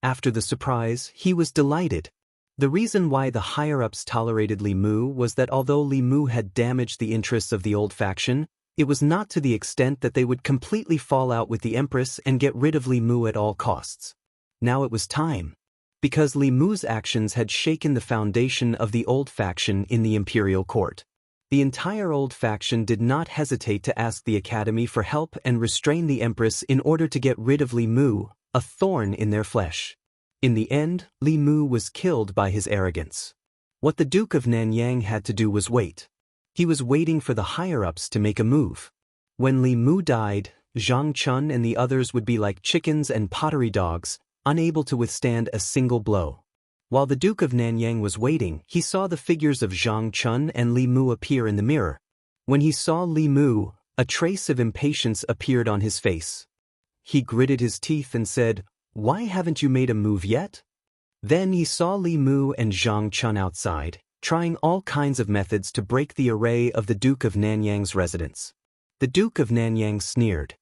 After the surprise, he was delighted. The reason why the higher-ups tolerated Li Mu was that although Li Mu had damaged the interests of the old faction, it was not to the extent that they would completely fall out with the Empress and get rid of Li Mu at all costs. Now it was time. Because Li Mu's actions had shaken the foundation of the old faction in the imperial court. The entire old faction did not hesitate to ask the academy for help and restrain the Empress in order to get rid of Li Mu, a thorn in their flesh. In the end, Li Mu was killed by his arrogance. What the Duke of Nanyang had to do was wait. He was waiting for the higher-ups to make a move. When Li Mu died, Zhang Chun and the others would be like chickens and pottery dogs, unable to withstand a single blow. While the Duke of Nanyang was waiting, he saw the figures of Zhang Chun and Li Mu appear in the mirror. When he saw Li Mu, a trace of impatience appeared on his face. He gritted his teeth and said, "Why haven't you made a move yet?" Then he saw Li Mu and Zhang Chun outside, trying all kinds of methods to break the array of the Duke of Nanyang's residence. The Duke of Nanyang sneered.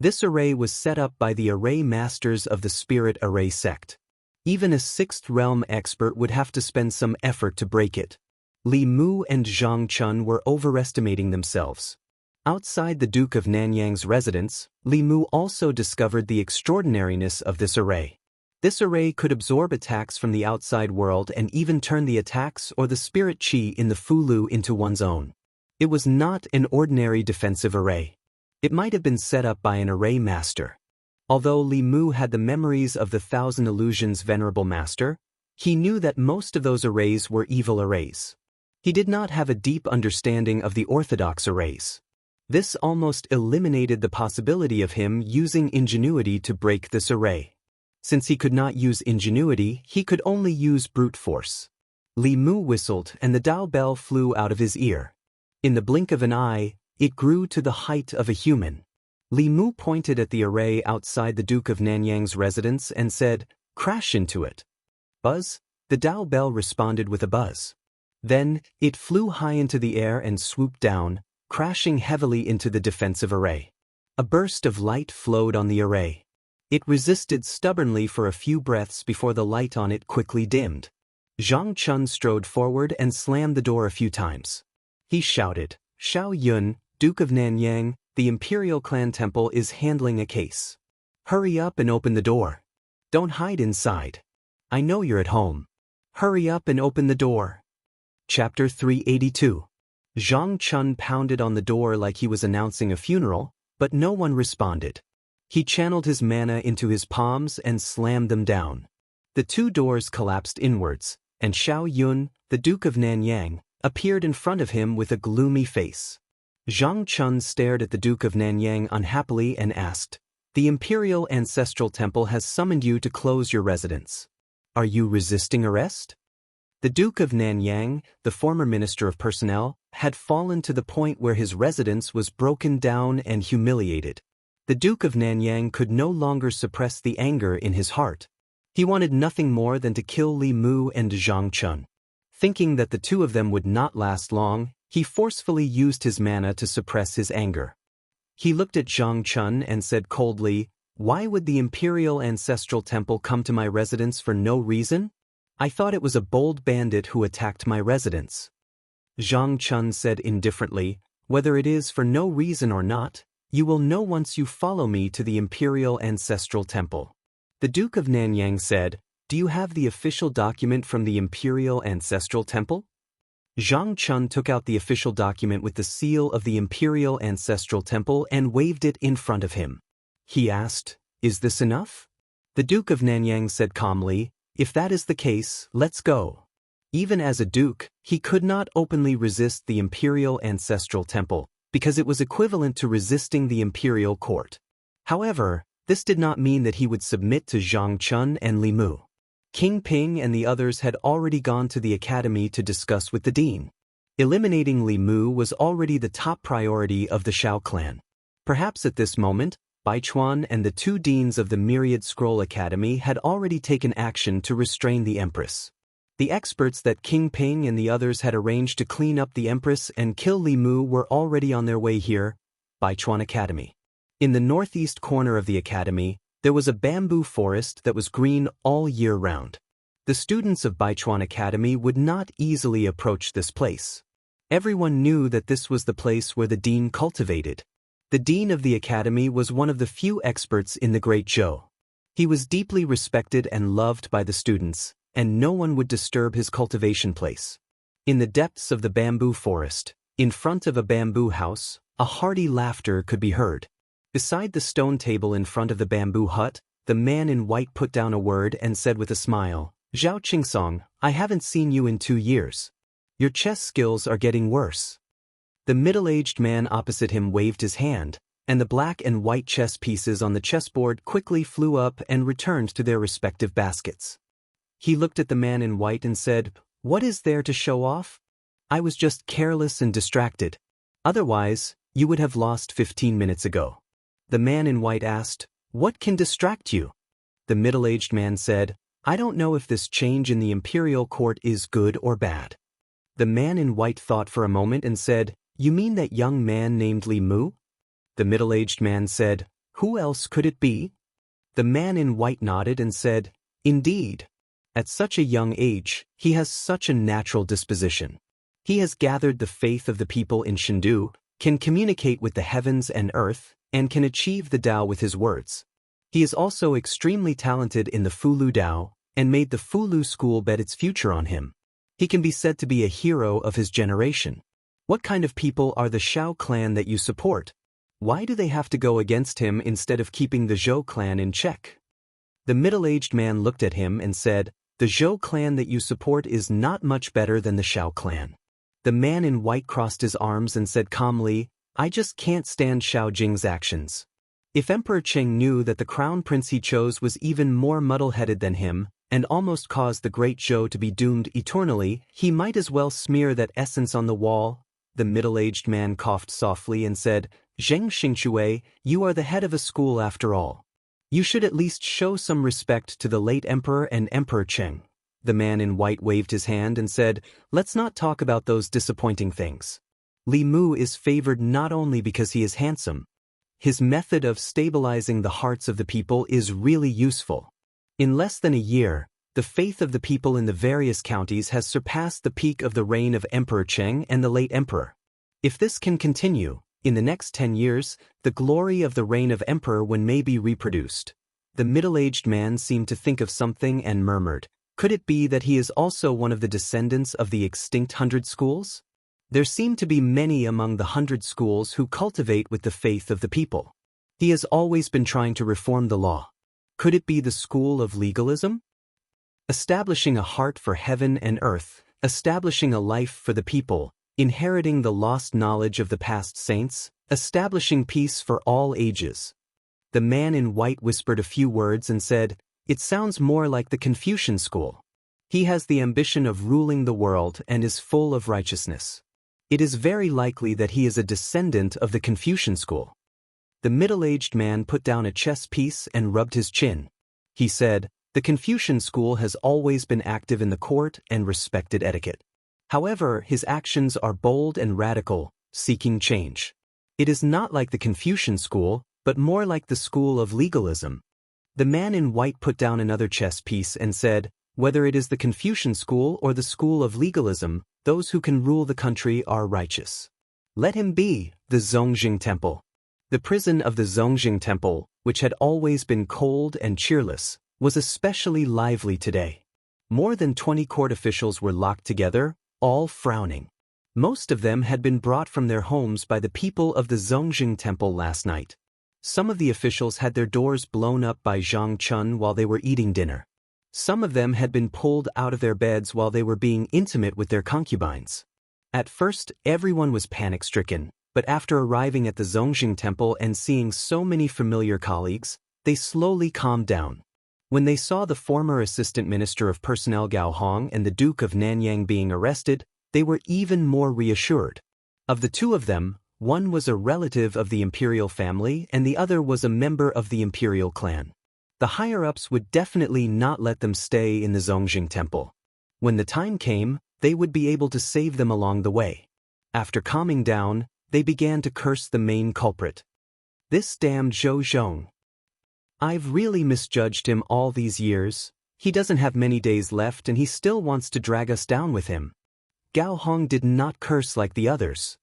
This array was set up by the array masters of the Spirit Array sect. Even a sixth realm expert would have to spend some effort to break it. Li Mu and Zhang Chun were overestimating themselves. Outside the Duke of Nanyang's residence, Li Mu also discovered the extraordinariness of this array. This array could absorb attacks from the outside world and even turn the attacks or the spirit chi in the Fulu into one's own. It was not an ordinary defensive array. It might have been set up by an array master. Although Li Mu had the memories of the Thousand Illusions Venerable Master, he knew that most of those arrays were evil arrays. He did not have a deep understanding of the orthodox arrays. This almost eliminated the possibility of him using ingenuity to break this array. Since he could not use ingenuity, he could only use brute force. Li Mu whistled and the Dao bell flew out of his ear. In the blink of an eye, it grew to the height of a human. Li Mu pointed at the array outside the Duke of Nanyang's residence and said, "Crash into it." Buzz, the Dao bell responded with a buzz. Then, it flew high into the air and swooped down, crashing heavily into the defensive array. A burst of light flowed on the array. It resisted stubbornly for a few breaths before the light on it quickly dimmed. Zhang Chun strode forward and slammed the door a few times. He shouted, "Xiao Yun, Duke of Nanyang, the Imperial Clan Temple is handling a case. Hurry up and open the door. Don't hide inside. I know you're at home. Hurry up and open the door." Chapter 382. Zhang Chun pounded on the door like he was announcing a funeral, but no one responded. He channeled his mana into his palms and slammed them down. The two doors collapsed inwards, and Xiao Yun, the Duke of Nanyang, appeared in front of him with a gloomy face. Zhang Chun stared at the Duke of Nanyang unhappily and asked, "The Imperial Ancestral Temple has summoned you to close your residence. Are you resisting arrest?" The Duke of Nanyang, the former Minister of Personnel, had fallen to the point where his residence was broken down and humiliated. The Duke of Nanyang could no longer suppress the anger in his heart. He wanted nothing more than to kill Li Mu and Zhang Chun. Thinking that the two of them would not last long, he forcefully used his mana to suppress his anger. He looked at Zhang Chun and said coldly, "Why would the Imperial Ancestral Temple come to my residence for no reason? I thought it was a bold bandit who attacked my residence." Zhang Chun said indifferently, "Whether it is for no reason or not, you will know once you follow me to the Imperial Ancestral Temple." The Duke of Nanyang said, "Do you have the official document from the Imperial Ancestral Temple?" Zhang Chun took out the official document with the seal of the Imperial Ancestral Temple and waved it in front of him. He asked, "Is this enough?" The Duke of Nanyang said calmly, "If that is the case, let's go." Even as a duke, he could not openly resist the Imperial Ancestral Temple, because it was equivalent to resisting the imperial court. However, this did not mean that he would submit to Zhang Chun and Li Mu. King Ping and the others had already gone to the academy to discuss with the dean. Eliminating Li Mu was already the top priority of the Shao clan. Perhaps at this moment, Baichuan and the two deans of the Myriad Scroll Academy had already taken action to restrain the Empress. The experts that King Ping and the others had arranged to clean up the Empress and kill Li Mu were already on their way here, Baichuan Academy. In the northeast corner of the academy, there was a bamboo forest that was green all year round. The students of Baichuan Academy would not easily approach this place. Everyone knew that this was the place where the dean cultivated. The dean of the academy was one of the few experts in the Great Zhou. He was deeply respected and loved by the students, and no one would disturb his cultivation place. In the depths of the bamboo forest, in front of a bamboo house, a hearty laughter could be heard. Beside the stone table in front of the bamboo hut, the man in white put down a word and said with a smile, "Zhao Qingsong, I haven't seen you in 2 years. Your chess skills are getting worse." The middle-aged man opposite him waved his hand, and the black and white chess pieces on the chessboard quickly flew up and returned to their respective baskets. He looked at the man in white and said, "What is there to show off? I was just careless and distracted. Otherwise, you would have lost 15 minutes ago." The man in white asked, "What can distract you?" The middle-aged man said, "I don't know if this change in the imperial court is good or bad." The man in white thought for a moment and said, "You mean that young man named Li Mu?" The middle-aged man said, "Who else could it be?" The man in white nodded and said, "Indeed. At such a young age, he has such a natural disposition. He has gathered the faith of the people in Shendu, can communicate with the heavens and earth, and can achieve the Tao with his words. He is also extremely talented in the Fulu Tao, and made the Fulu school bet its future on him. He can be said to be a hero of his generation. What kind of people are the Shao clan that you support? Why do they have to go against him instead of keeping the Zhou clan in check?" The middle-aged man looked at him and said, "The Zhou clan that you support is not much better than the Shao clan." The man in white crossed his arms and said calmly, "I just can't stand Shao Jing's actions. If Emperor Cheng knew that the crown prince he chose was even more muddle-headed than him, and almost caused the Great Zhou to be doomed eternally, he might as well smear that essence on the wall." The middle-aged man coughed softly and said, "Zheng Xingxue, you are the head of a school after all. You should at least show some respect to the late emperor and Emperor Cheng." The man in white waved his hand and said, "Let's not talk about those disappointing things. Li Mu is favored not only because he is handsome. His method of stabilizing the hearts of the people is really useful. In less than a year, the faith of the people in the various counties has surpassed the peak of the reign of Emperor Cheng and the late emperor. If this can continue, in the next 10 years, the glory of the reign of emperor Wen may be reproduced." The middle-aged man seemed to think of something and murmured, "Could it be that he is also one of the descendants of the extinct 100 schools? There seem to be many among the 100 schools who cultivate with the faith of the people. He has always been trying to reform the law. Could it be the school of legalism? Establishing a heart for heaven and earth, establishing a life for the people, inheriting the lost knowledge of the past saints, establishing peace for all ages." The man in white whispered a few words and said, "It sounds more like the Confucian school. He has the ambition of ruling the world and is full of righteousness. It is very likely that he is a descendant of the Confucian school." The middle-aged man put down a chess piece and rubbed his chin. He said, "The Confucian school has always been active in the court and respected etiquette. However, his actions are bold and radical, seeking change. It is not like the Confucian school, but more like the school of legalism." The man in white put down another chess piece and said, "Whether it is the Confucian school or the school of legalism, those who can rule the country are righteous. Let him be the Zongjing Temple." The prison of the Zongjing Temple, which had always been cold and cheerless, was especially lively today. More than 20 court officials were locked together, all frowning. Most of them had been brought from their homes by the people of the Zongjing Temple last night. Some of the officials had their doors blown up by Zhang Chun while they were eating dinner. Some of them had been pulled out of their beds while they were being intimate with their concubines. At first, everyone was panic-stricken, but after arriving at the Zongjing Temple and seeing so many familiar colleagues, they slowly calmed down. When they saw the former Assistant Minister of Personnel Gao Hong and the Duke of Nanyang being arrested, they were even more reassured. Of the two of them, One was a relative of the imperial family and the other was a member of the imperial clan. The higher-ups would definitely not let them stay in the Zongjing temple. When the time came, they would be able to save them along the way. After calming down, they began to curse the main culprit. This damned Zhou Zhong. I've really misjudged him all these years. He doesn't have many days left and he still wants to drag us down with him. Gao Hong did not curse like the others.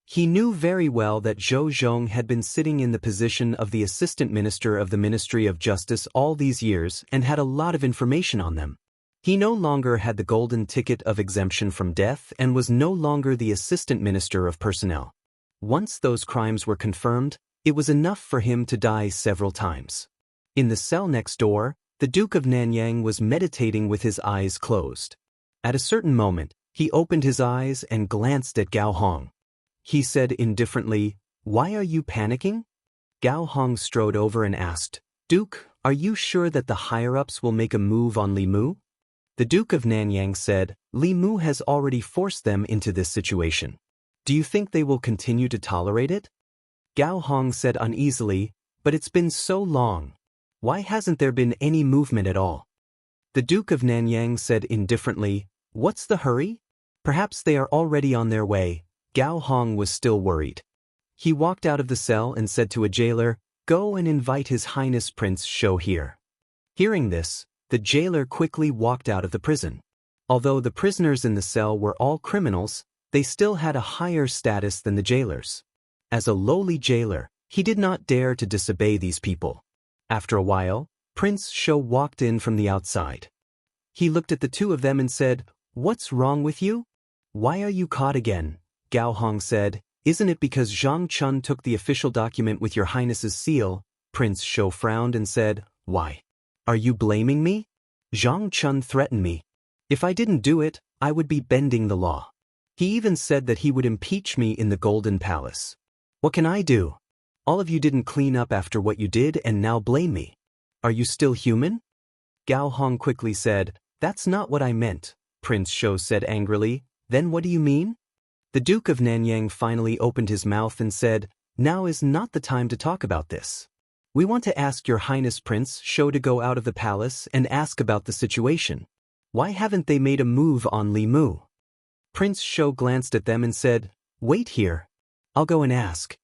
He knew very well that Zhou Zhong had been sitting in the position of the assistant minister of the Ministry of Justice all these years and had a lot of information on them. He no longer had the golden ticket of exemption from death and was no longer the assistant minister of personnel. Once those crimes were confirmed, it was enough for him to die several times. In the cell next door, the Duke of Nanyang was meditating with his eyes closed. At a certain moment, he opened his eyes and glanced at Gao Hong. He said indifferently, "Why are you panicking?" Gao Hong strode over and asked, "Duke, are you sure that the higher-ups will make a move on Li Mu?" The Duke of Nanyang said, "Li Mu has already forced them into this situation. Do you think they will continue to tolerate it?" Gao Hong said uneasily, "But it's been so long. Why hasn't there been any movement at all?" The Duke of Nanyang said indifferently, "What's the hurry? Perhaps they are already on their way." Gao Hong was still worried. He walked out of the cell and said to a jailer, "Go and invite His Highness Prince Shou here." Hearing this, the jailer quickly walked out of the prison. Although the prisoners in the cell were all criminals, they still had a higher status than the jailers. As a lowly jailer, he did not dare to disobey these people. After a while, Prince Shou walked in from the outside. He looked at the two of them and said, "What's wrong with you? Why are you caught again?" Gao Hong said, "Isn't it because Zhang Chun took the official document with your highness's seal?" Prince Shou frowned and said, "Why? Are you blaming me? Zhang Chun threatened me. If I didn't do it, I would be bending the law. He even said that he would impeach me in the Golden Palace. What can I do? All of you didn't clean up after what you did and now blame me. Are you still human?" Gao Hong quickly said, "That's not what I meant," Prince Shou said angrily. "Then what do you mean?" The Duke of Nanyang finally opened his mouth and said, "Now is not the time to talk about this. We want to ask Your Highness Prince Shou to go out of the palace and ask about the situation. Why haven't they made a move on Li Mu?" Prince Shou glanced at them and said, "Wait here. I'll go and ask."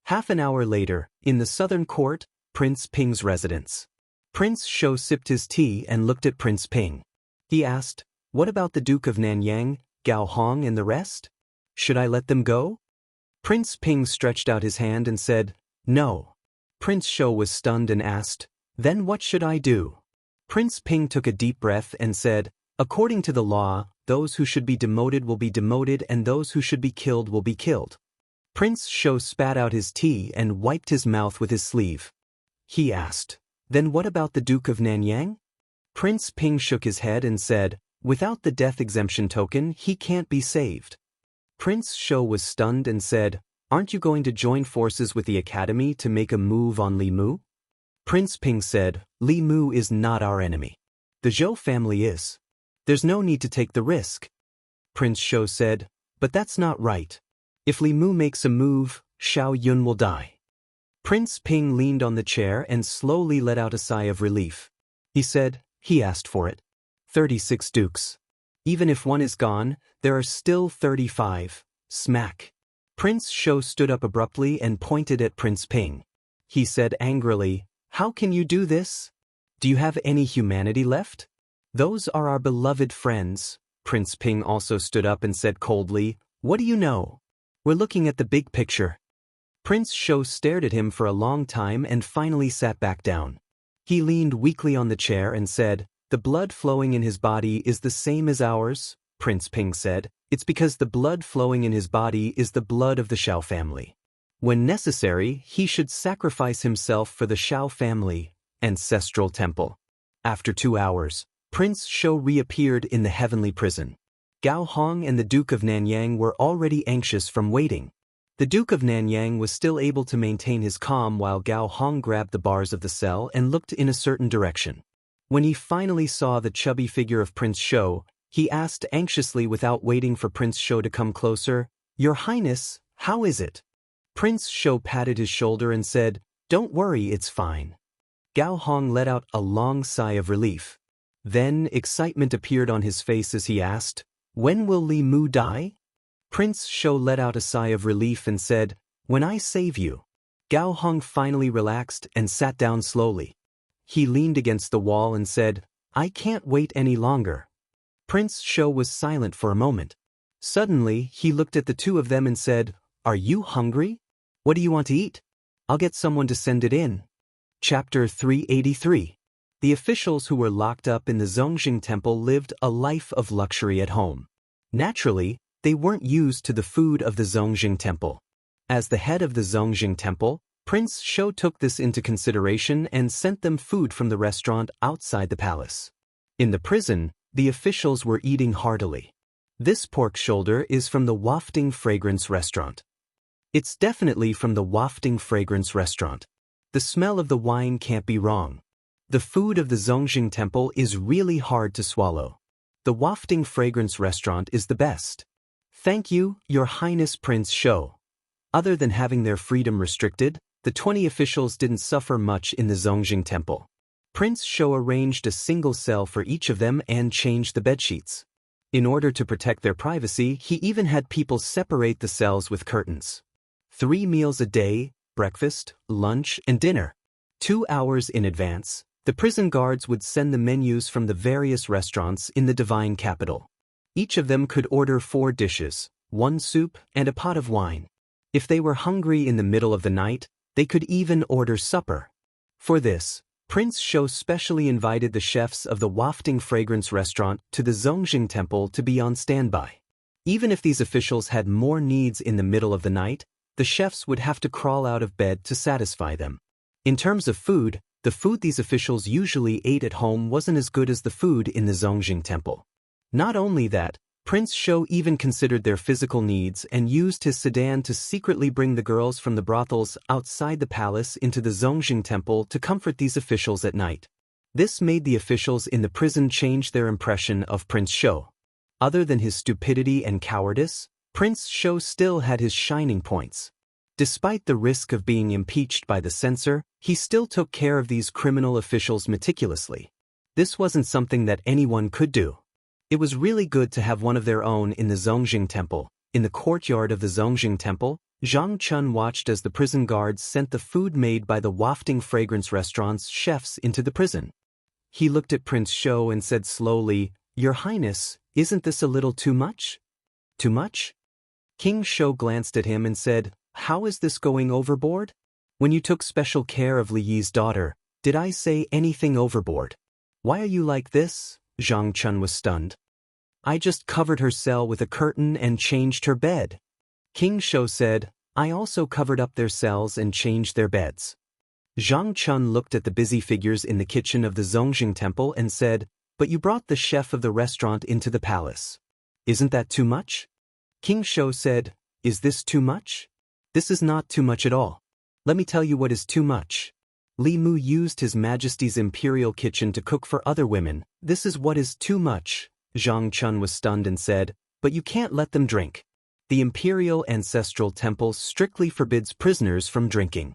Half an hour later, in the southern court, Prince Ping's residence. Prince Shou sipped his tea and looked at Prince Ping. He asked, "What about the Duke of Nanyang, Gao Hong and the rest? Should I let them go?" Prince Ping stretched out his hand and said, "No." Prince Shou was stunned and asked, "Then what should I do?" Prince Ping took a deep breath and said, "According to the law, those who should be demoted will be demoted and those who should be killed will be killed." Prince Shou spat out his tea and wiped his mouth with his sleeve. He asked, "Then what about the Duke of Nanyang?" Prince Ping shook his head and said, "Without the death exemption token, he can't be saved." Prince Shou was stunned and said, "Aren't you going to join forces with the academy to make a move on Li Mu?" Prince Ping said, "Li Mu is not our enemy. The Zhou family is. There's no need to take the risk." Prince Shou said, "But that's not right. If Li Mu makes a move, Xiao Yun will die." Prince Ping leaned on the chair and slowly let out a sigh of relief. He said, "He asked for it. 36 dukes. Even if one is gone, there are still 35. Smack." Prince Shou stood up abruptly and pointed at Prince Ping. He said angrily, "How can you do this? Do you have any humanity left? Those are our beloved friends." Prince Ping also stood up and said coldly, "What do you know? We're looking at the big picture." Prince Shou stared at him for a long time and finally sat back down. He leaned weakly on the chair and said, "The blood flowing in his body is the same as ours," Prince Ping said. "It's because the blood flowing in his body is the blood of the Xiao family. When necessary, he should sacrifice himself for the Xiao family." Ancestral Temple. After 2 hours, Prince Shou reappeared in the heavenly prison. Gao Hong and the Duke of Nanyang were already anxious from waiting. The Duke of Nanyang was still able to maintain his calm while Gao Hong grabbed the bars of the cell and looked in a certain direction. When he finally saw the chubby figure of Prince Shou, he asked anxiously without waiting for Prince Shou to come closer, "Your Highness, how is it? Prince Shou patted his shoulder and said, "Don't worry, it's fine." Gao Hong let out a long sigh of relief. Then excitement appeared on his face as he asked, "When will Li Mu die?" Prince Shou let out a sigh of relief and said, "When I save you." Gao Hong finally relaxed and sat down slowly. He leaned against the wall and said, "I can't wait any longer." Prince Shou was silent for a moment. Suddenly, he looked at the two of them and said, "Are you hungry? What do you want to eat? I'll get someone to send it in." Chapter 383. The officials who were locked up in the Zongjing Temple lived a life of luxury at home. Naturally, they weren't used to the food of the Zongjing Temple. As the head of the Zongjing Temple, Prince Shou took this into consideration and sent them food from the restaurant outside the palace. In the prison, the officials were eating heartily. This pork shoulder is from the Wafting Fragrance Restaurant. It's definitely from the Wafting Fragrance Restaurant. The smell of the wine can't be wrong. The food of the Zongjing Temple is really hard to swallow. The Wafting Fragrance Restaurant is the best. Thank you, Your Highness Prince Shou. Other than having their freedom restricted, the 20 officials didn't suffer much in the Zongjing Temple. Prince Shou arranged a single cell for each of them and changed the bedsheets. In order to protect their privacy, he even had people separate the cells with curtains. 3 meals a day, breakfast, lunch, and dinner. 2 hours in advance, the prison guards would send the menus from the various restaurants in the divine capital. Each of them could order 4 dishes, 1 soup, and a pot of wine. If they were hungry in the middle of the night, they could even order supper. For this, Prince Shou specially invited the chefs of the Wafting Fragrance Restaurant to the Zongjing Temple to be on standby. Even if these officials had more needs in the middle of the night, the chefs would have to crawl out of bed to satisfy them. In terms of food, the food these officials usually ate at home wasn't as good as the food in the Zongjing Temple. Not only that, Prince Shou even considered their physical needs and used his sedan to secretly bring the girls from the brothels outside the palace into the Zongjing Temple to comfort these officials at night. This made the officials in the prison change their impression of Prince Shou. Other than his stupidity and cowardice, Prince Shou still had his shining points. Despite the risk of being impeached by the censor, he still took care of these criminal officials meticulously. This wasn't something that anyone could do. It was really good to have one of their own in the Zongjing Temple. In the courtyard of the Zongjing Temple, Zhang Chun watched as the prison guards sent the food made by the Wafting Fragrance Restaurant's chefs into the prison. He looked at Prince Shou and said slowly, "Your Highness, isn't this a little too much?" "Too much?" King Shou glanced at him and said, "How is this going overboard? When you took special care of Li Yi's daughter, did I say anything overboard? Why are you like this?" Zhang Chun was stunned. "I just covered her cell with a curtain and changed her bed." King Shou said, "I also covered up their cells and changed their beds." Zhang Chun looked at the busy figures in the kitchen of the Zongjing Temple and said, "But you brought the chef of the restaurant into the palace. Isn't that too much?" King Shou said, "Is this too much? This is not too much at all. Let me tell you what is too much. Li Mu used His Majesty's imperial kitchen to cook for other women. This is what is too much." Zhang Chun was stunned and said, "But you can't let them drink. The imperial ancestral temple strictly forbids prisoners from drinking."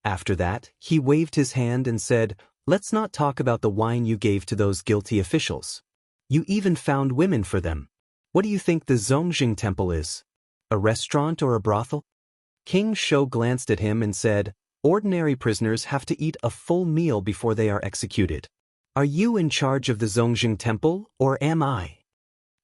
After that, he waved his hand and said, "Let's not talk about the wine you gave to those guilty officials. You even found women for them. What do you think the Zongjing Temple is? A restaurant or a brothel?" King Shou glanced at him and said, "Ordinary prisoners have to eat a full meal before they are executed. Are you in charge of the Zongjing Temple, or am I?"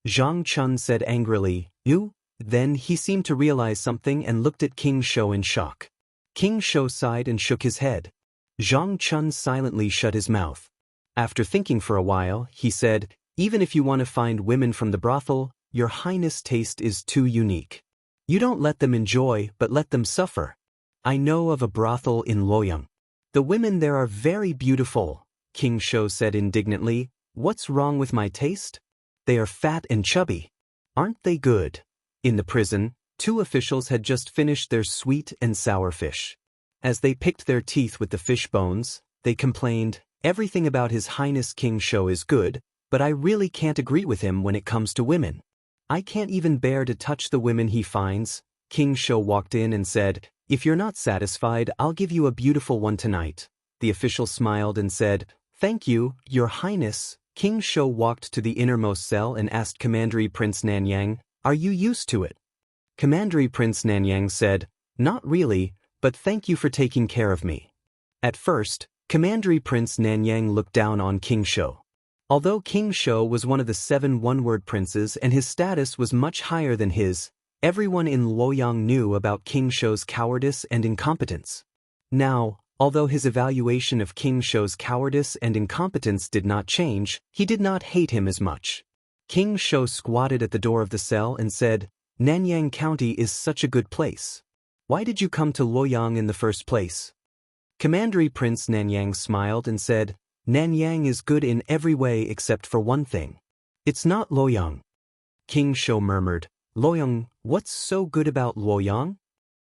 Zhang Chun said angrily, "You?" Then he seemed to realize something and looked at King Shou in shock. King Shou sighed and shook his head. Zhang Chun silently shut his mouth. After thinking for a while, he said, "Even if you want to find women from the brothel, Your Highness' taste is too unique. You don't let them enjoy, but let them suffer. I know of a brothel in Luoyang. The women there are very beautiful." King Shou said indignantly, "What's wrong with my taste? They are fat and chubby. Aren't they good?" In the prison, 2 officials had just finished their sweet and sour fish. As they picked their teeth with the fish bones, they complained, "Everything about His Highness King Shou is good, but I really can't agree with him when it comes to women. I can't even bear to touch the women he finds." King Shou walked in and said, If you're not satisfied, I'll give you a beautiful one tonight. The official smiled and said, "Thank you, Your Highness." King Shou walked to the innermost cell and asked Commandery Prince Nanyang, "Are you used to it?" Commandery Prince Nanyang said, "Not really, but thank you for taking care of me." At first, Commandery Prince Nanyang looked down on King Shou. Although King Shou was one of the 7 one-word princes and his status was much higher than his, everyone in Luoyang knew about King Shou's cowardice and incompetence. Now, although his evaluation of King Shou's cowardice and incompetence did not change, he did not hate him as much. King Shou squatted at the door of the cell and said, "Nanyang County is such a good place. Why did you come to Luoyang in the first place?" Commandery Prince Nanyang smiled and said, "Nanyang is good in every way except for one thing. It's not Luoyang." King Shou murmured, "Luoyang, what's so good about Luoyang?"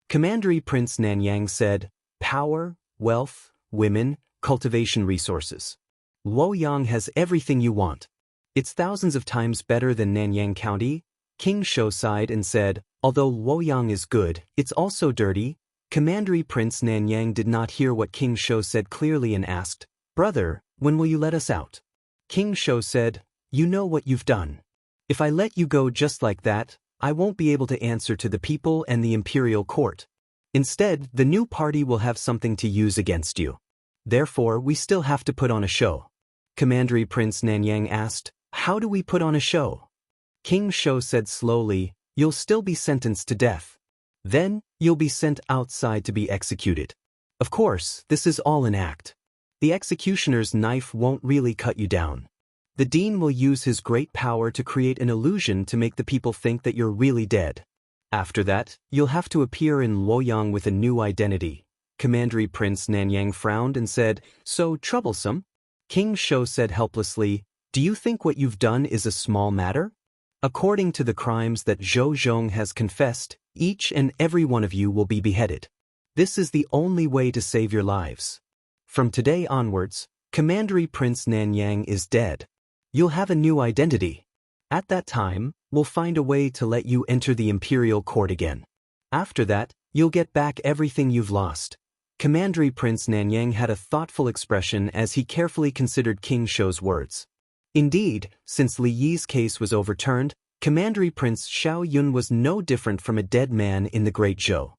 Commandery Prince Nanyang said, "Power, wealth, women, cultivation resources. Luoyang has everything you want. It's thousands of times better than Nanyang County." King Shou sighed and said, "Although Luoyang is good, it's also dirty." Commandery Prince Nanyang did not hear what King Shou said clearly and asked, "Brother, when will you let us out?" King Shou said, "You know what you've done. If I let you go just like that, I won't be able to answer to the people and the imperial court. Instead, the new party will have something to use against you. Therefore, we still have to put on a show." Commandery Prince Nanyang asked, "How do we put on a show?" King Shou said slowly, "You'll still be sentenced to death. Then, you'll be sent outside to be executed. Of course, this is all an act. The executioner's knife won't really cut you down. The dean will use his great power to create an illusion to make the people think that you're really dead. After that, you'll have to appear in Luoyang with a new identity." Commandery Prince Nanyang frowned and said, "So troublesome?" King Shou said helplessly, "Do you think what you've done is a small matter? According to the crimes that Zhou Zhong has confessed, each and every one of you will be beheaded. This is the only way to save your lives. From today onwards, Commandery Prince Nanyang is dead. You'll have a new identity. At that time, we'll find a way to let you enter the imperial court again. After that, you'll get back everything you've lost." Commandery Prince Nanyang had a thoughtful expression as he carefully considered King Shou's words. Indeed, since Li Yi's case was overturned, Commandery Prince Xiao Yun was no different from a dead man in the Great Zhou.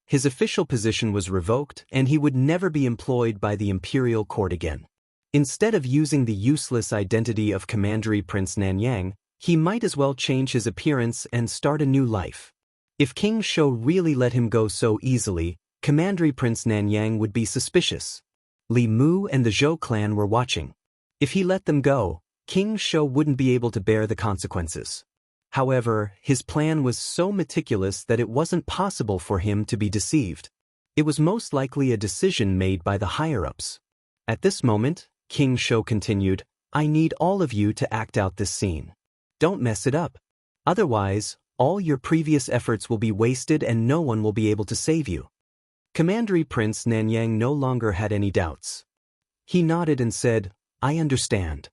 His official position was revoked and he would never be employed by the imperial court again. Instead of using the useless identity of Commandery Prince Nanyang, he might as well change his appearance and start a new life. If King Shou really let him go so easily, Commandery Prince Nanyang would be suspicious. Li Mu and the Zhou clan were watching. If he let them go, King Shou wouldn't be able to bear the consequences. However, his plan was so meticulous that it wasn't possible for him to be deceived. It was most likely a decision made by the higher-ups. At this moment, King Shou continued, "I need all of you to act out this scene. Don't mess it up. Otherwise, all your previous efforts will be wasted and no one will be able to save you." Commandery Prince Nanyang no longer had any doubts. He nodded and said, "I understand."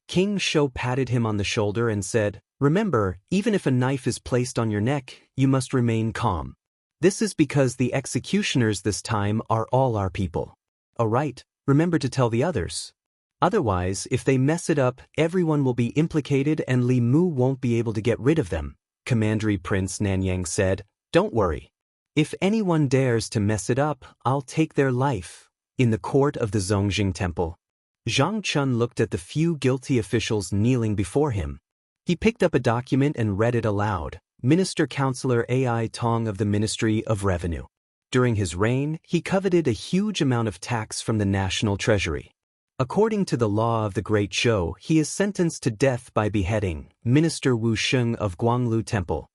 King Shou patted him on the shoulder and said, "Remember, even if a knife is placed on your neck, you must remain calm. This is because the executioners this time are all our people. All right, remember to tell the others. Otherwise, if they mess it up, everyone will be implicated and Li Mu won't be able to get rid of them." Commandery Prince Nanyang said, "Don't worry. If anyone dares to mess it up, I'll take their life." In the court of the Zongjing Temple, Zhang Chun looked at the few guilty officials kneeling before him. He picked up a document and read it aloud. Minister Councillor Ai Tong of the Ministry of Revenue. During his reign, he coveted a huge amount of tax from the national treasury. According to the law of the Great Zhou, he is sentenced to death by beheading. Minister Wu Sheng of Guanglu Temple.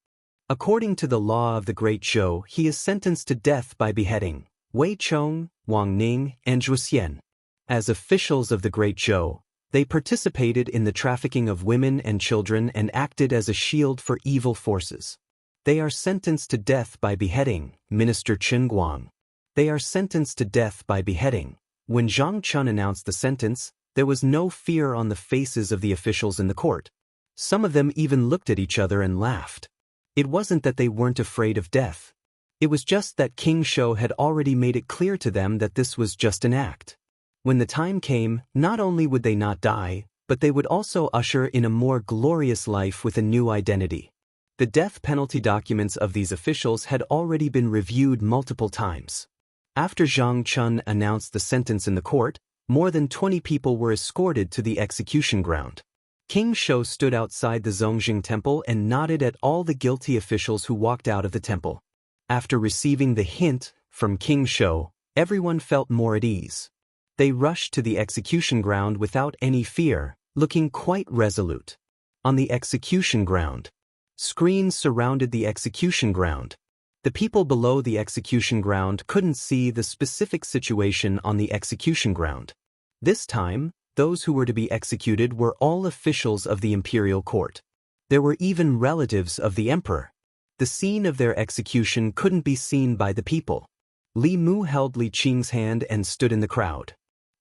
According to the law of the Great Zhou, he is sentenced to death by beheading. Wei Chong, Wang Ning, and Zhu Xian. As officials of the Great Zhou, they participated in the trafficking of women and children and acted as a shield for evil forces. They are sentenced to death by beheading. Minister Chen Guang. They are sentenced to death by beheading. When Zhang Chun announced the sentence, there was no fear on the faces of the officials in the court. Some of them even looked at each other and laughed. It wasn't that they weren't afraid of death. It was just that King Shou had already made it clear to them that this was just an act. When the time came, not only would they not die, but they would also usher in a more glorious life with a new identity. The death penalty documents of these officials had already been reviewed multiple times. After Zhang Chun announced the sentence in the court, more than 20 people were escorted to the execution ground. King Shou stood outside the Zongjing temple and nodded at all the guilty officials who walked out of the temple. After receiving the hint from King Shou, everyone felt more at ease. They rushed to the execution ground without any fear, looking quite resolute. On the execution ground, screens surrounded the execution ground. The people below the execution ground couldn't see the specific situation on the execution ground. This time, those who were to be executed were all officials of the imperial court. There were even relatives of the emperor. The scene of their execution couldn't be seen by the people. Li Mu held Li Qing's hand and stood in the crowd.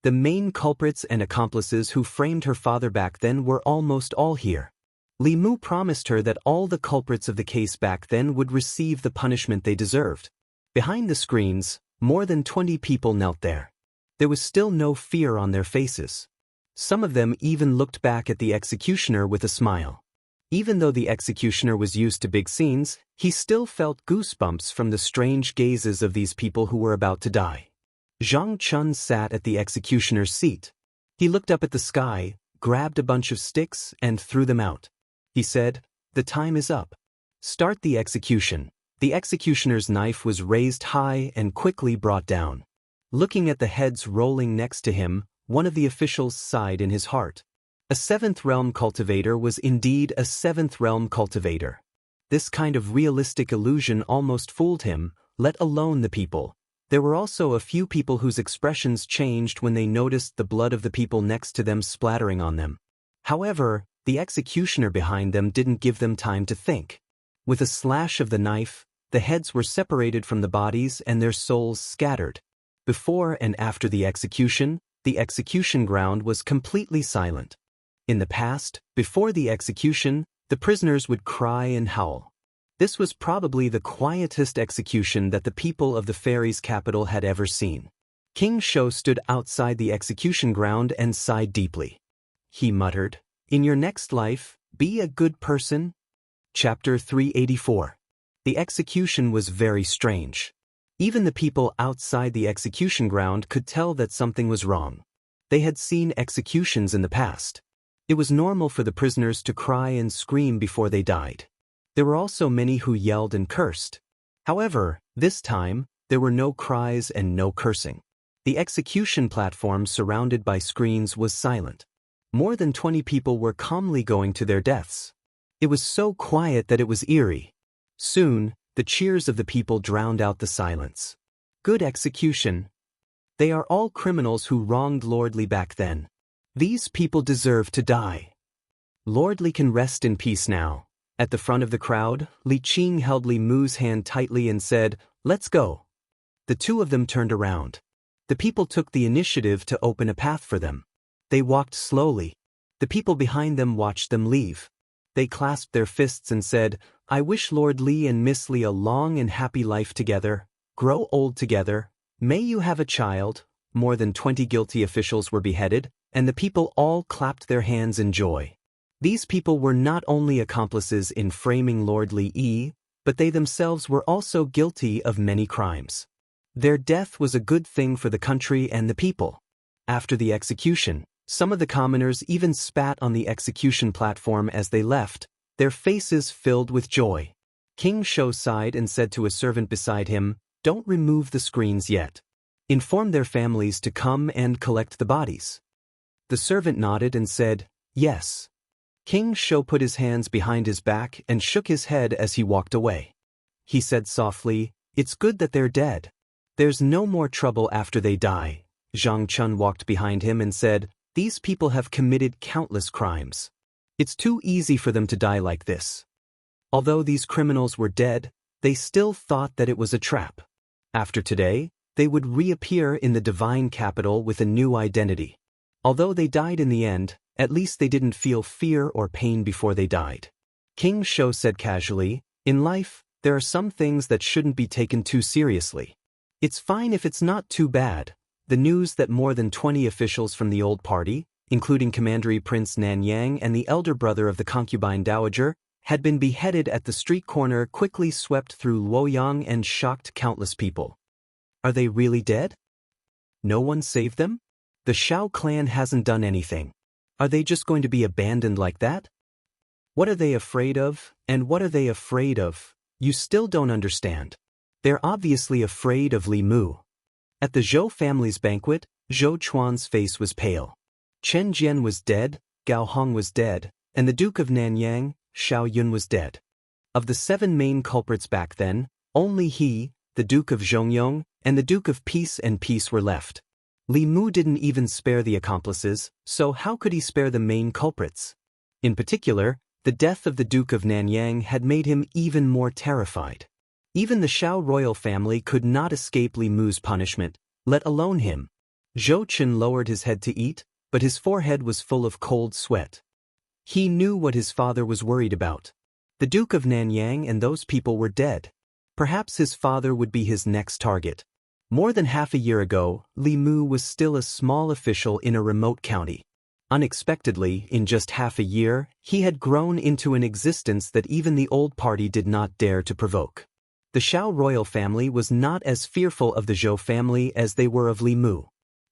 The main culprits and accomplices who framed her father back then were almost all here. Li Mu promised her that all the culprits of the case back then would receive the punishment they deserved. Behind the screens, more than 20 people knelt there. There was still no fear on their faces. Some of them even looked back at the executioner with a smile. Even though the executioner was used to big scenes, he still felt goosebumps from the strange gazes of these people who were about to die. Zhang Chun sat at the executioner's seat. He looked up at the sky, grabbed a bunch of sticks, and threw them out. He said, "The time is up. Start the execution." The executioner's knife was raised high and quickly brought down. Looking at the heads rolling next to him, one of the officials sighed in his heart. A seventh realm cultivator was indeed a seventh realm cultivator. This kind of realistic illusion almost fooled him, let alone the people. There were also a few people whose expressions changed when they noticed the blood of the people next to them splattering on them. However, the executioner behind them didn't give them time to think. With a slash of the knife, the heads were separated from the bodies and their souls scattered. Before and after the execution ground was completely silent. In the past, before the execution, the prisoners would cry and howl. This was probably the quietest execution that the people of the fairies' capital had ever seen. King Shou stood outside the execution ground and sighed deeply. He muttered, "In your next life, be a good person." Chapter 384. The execution was very strange. Even the people outside the execution ground could tell that something was wrong. They had seen executions in the past. It was normal for the prisoners to cry and scream before they died. There were also many who yelled and cursed. However, this time, there were no cries and no cursing. The execution platform surrounded by screens was silent. More than 20 people were calmly going to their deaths. It was so quiet that it was eerie. Soon, the cheers of the people drowned out the silence. Good execution. They are all criminals who wronged Lord Li back then. These people deserve to die. Lord Li can rest in peace now. At the front of the crowd, Li Qing held Li Mu's hand tightly and said, "Let's go." The two of them turned around. The people took the initiative to open a path for them. They walked slowly. The people behind them watched them leave. They clasped their fists and said, "I wish Lord Li and Miss Li a long and happy life together, grow old together, may you have a child." More than 20 guilty officials were beheaded, and the people all clapped their hands in joy. These people were not only accomplices in framing Lord Li, but they themselves were also guilty of many crimes. Their death was a good thing for the country and the people. After the execution, some of the commoners even spat on the execution platform as they left, their faces filled with joy. King Shou sighed and said to a servant beside him, "Don't remove the screens yet. Inform their families to come and collect the bodies." The servant nodded and said, "Yes." King Shou put his hands behind his back and shook his head as he walked away. He said softly, "It's good that they're dead. There's no more trouble after they die." Zhang Chun walked behind him and said, "These people have committed countless crimes. It's too easy for them to die like this." Although these criminals were dead, they still thought that it was a trap. After today, they would reappear in the divine capital with a new identity. Although they died in the end, at least they didn't feel fear or pain before they died. King Shou said casually, "In life, there are some things that shouldn't be taken too seriously. It's fine if it's not too bad. The news that more than 20 officials from the old party, including Commandery Prince Nanyang and the elder brother of the concubine dowager, had been beheaded at the street corner quickly swept through Luoyang and shocked countless people. Are they really dead? No one saved them? The Shao clan hasn't done anything. Are they just going to be abandoned like that? What are they afraid of, and what are they afraid of? You still don't understand. They're obviously afraid of Li Mu. At the Zhou family's banquet, Zhou Chuan's face was pale. Chen Jian was dead, Gao Hong was dead, and the Duke of Nanyang, Xiao Yun was dead. Of the 7 main culprits back then, only he, the Duke of Zhongyong, and the Duke of Peace and Peace were left. Li Mu didn't even spare the accomplices, so how could he spare the main culprits? In particular, the death of the Duke of Nanyang had made him even more terrified. Even the Xiao royal family could not escape Li Mu's punishment, let alone him. Zhou Chen lowered his head to eat, but his forehead was full of cold sweat. He knew what his father was worried about. The Duke of Nanyang and those people were dead. Perhaps his father would be his next target. More than half a year ago, Li Mu was still a small official in a remote county. Unexpectedly, in just half a year, he had grown into an existence that even the old party did not dare to provoke. The Xiao royal family was not as fearful of the Zhou family as they were of Li Mu.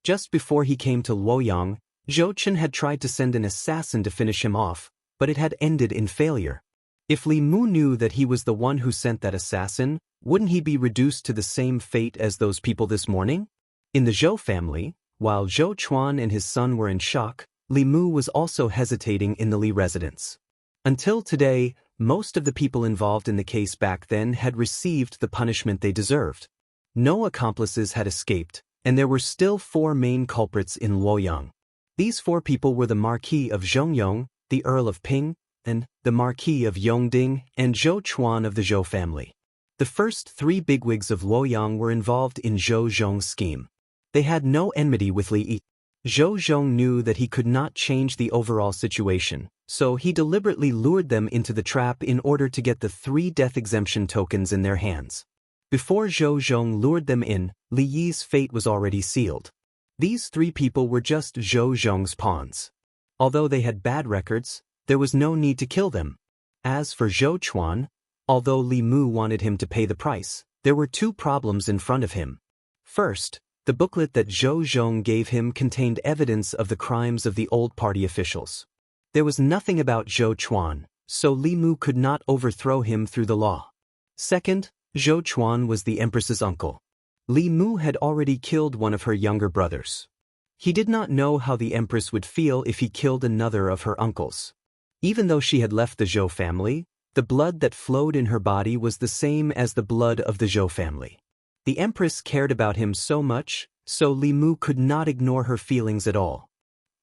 Just before he came to Luoyang, Zhou Chen had tried to send an assassin to finish him off, but it had ended in failure. If Li Mu knew that he was the one who sent that assassin, wouldn't he be reduced to the same fate as those people this morning? In the Zhou family, while Zhou Chuan and his son were in shock, Li Mu was also hesitating in the Li residence. Until today, most of the people involved in the case back then had received the punishment they deserved. No accomplices had escaped, and there were still 4 main culprits in Luoyang. These 4 people were the Marquis of Zhongyong, the Earl of Ping, and the Marquis of Yongding and Zhou Chuan of the Zhou family. The first 3 bigwigs of Luoyang were involved in Zhou Zhong's scheme. They had no enmity with Li Yi. Zhou Zhong knew that he could not change the overall situation, so he deliberately lured them into the trap in order to get the 3 death exemption tokens in their hands. Before Zhou Zhong lured them in, Li Yi's fate was already sealed. These 3 people were just Zhou Zhong's pawns. Although they had bad records, there was no need to kill them. As for Zhou Chuan, although Li Mu wanted him to pay the price, there were 2 problems in front of him. First, the booklet that Zhou Zhong gave him contained evidence of the crimes of the old party officials. There was nothing about Zhou Chuan, so Li Mu could not overthrow him through the law. Second, Zhou Chuan was the Empress's uncle. Li Mu had already killed one of her younger brothers. He did not know how the Empress would feel if he killed another of her uncles. Even though she had left the Zhou family, the blood that flowed in her body was the same as the blood of the Zhou family. The Empress cared about him so much, so Li Mu could not ignore her feelings at all.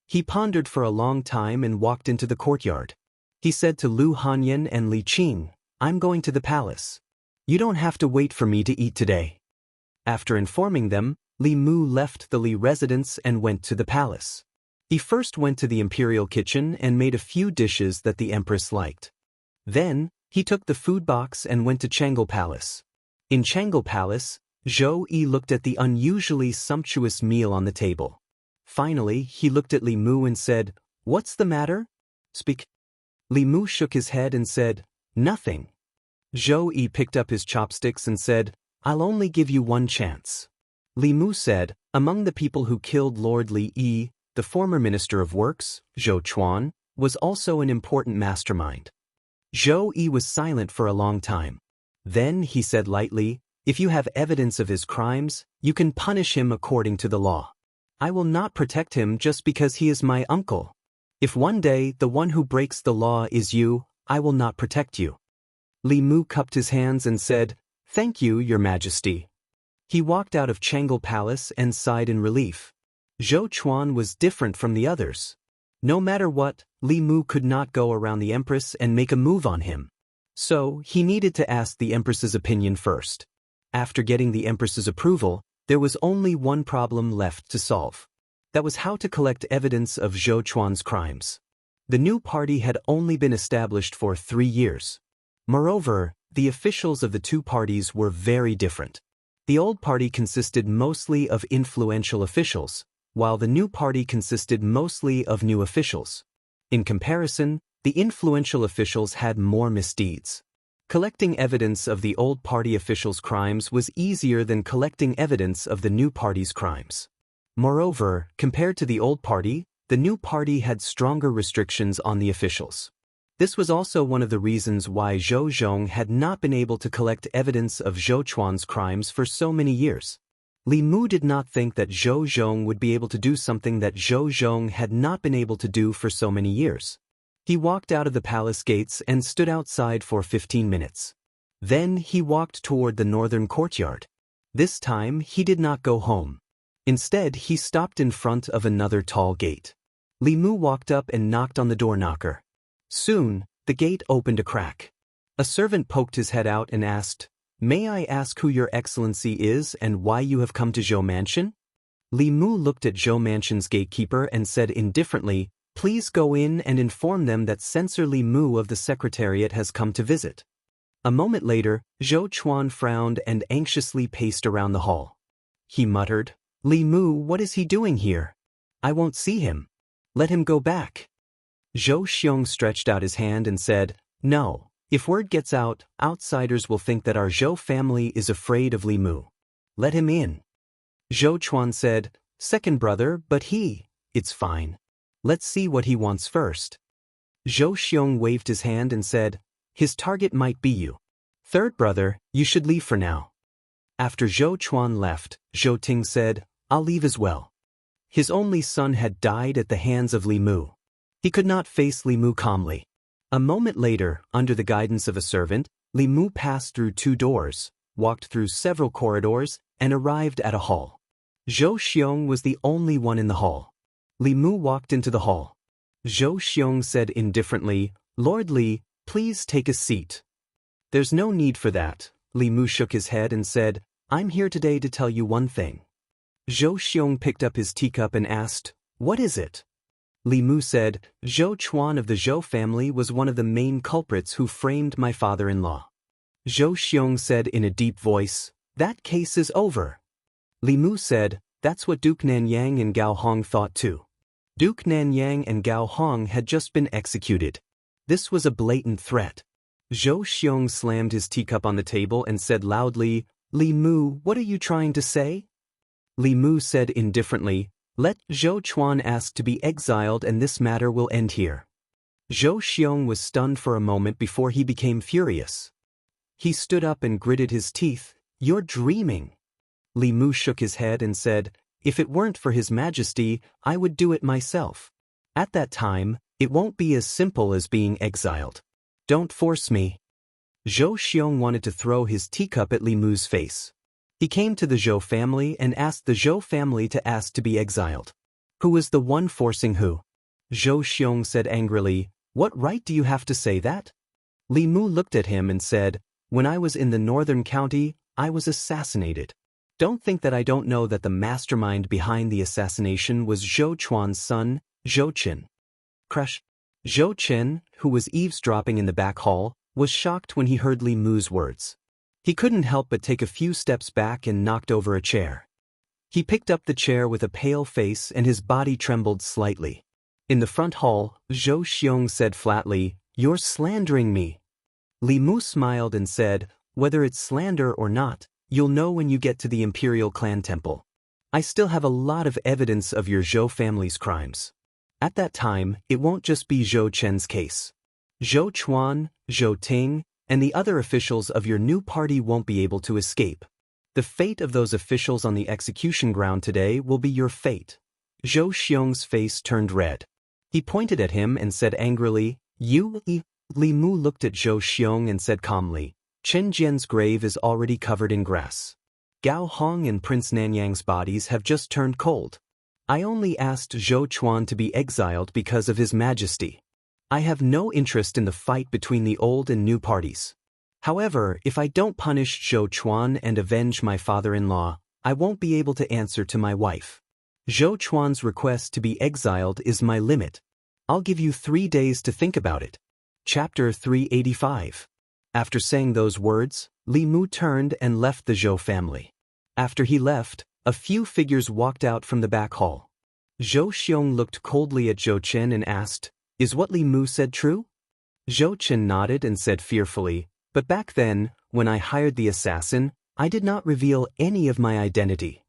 He pondered for a long time and walked into the courtyard. He said to Lu Hanyan and Li Qing, "I'm going to the palace. You don't have to wait for me to eat today." After informing them, Li Mu left the Li residence and went to the palace. He first went to the imperial kitchen and made a few dishes that the Empress liked. Then, he took the food box and went to Chang'e Palace. In Chang'e Palace, Zhou Yi looked at the unusually sumptuous meal on the table. Finally, he looked at Li Mu and said, "What's the matter? Speak." Li Mu shook his head and said, "Nothing." Zhou Yi picked up his chopsticks and said, "I'll only give you 1 chance." Li Mu said, "Among the people who killed Lord Li Yi, the former Minister of Works, Zhou Chuan, was also an important mastermind." Zhou Yi was silent for a long time. Then he said lightly, "If you have evidence of his crimes, you can punish him according to the law. I will not protect him just because he is my uncle. If one day the one who breaks the law is you, I will not protect you." Li Mu cupped his hands and said, "Thank you, Your Majesty." He walked out of Chang'e Palace and sighed in relief. Zhou Chuan was different from the others. No matter what, Li Mu could not go around the Empress and make a move on him. So, he needed to ask the Empress's opinion first. After getting the Empress's approval, there was only one problem left to solve. That was how to collect evidence of Zhou Chuan's crimes. The new party had only been established for 3 years. Moreover, the officials of the two parties were very different. The old party consisted mostly of influential officials, while the new party consisted mostly of new officials. In comparison, the influential officials had more misdeeds. Collecting evidence of the old party officials' crimes was easier than collecting evidence of the new party's crimes. Moreover, compared to the old party, the new party had stronger restrictions on the officials. This was also one of the reasons why Zhou Zhong had not been able to collect evidence of Zhou Chuan's crimes for so many years. Li Mu did not think that Zhou Zhong would be able to do something that Zhou Zhong had not been able to do for so many years. He walked out of the palace gates and stood outside for 15 minutes. Then he walked toward the northern courtyard. This time he did not go home. Instead, he stopped in front of another tall gate. Li Mu walked up and knocked on the door knocker. Soon, the gate opened a crack. A servant poked his head out and asked, "May I ask who your excellency is and why you have come to Zhou Mansion?" Li Mu looked at Zhou Mansion's gatekeeper and said indifferently, "Please go in and inform them that Censor Li Mu of the Secretariat has come to visit." A moment later, Zhou Chuan frowned and anxiously paced around the hall. He muttered, "Li Mu, what is he doing here? I won't see him. Let him go back." Zhou Xiong stretched out his hand and said, "No, if word gets out, outsiders will think that our Zhou family is afraid of Li Mu. Let him in." Zhou Chuan said, "Second brother, but it's fine. Let's see what he wants first." Zhou Xiong waved his hand and said, "His target might be you. Third brother, you should leave for now." After Zhou Chuan left, Zhou Ting said, "I'll leave as well." His only son had died at the hands of Li Mu. He could not face Li Mu calmly. A moment later, under the guidance of a servant, Li Mu passed through 2 doors, walked through several corridors, and arrived at a hall. Zhou Xiong was the only one in the hall. Li Mu walked into the hall. Zhou Xiong said indifferently, "Lord Li, please take a seat." "There's no need for that." Li Mu shook his head and said, "I'm here today to tell you one thing." Zhou Xiong picked up his teacup and asked, "What is it?" Li Mu said, "Zhou Chuan of the Zhou family was one of the main culprits who framed my father-in-law." Zhou Xiong said in a deep voice, "That case is over." Li Mu said, "That's what Duke Nanyang and Gao Hong thought too." Duke Nanyang and Gao Hong had just been executed. This was a blatant threat. Zhou Xiong slammed his teacup on the table and said loudly, "Li Mu, what are you trying to say?" Li Mu said indifferently, "Let Zhou Chuan ask to be exiled and this matter will end here." Zhou Xiong was stunned for a moment before he became furious. He stood up and gritted his teeth, "You're dreaming." Li Mu shook his head and said, "If it weren't for His Majesty, I would do it myself. At that time, it won't be as simple as being exiled. Don't force me." Zhou Xiong wanted to throw his teacup at Li Mu's face. He came to the Zhou family and asked the Zhou family to ask to be exiled. Who was the one forcing who? Zhou Xiong said angrily, "What right do you have to say that?" Li Mu looked at him and said, "When I was in the northern county, I was assassinated. Don't think that I don't know that the mastermind behind the assassination was Zhou Chuan's son, Zhou Qin." Crush. Zhou Qin, who was eavesdropping in the back hall, was shocked when he heard Li Mu's words. He couldn't help but take a few steps back and knocked over a chair. He picked up the chair with a pale face and his body trembled slightly. In the front hall, Zhou Xiong said flatly, "You're slandering me." Li Mu smiled and said, "Whether it's slander or not, you'll know when you get to the Imperial Clan Temple. I still have a lot of evidence of your Zhou family's crimes. At that time, it won't just be Zhou Chen's case. Zhou Chuan, Zhou Ting, and the other officials of your new party won't be able to escape. The fate of those officials on the execution ground today will be your fate." Zhou Xiong's face turned red. He pointed at him and said angrily, "You?" Li Mu looked at Zhou Xiong and said calmly, "Chen Jian's grave is already covered in grass. Gao Hong and Prince Nanyang's bodies have just turned cold. I only asked Zhou Chuan to be exiled because of His Majesty. I have no interest in the fight between the old and new parties. However, if I don't punish Zhou Chuan and avenge my father-in-law, I won't be able to answer to my wife. Zhou Chuan's request to be exiled is my limit. I'll give you 3 days to think about it." Chapter 385. After saying those words, Li Mu turned and left the Zhou family. After he left, a few figures walked out from the back hall. Zhou Xiong looked coldly at Zhou Chen and asked, "Is what Li Mu said true?" Zhou Chen nodded and said fearfully, "But back then, when I hired the assassin, I did not reveal any of my identity."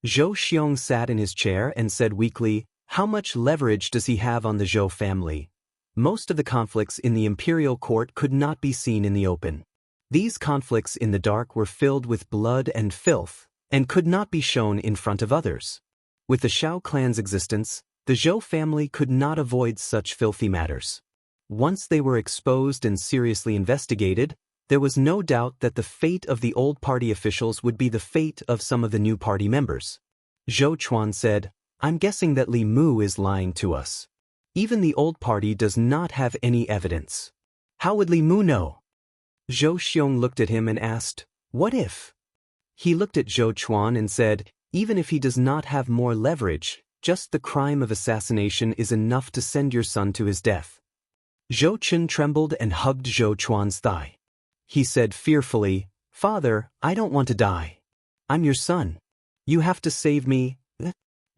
Zhou Xiong sat in his chair and said weakly, "How much leverage does he have on the Zhou family?" Most of the conflicts in the imperial court could not be seen in the open. These conflicts in the dark were filled with blood and filth, and could not be shown in front of others. With the Shao clan's existence, the Zhou family could not avoid such filthy matters. Once they were exposed and seriously investigated, there was no doubt that the fate of the old party officials would be the fate of some of the new party members. Zhou Chuan said, "I'm guessing that Li Mu is lying to us. Even the old party does not have any evidence. How would Li Mu know?" Zhou Xiong looked at him and asked, "What if?" He looked at Zhou Chuan and said, "Even if he does not have more leverage, just the crime of assassination is enough to send your son to his death." Zhou Chen trembled and hugged Zhou Chuan's thigh. He said fearfully, "Father, I don't want to die. I'm your son. You have to save me."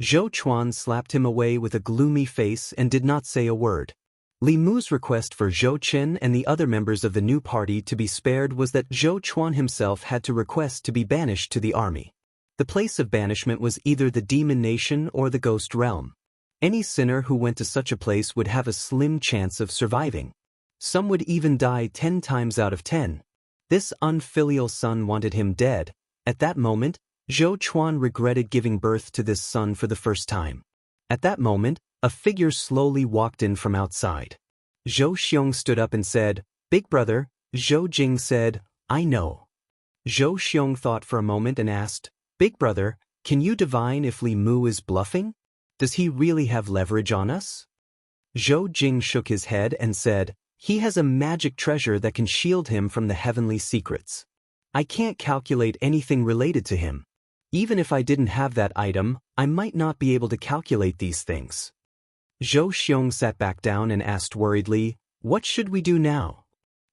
Zhou Chuan slapped him away with a gloomy face and did not say a word. Li Mu's request for Zhou Chen and the other members of the new party to be spared was that Zhou Chuan himself had to request to be banished to the army. The place of banishment was either the demon nation or the ghost realm. Any sinner who went to such a place would have a slim chance of surviving. Some would even die 10 times out of 10. This unfilial son wanted him dead. At that moment, Zhou Chuan regretted giving birth to this son for the first time. At that moment, a figure slowly walked in from outside. Zhou Xiong stood up and said, "Big brother." Zhou Jing said, "I know." Zhou Xiong thought for a moment and asked, "Big brother, can you divine if Li Mu is bluffing? Does he really have leverage on us?" Zhou Jing shook his head and said, "He has a magic treasure that can shield him from the heavenly secrets. I can't calculate anything related to him. Even if I didn't have that item, I might not be able to calculate these things." Zhou Xiong sat back down and asked worriedly, "What should we do now?"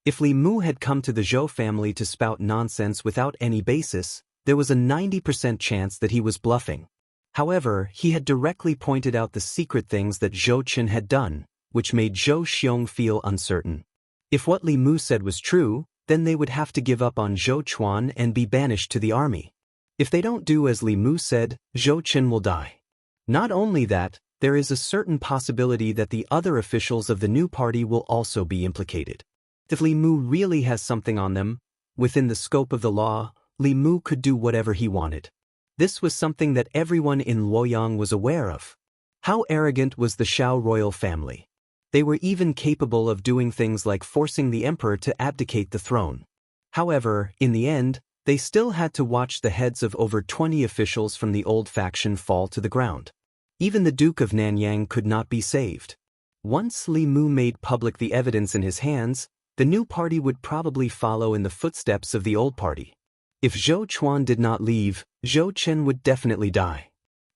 If Li Mu had come to the Zhou family to spout nonsense without any basis, there was a 90% chance that he was bluffing. However, he had directly pointed out the secret things that Zhou Chen had done, which made Zhou Xiong feel uncertain. If what Li Mu said was true, then they would have to give up on Zhou Chuan and be banished to the army. If they don't do as Li Mu said, Zhou Chen will die. Not only that, there is a certain possibility that the other officials of the new party will also be implicated. If Li Mu really has something on them, within the scope of the law, Li Mu could do whatever he wanted. This was something that everyone in Luoyang was aware of. How arrogant was the Shao royal family. They were even capable of doing things like forcing the emperor to abdicate the throne. However, in the end, they still had to watch the heads of over 20 officials from the old faction fall to the ground. Even the Duke of Nanyang could not be saved. Once Li Mu made public the evidence in his hands, the new party would probably follow in the footsteps of the old party. If Zhou Chuan did not leave, Zhou Chen would definitely die.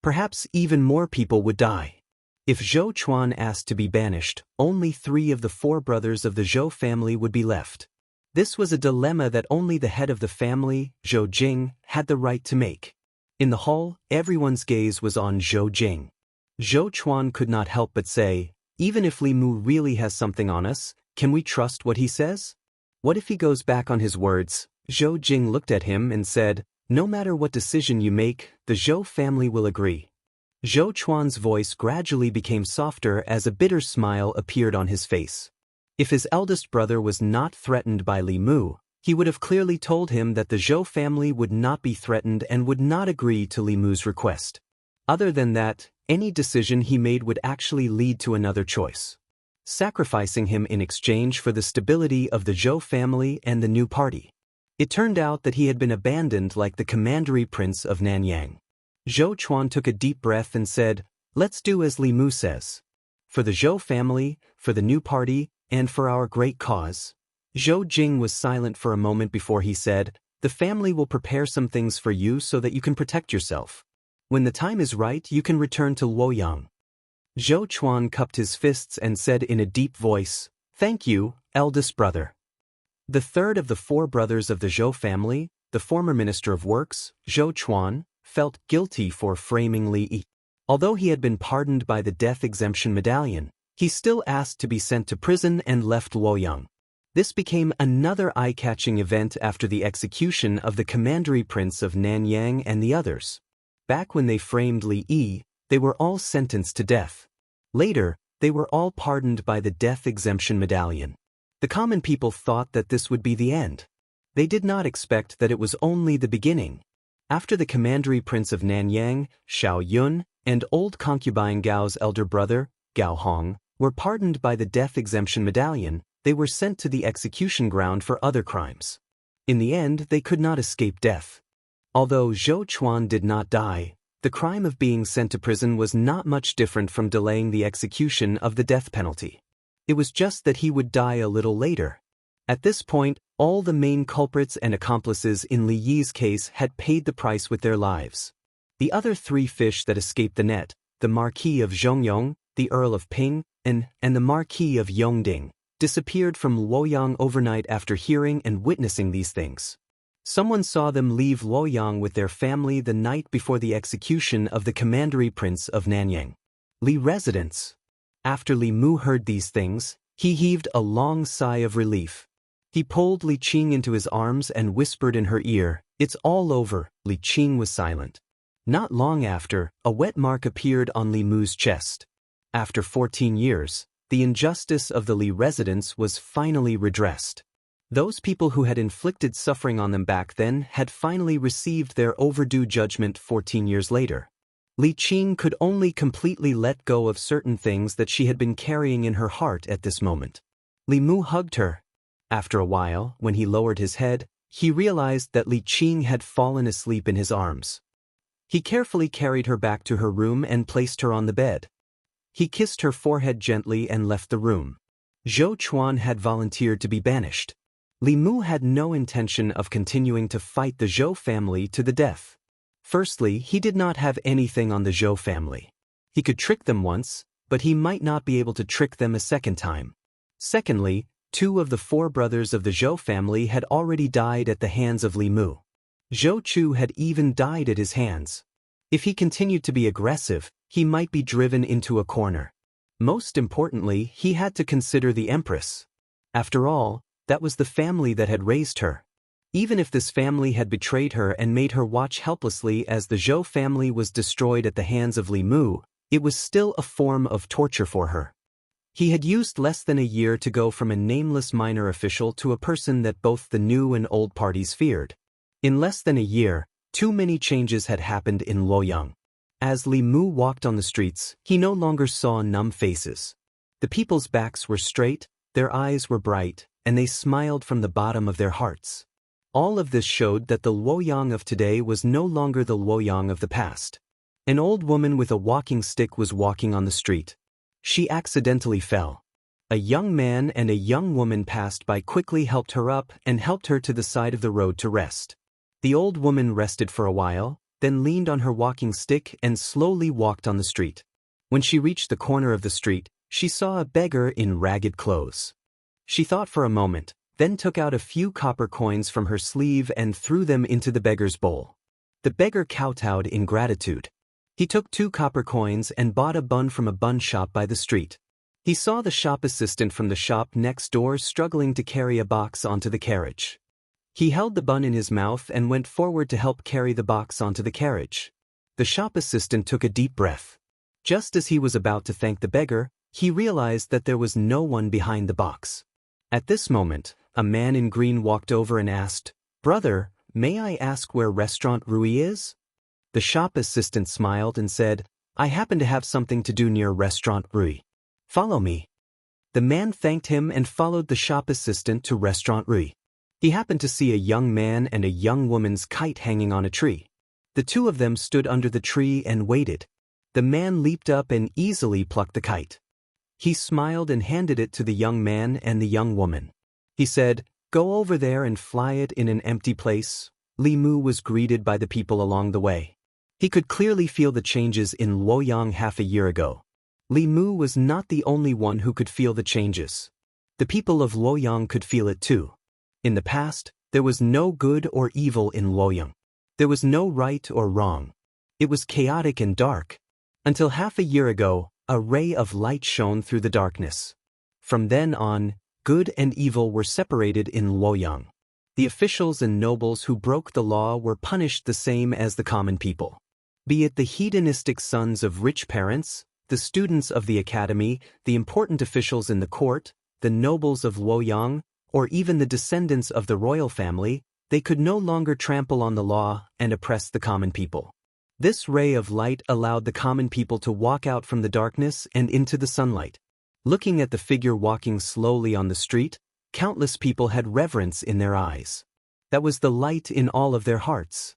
Perhaps even more people would die. If Zhou Chuan asked to be banished, only 3 of the 4 brothers of the Zhou family would be left. This was a dilemma that only the head of the family, Zhou Jing, had the right to make. In the hall, everyone's gaze was on Zhou Jing. Zhou Chuan could not help but say, "Even if Li Mu really has something on us, can we trust what he says? What if he goes back on his words?" Zhou Jing looked at him and said, "No matter what decision you make, the Zhou family will agree." Zhou Chuan's voice gradually became softer as a bitter smile appeared on his face. If his eldest brother was not threatened by Li Mu, he would have clearly told him that the Zhou family would not be threatened and would not agree to Li Mu's request. Other than that, any decision he made would actually lead to another choice, sacrificing him in exchange for the stability of the Zhou family and the new party. It turned out that he had been abandoned like the commandery prince of Nanyang. Zhou Chuan took a deep breath and said, "Let's do as Li Mu says. For the Zhou family, for the new party, and for our great cause." Zhou Jing was silent for a moment before he said, "The family will prepare some things for you so that you can protect yourself. When the time is right, you can return to Luoyang." Zhou Chuan cupped his fists and said in a deep voice, "Thank you, eldest brother." The third of the four brothers of the Zhou family, the former Minister of Works, Zhou Chuan, felt guilty for framing Li Yi. Although he had been pardoned by the death exemption medallion, he still asked to be sent to prison and left Luoyang. This became another eye-catching event after the execution of the commandery prince of Nanyang and the others. Back when they framed Li Yi, they were all sentenced to death. Later, they were all pardoned by the death exemption medallion. The common people thought that this would be the end. They did not expect that it was only the beginning. After the commandery prince of Nanyang, Xiao Yun, and old concubine Gao's elder brother, Gao Hong, were pardoned by the death exemption medallion, they were sent to the execution ground for other crimes. In the end, they could not escape death. Although Zhou Chuan did not die, the crime of being sent to prison was not much different from delaying the execution of the death penalty. It was just that he would die a little later. At this point, all the main culprits and accomplices in Li Yi's case had paid the price with their lives. The other three fish that escaped the net, the Marquis of Zhongyong, the Earl of Ping, and the Marquis of Yongding, disappeared from Luoyang overnight after hearing and witnessing these things. Someone saw them leave Luoyang with their family the night before the execution of the commandery prince of Nanyang. Li residence. After Li Mu heard these things, he heaved a long sigh of relief. He pulled Li Qing into his arms and whispered in her ear, "It's all over." Li Qing was silent. Not long after, a wet mark appeared on Li Mu's chest. After 14 years, the injustice of the Li residence was finally redressed. Those people who had inflicted suffering on them back then had finally received their overdue judgment 14 years later. Li Qing could only completely let go of certain things that she had been carrying in her heart at this moment. Li Mu hugged her. After a while, when he lowered his head, he realized that Li Qing had fallen asleep in his arms. He carefully carried her back to her room and placed her on the bed. He kissed her forehead gently and left the room. Zhou Chuan had volunteered to be banished. Li Mu had no intention of continuing to fight the Zhou family to the death. Firstly, he did not have anything on the Zhou family. He could trick them once, but he might not be able to trick them a second time. Secondly, 2 of the 4 brothers of the Zhou family had already died at the hands of Li Mu. Zhou Chu had even died at his hands. If he continued to be aggressive, he might be driven into a corner. Most importantly, he had to consider the Empress. After all, that was the family that had raised her. Even if this family had betrayed her and made her watch helplessly as the Zhou family was destroyed at the hands of Li Mu, it was still a form of torture for her. He had used less than a year to go from a nameless minor official to a person that both the new and old parties feared. In less than a year, too many changes had happened in Luoyang. As Li Mu walked on the streets, he no longer saw numb faces. The people's backs were straight, their eyes were bright, and they smiled from the bottom of their hearts. All of this showed that the Luoyang of today was no longer the Luoyang of the past. An old woman with a walking stick was walking on the street. She accidentally fell. A young man and a young woman passed by, quickly helped her up and helped her to the side of the road to rest. The old woman rested for a while, then leaned on her walking stick and slowly walked on the street. When she reached the corner of the street, she saw a beggar in ragged clothes. She thought for a moment, then took out a few copper coins from her sleeve and threw them into the beggar's bowl. The beggar kowtowed in gratitude. He took 2 copper coins and bought a bun from a bun shop by the street. He saw the shop assistant from the shop next door struggling to carry a box onto the carriage. He held the bun in his mouth and went forward to help carry the box onto the carriage. The shop assistant took a deep breath. Just as he was about to thank the beggar, he realized that there was no one behind the box. At this moment, a man in green walked over and asked, "Brother, may I ask where Restaurant Rui is?" The shop assistant smiled and said, "I happen to have something to do near Restaurant Rui. Follow me." The man thanked him and followed the shop assistant to Restaurant Rui. He happened to see a young man and a young woman's kite hanging on a tree. The 2 of them stood under the tree and waited. The man leaped up and easily plucked the kite. He smiled and handed it to the young man and the young woman. He said, "Go over there and fly it in an empty place." Li Mu was greeted by the people along the way. He could clearly feel the changes in Luoyang half a year ago. Li Mu was not the only one who could feel the changes. The people of Luoyang could feel it too. In the past, there was no good or evil in Luoyang. There was no right or wrong. It was chaotic and dark. Until half a year ago, a ray of light shone through the darkness. From then on, good and evil were separated in Luoyang. The officials and nobles who broke the law were punished the same as the common people. Be it the hedonistic sons of rich parents, the students of the academy, the important officials in the court, the nobles of Luoyang, or even the descendants of the royal family, they could no longer trample on the law and oppress the common people. This ray of light allowed the common people to walk out from the darkness and into the sunlight. Looking at the figure walking slowly on the street, countless people had reverence in their eyes. That was the light in all of their hearts.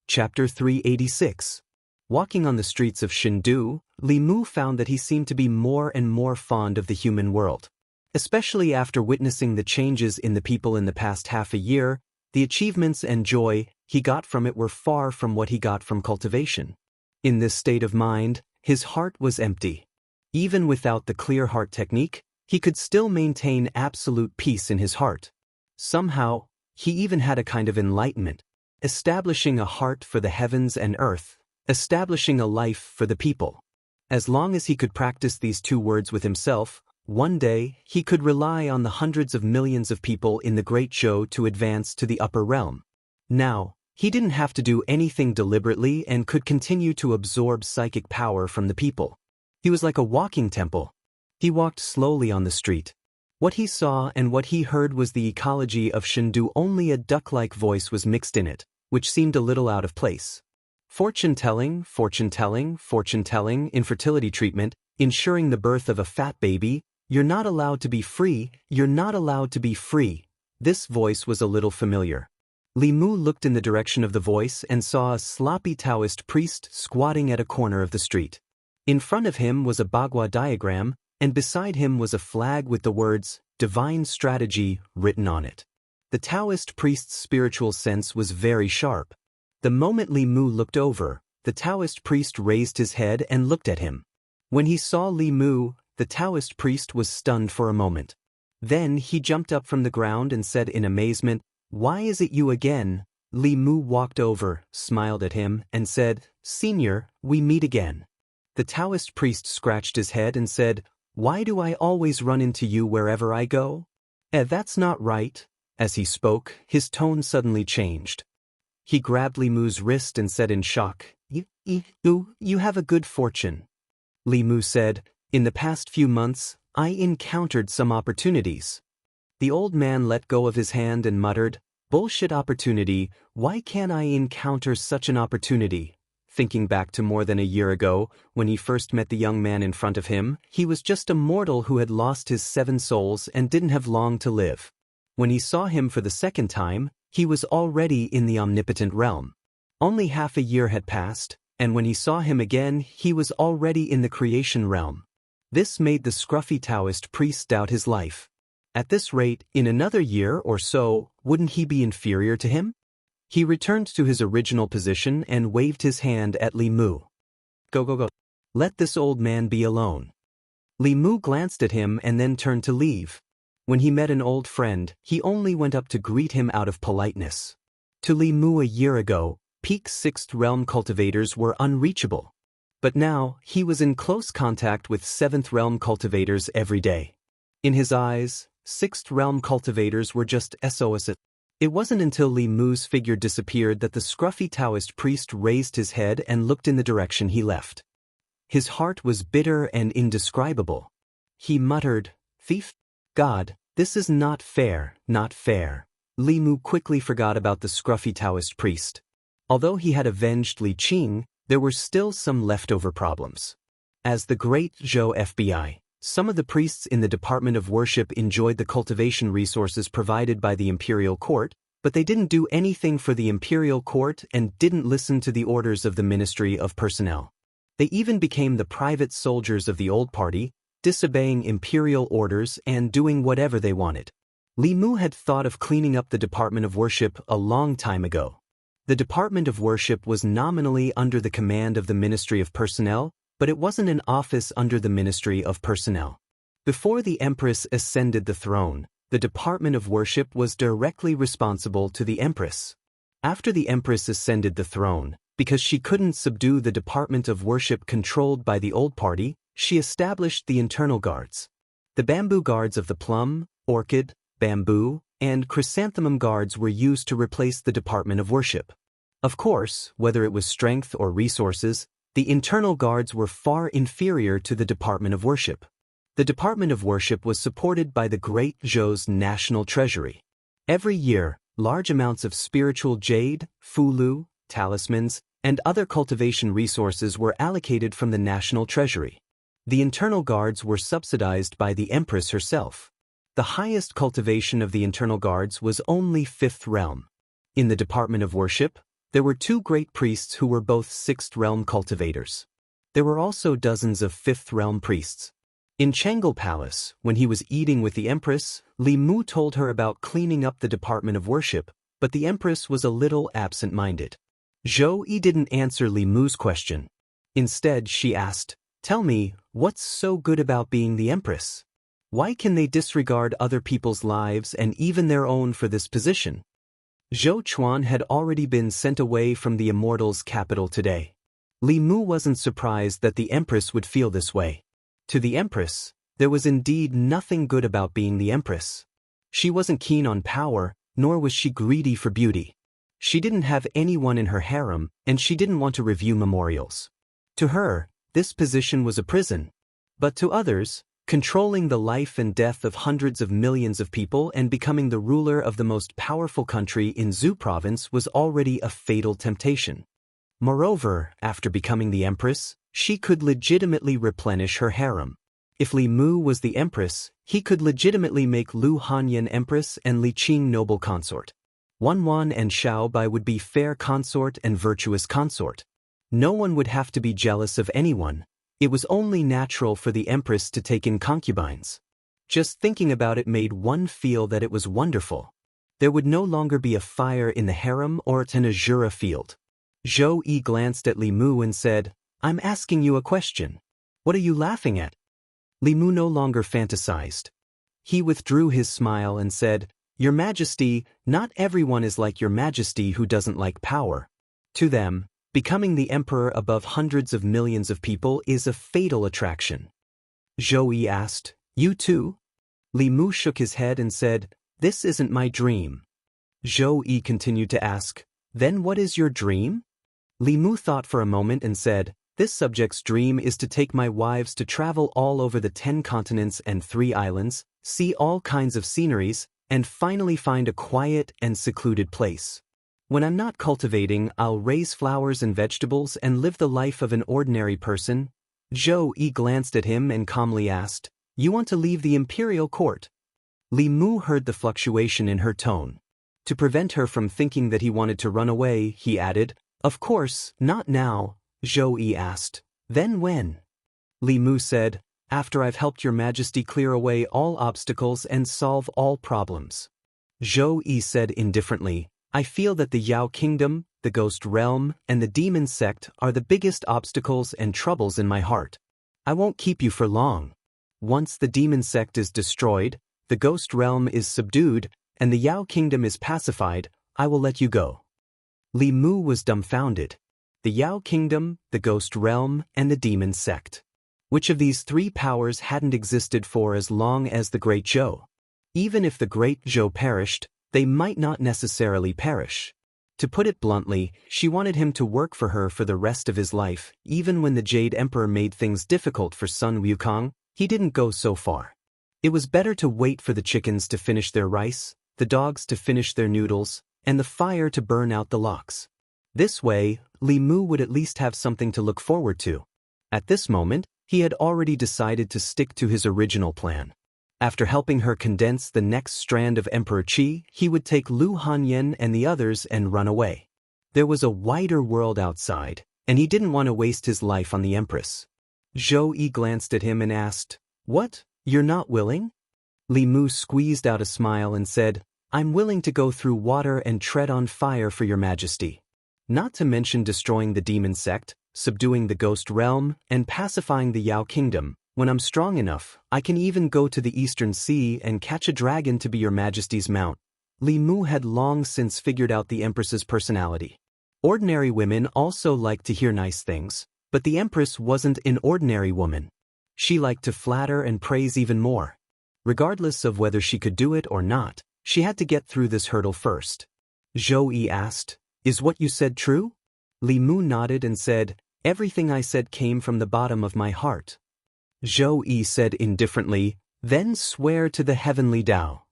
Chapter 386. Walking on the streets of Chengdu, Li Mu found that he seemed to be more and more fond of the human world. Especially after witnessing the changes in the people in the past half a year, the achievements and joy he got from it were far from what he got from cultivation. In this state of mind, his heart was empty. Even without the clear heart technique, he could still maintain absolute peace in his heart. Somehow, he even had a kind of enlightenment, establishing a heart for the heavens and earth, establishing a life for the people. As long as he could practice these two words with himself, one day he could rely on the hundreds of millions of people in the Great Zhou to advance to the upper realm. Now, he didn't have to do anything deliberately and could continue to absorb psychic power from the people. He was like a walking temple. He walked slowly on the street. What he saw and what he heard was the ecology of Chengdu. Only a duck-like voice was mixed in it, which seemed a little out of place. Fortune-telling, fortune-telling, fortune-telling, infertility treatment, ensuring the birth of a fat baby. You're not allowed to be free, you're not allowed to be free. This voice was a little familiar. Li Mu looked in the direction of the voice and saw a sloppy Taoist priest squatting at a corner of the street. In front of him was a Bagua diagram, and beside him was a flag with the words, Divine Strategy, written on it. The Taoist priest's spiritual sense was very sharp. The moment Li Mu looked over, the Taoist priest raised his head and looked at him. When he saw Li Mu, the Taoist priest was stunned for a moment. Then he jumped up from the ground and said in amazement, "Why is it you again?" Li Mu walked over, smiled at him, and said, "Senior, we meet again." The Taoist priest scratched his head and said, "Why do I always run into you wherever I go?" That's not right." As he spoke, his tone suddenly changed. He grabbed Li Mu's wrist and said in shock, You have a good fortune." Li Mu said, "In the past few months, I encountered some opportunities." The old man let go of his hand and muttered, "Bullshit opportunity, why can't I encounter such an opportunity?" Thinking back to more than a year ago, when he first met the young man in front of him, he was just a mortal who had lost his 7 souls and didn't have long to live. When he saw him for the second time, he was already in the omnipotent realm. Only half a year had passed, and when he saw him again, he was already in the creation realm. This made the scruffy Taoist priest doubt his life. At this rate, in another year or so, wouldn't he be inferior to him? He returned to his original position and waved his hand at Li Mu. Go. Let this old man be alone." Li Mu glanced at him and then turned to leave. When he met an old friend, he only went up to greet him out of politeness. To Li Mu a year ago, peak 6th realm cultivators were unreachable. But now, he was in close contact with 7th realm cultivators every day. In his eyes, 6th realm cultivators were just SOS. It wasn't until Li Mu's figure disappeared that the scruffy Taoist priest raised his head and looked in the direction he left. His heart was bitter and indescribable. He muttered, "Thief? God, this is not fair, not fair." Li Mu quickly forgot about the scruffy Taoist priest. Although he had avenged Li Qing, there were still some leftover problems. As the Great Zhou FBI, some of the priests in the Department of Worship enjoyed the cultivation resources provided by the Imperial Court, but they didn't do anything for the Imperial Court and didn't listen to the orders of the Ministry of Personnel. They even became the private soldiers of the old party, disobeying imperial orders and doing whatever they wanted. Li Mu had thought of cleaning up the Department of Worship a long time ago. The Department of Worship was nominally under the command of the Ministry of Personnel, but it wasn't an office under the Ministry of Personnel. Before the Empress ascended the throne, the Department of Worship was directly responsible to the Empress. After the Empress ascended the throne, because she couldn't subdue the Department of Worship controlled by the Old Party, she established the internal guards. The bamboo guards of the plum, orchid, bamboo, and chrysanthemum guards were used to replace the Department of Worship. Of course, whether it was strength or resources, the internal guards were far inferior to the Department of Worship. The Department of Worship was supported by the Great Zhou's national treasury. Every year, large amounts of spiritual jade, fulu, talismans, and other cultivation resources were allocated from the national treasury. The internal guards were subsidized by the Empress herself. The highest cultivation of the internal guards was only 5th realm. In the Department of Worship, there were 2 great priests who were both 6th realm cultivators. There were also dozens of 5th realm priests. In Jianghu Palace, when he was eating with the Empress, Li Mu told her about cleaning up the Department of Worship, but the Empress was a little absent-minded. Zhou Yi didn't answer Li Mu's question. Instead, she asked, "Tell me, what's so good about being the Empress? Why can they disregard other people's lives and even their own for this position?" Zhou Chuan had already been sent away from the Immortal's capital today. Li Mu wasn't surprised that the Empress would feel this way. To the Empress, there was indeed nothing good about being the Empress. She wasn't keen on power, nor was she greedy for beauty. She didn't have anyone in her harem, and she didn't want to review memorials. To her, this position was a prison. But to others, controlling the life and death of hundreds of millions of people and becoming the ruler of the most powerful country in Zhu province was already a fatal temptation. Moreover, after becoming the Empress, she could legitimately replenish her harem. If Li Mu was the Empress, he could legitimately make Lu Hanyan Empress and Li Qing noble consort. Wan and Xiao Bai would be fair consort and virtuous consort. No one would have to be jealous of anyone. It was only natural for the Empress to take in concubines. Just thinking about it made one feel that it was wonderful. There would no longer be a fire in the harem or an azura field. Zhou Yi glanced at Li Mu and said, "I'm asking you a question. What are you laughing at?" Li Mu no longer fantasized. He withdrew his smile and said, "Your Majesty, not everyone is like Your Majesty who doesn't like power. To them, becoming the emperor above hundreds of millions of people is a fatal attraction." Zhou Yi asked, "You too?" Li Mu shook his head and said, "This isn't my dream." Zhou Yi continued to ask, "Then what is your dream?" Li Mu thought for a moment and said, "This subject's dream is to take my wives to travel all over the 10 continents and 3 islands, see all kinds of sceneries, and finally find a quiet and secluded place. When I'm not cultivating, I'll raise flowers and vegetables and live the life of an ordinary person." Zhou Yi glanced at him and calmly asked, "You want to leave the imperial court?" Li Mu heard the fluctuation in her tone. To prevent her from thinking that he wanted to run away, he added, "Of course, not now." Zhou Yi asked, "Then when?" Li Mu said, "After I've helped Your Majesty clear away all obstacles and solve all problems." Zhou Yi said indifferently, "I feel that the Yao Kingdom, the Ghost Realm, and the Demon Sect are the biggest obstacles and troubles in my heart. I won't keep you for long. Once the Demon Sect is destroyed, the Ghost Realm is subdued, and the Yao Kingdom is pacified, I will let you go." Li Mu was dumbfounded. The Yao Kingdom, the Ghost Realm, and the Demon Sect. Which of these 3 powers hadn't existed for as long as the Great Zhou? Even if the Great Zhou perished, they might not necessarily perish. To put it bluntly, she wanted him to work for her for the rest of his life. Even when the Jade Emperor made things difficult for Sun Wukong, he didn't go so far. It was better to wait for the chickens to finish their rice, the dogs to finish their noodles, and the fire to burn out the logs. This way, Li Mu would at least have something to look forward to. At this moment, he had already decided to stick to his original plan. After helping her condense the next strand of Emperor Qi, he would take Lu Hanyan and the others and run away. There was a wider world outside, and he didn't want to waste his life on the Empress. Zhou Yi glanced at him and asked, "What, you're not willing?" Li Mu squeezed out a smile and said, "I'm willing to go through water and tread on fire for Your Majesty. Not to mention destroying the Demon Sect, subduing the Ghost Realm, and pacifying the Yao Kingdom. When I'm strong enough, I can even go to the Eastern Sea and catch a dragon to be your majesty's mount. Li Mu had long since figured out the Empress's personality. Ordinary women also liked to hear nice things, but the Empress wasn't an ordinary woman. She liked to flatter and praise even more. Regardless of whether she could do it or not, she had to get through this hurdle first. Zhou Yi asked, "Is what you said true?" Li Mu nodded and said, "Everything I said came from the bottom of my heart." Zhou Yi said indifferently, "Then swear to the heavenly Tao."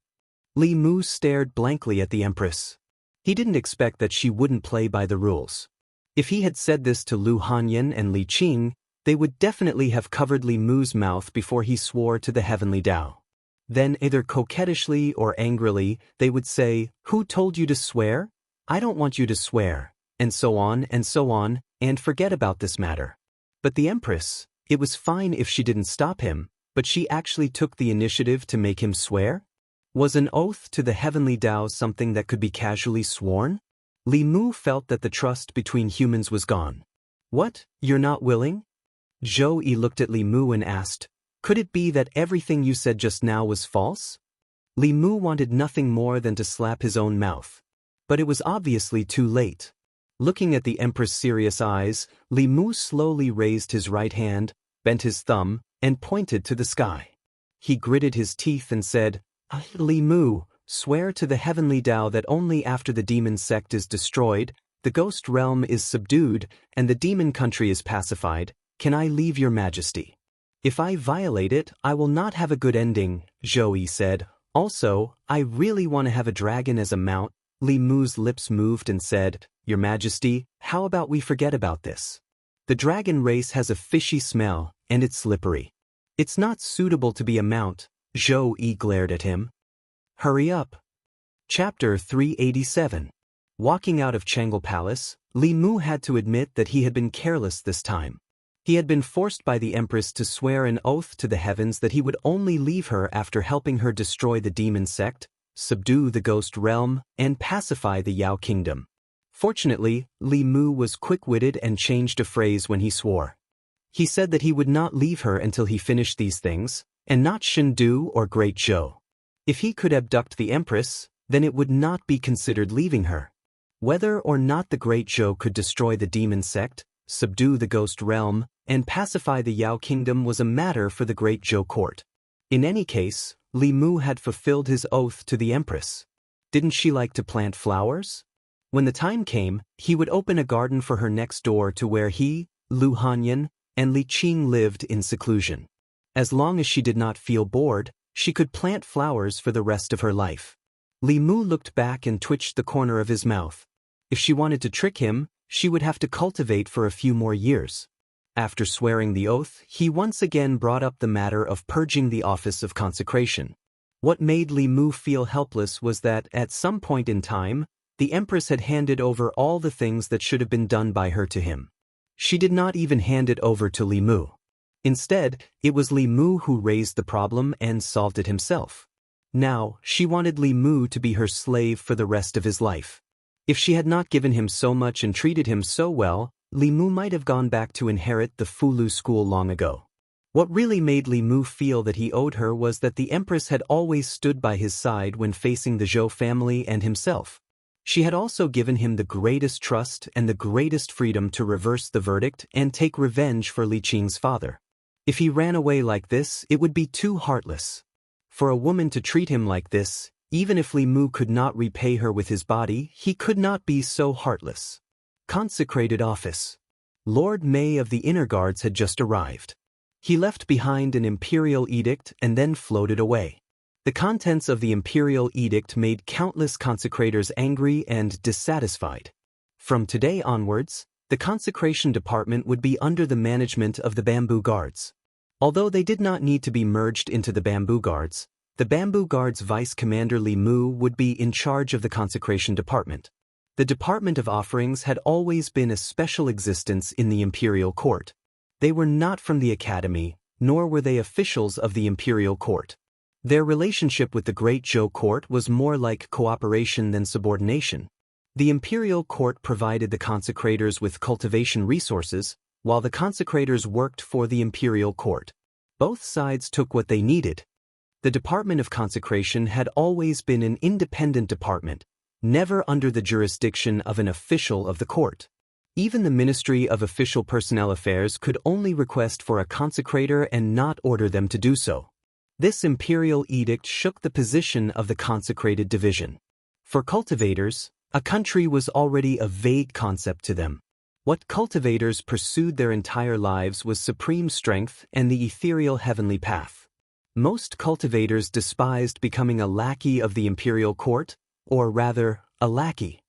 Li Mu stared blankly at the Empress. He didn't expect that she wouldn't play by the rules. If he had said this to Lu Hanyan and Li Qing, they would definitely have covered Li Mu's mouth before he swore to the heavenly Tao. Then, either coquettishly or angrily, they would say, "Who told you to swear? I don't want you to swear," and so on, and forget about this matter. But the Empress, it was fine if she didn't stop him, but she actually took the initiative to make him swear? Was an oath to the heavenly Tao something that could be casually sworn? Li Mu felt that the trust between humans was gone. "What, you're not willing?" Zhou Yi looked at Li Mu and asked, "Could it be that everything you said just now was false?" Li Mu wanted nothing more than to slap his own mouth. But it was obviously too late. Looking at the Empress' serious eyes, Li Mu slowly raised his right hand, bent his thumb, and pointed to the sky. He gritted his teeth and said, "Li Mu, swear to the heavenly Tao that only after the demon sect is destroyed, the ghost realm is subdued, and the demon country is pacified, can I leave your majesty. If I violate it, I will not have a good ending," Zhou Yi said. "Also, I really want to have a dragon as a mount." Li Mu's lips moved and said, "Your Majesty, how about we forget about this? The dragon race has a fishy smell, and it's slippery. It's not suitable to be a mount." Zhou Yi glared at him. "Hurry up." Chapter 387. Walking out of Chang'e Palace, Li Mu had to admit that he had been careless this time. He had been forced by the Empress to swear an oath to the heavens that he would only leave her after helping her destroy the demon sect, subdue the ghost realm, and pacify the Yao kingdom. Fortunately, Li Mu was quick-witted and changed a phrase when he swore. He said that he would not leave her until he finished these things, and not Shendu or Great Zhou. If he could abduct the Empress, then it would not be considered leaving her. Whether or not the Great Zhou could destroy the demon sect, subdue the ghost realm, and pacify the Yao kingdom was a matter for the Great Zhou court. In any case, Li Mu had fulfilled his oath to the Empress. Didn't she like to plant flowers? When the time came, he would open a garden for her next door to where he, Lu Hanyan, and Li Qing lived in seclusion. As long as she did not feel bored, she could plant flowers for the rest of her life. Li Mu looked back and twitched the corner of his mouth. If she wanted to trick him, she would have to cultivate for a few more years. After swearing the oath, he once again brought up the matter of purging the office of consecration. What made Li Mu feel helpless was that, at some point in time, the Empress had handed over all the things that should have been done by her to him. She did not even hand it over to Li Mu. Instead, it was Li Mu who raised the problem and solved it himself. Now, she wanted Li Mu to be her slave for the rest of his life. If she had not given him so much and treated him so well, Li Mu might have gone back to inherit the Fulu school long ago. What really made Li Mu feel that he owed her was that the Empress had always stood by his side when facing the Zhou family and himself. She had also given him the greatest trust and the greatest freedom to reverse the verdict and take revenge for Li Qing's father. If he ran away like this, it would be too heartless. For a woman to treat him like this, even if Li Mu could not repay her with his body, he could not be so heartless. Consecrated office. Lord May of the Inner Guards had just arrived. He left behind an imperial edict and then floated away. The contents of the imperial edict made countless consecrators angry and dissatisfied. From today onwards, the consecration department would be under the management of the Bamboo Guards. Although they did not need to be merged into the Bamboo Guards, the Bamboo Guards Vice Commander Li Mu would be in charge of the consecration department. The Department of Offerings had always been a special existence in the imperial court. They were not from the academy, nor were they officials of the imperial court. Their relationship with the Great Zhou court was more like cooperation than subordination. The imperial court provided the consecrators with cultivation resources, while the consecrators worked for the imperial court. Both sides took what they needed. The Department of Consecration had always been an independent department, never under the jurisdiction of an official of the court. Even the Ministry of Official Personnel Affairs could only request for a consecrator and not order them to do so. This imperial edict shook the position of the consecrated division. For cultivators, a country was already a vague concept to them. What cultivators pursued their entire lives was supreme strength and the ethereal heavenly path. Most cultivators despised becoming a lackey of the imperial court, or rather, a lackey.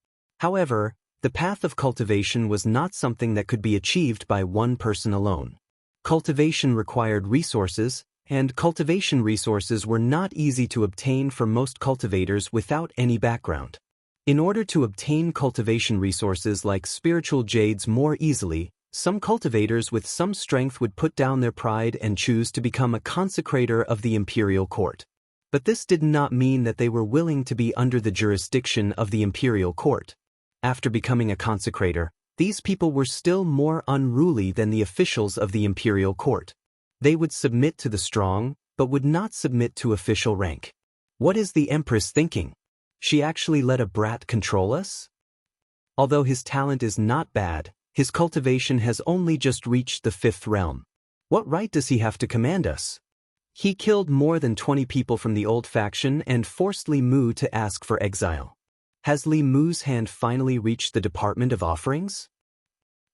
However, the path of cultivation was not something that could be achieved by one person alone. Cultivation required resources, and cultivation resources were not easy to obtain for most cultivators without any background. In order to obtain cultivation resources like spiritual jades more easily, some cultivators with some strength would put down their pride and choose to become a consecrator of the imperial court. But this did not mean that they were willing to be under the jurisdiction of the imperial court. After becoming a consecrator, these people were still more unruly than the officials of the imperial court. They would submit to the strong, but would not submit to official rank. What is the Empress thinking? She actually let a brat control us? Although his talent is not bad, his cultivation has only just reached the 5th realm. What right does he have to command us? He killed more than 20 people from the old faction and forced Li Mu to ask for exile. Has Li Mu's hand finally reached the Department of Offerings?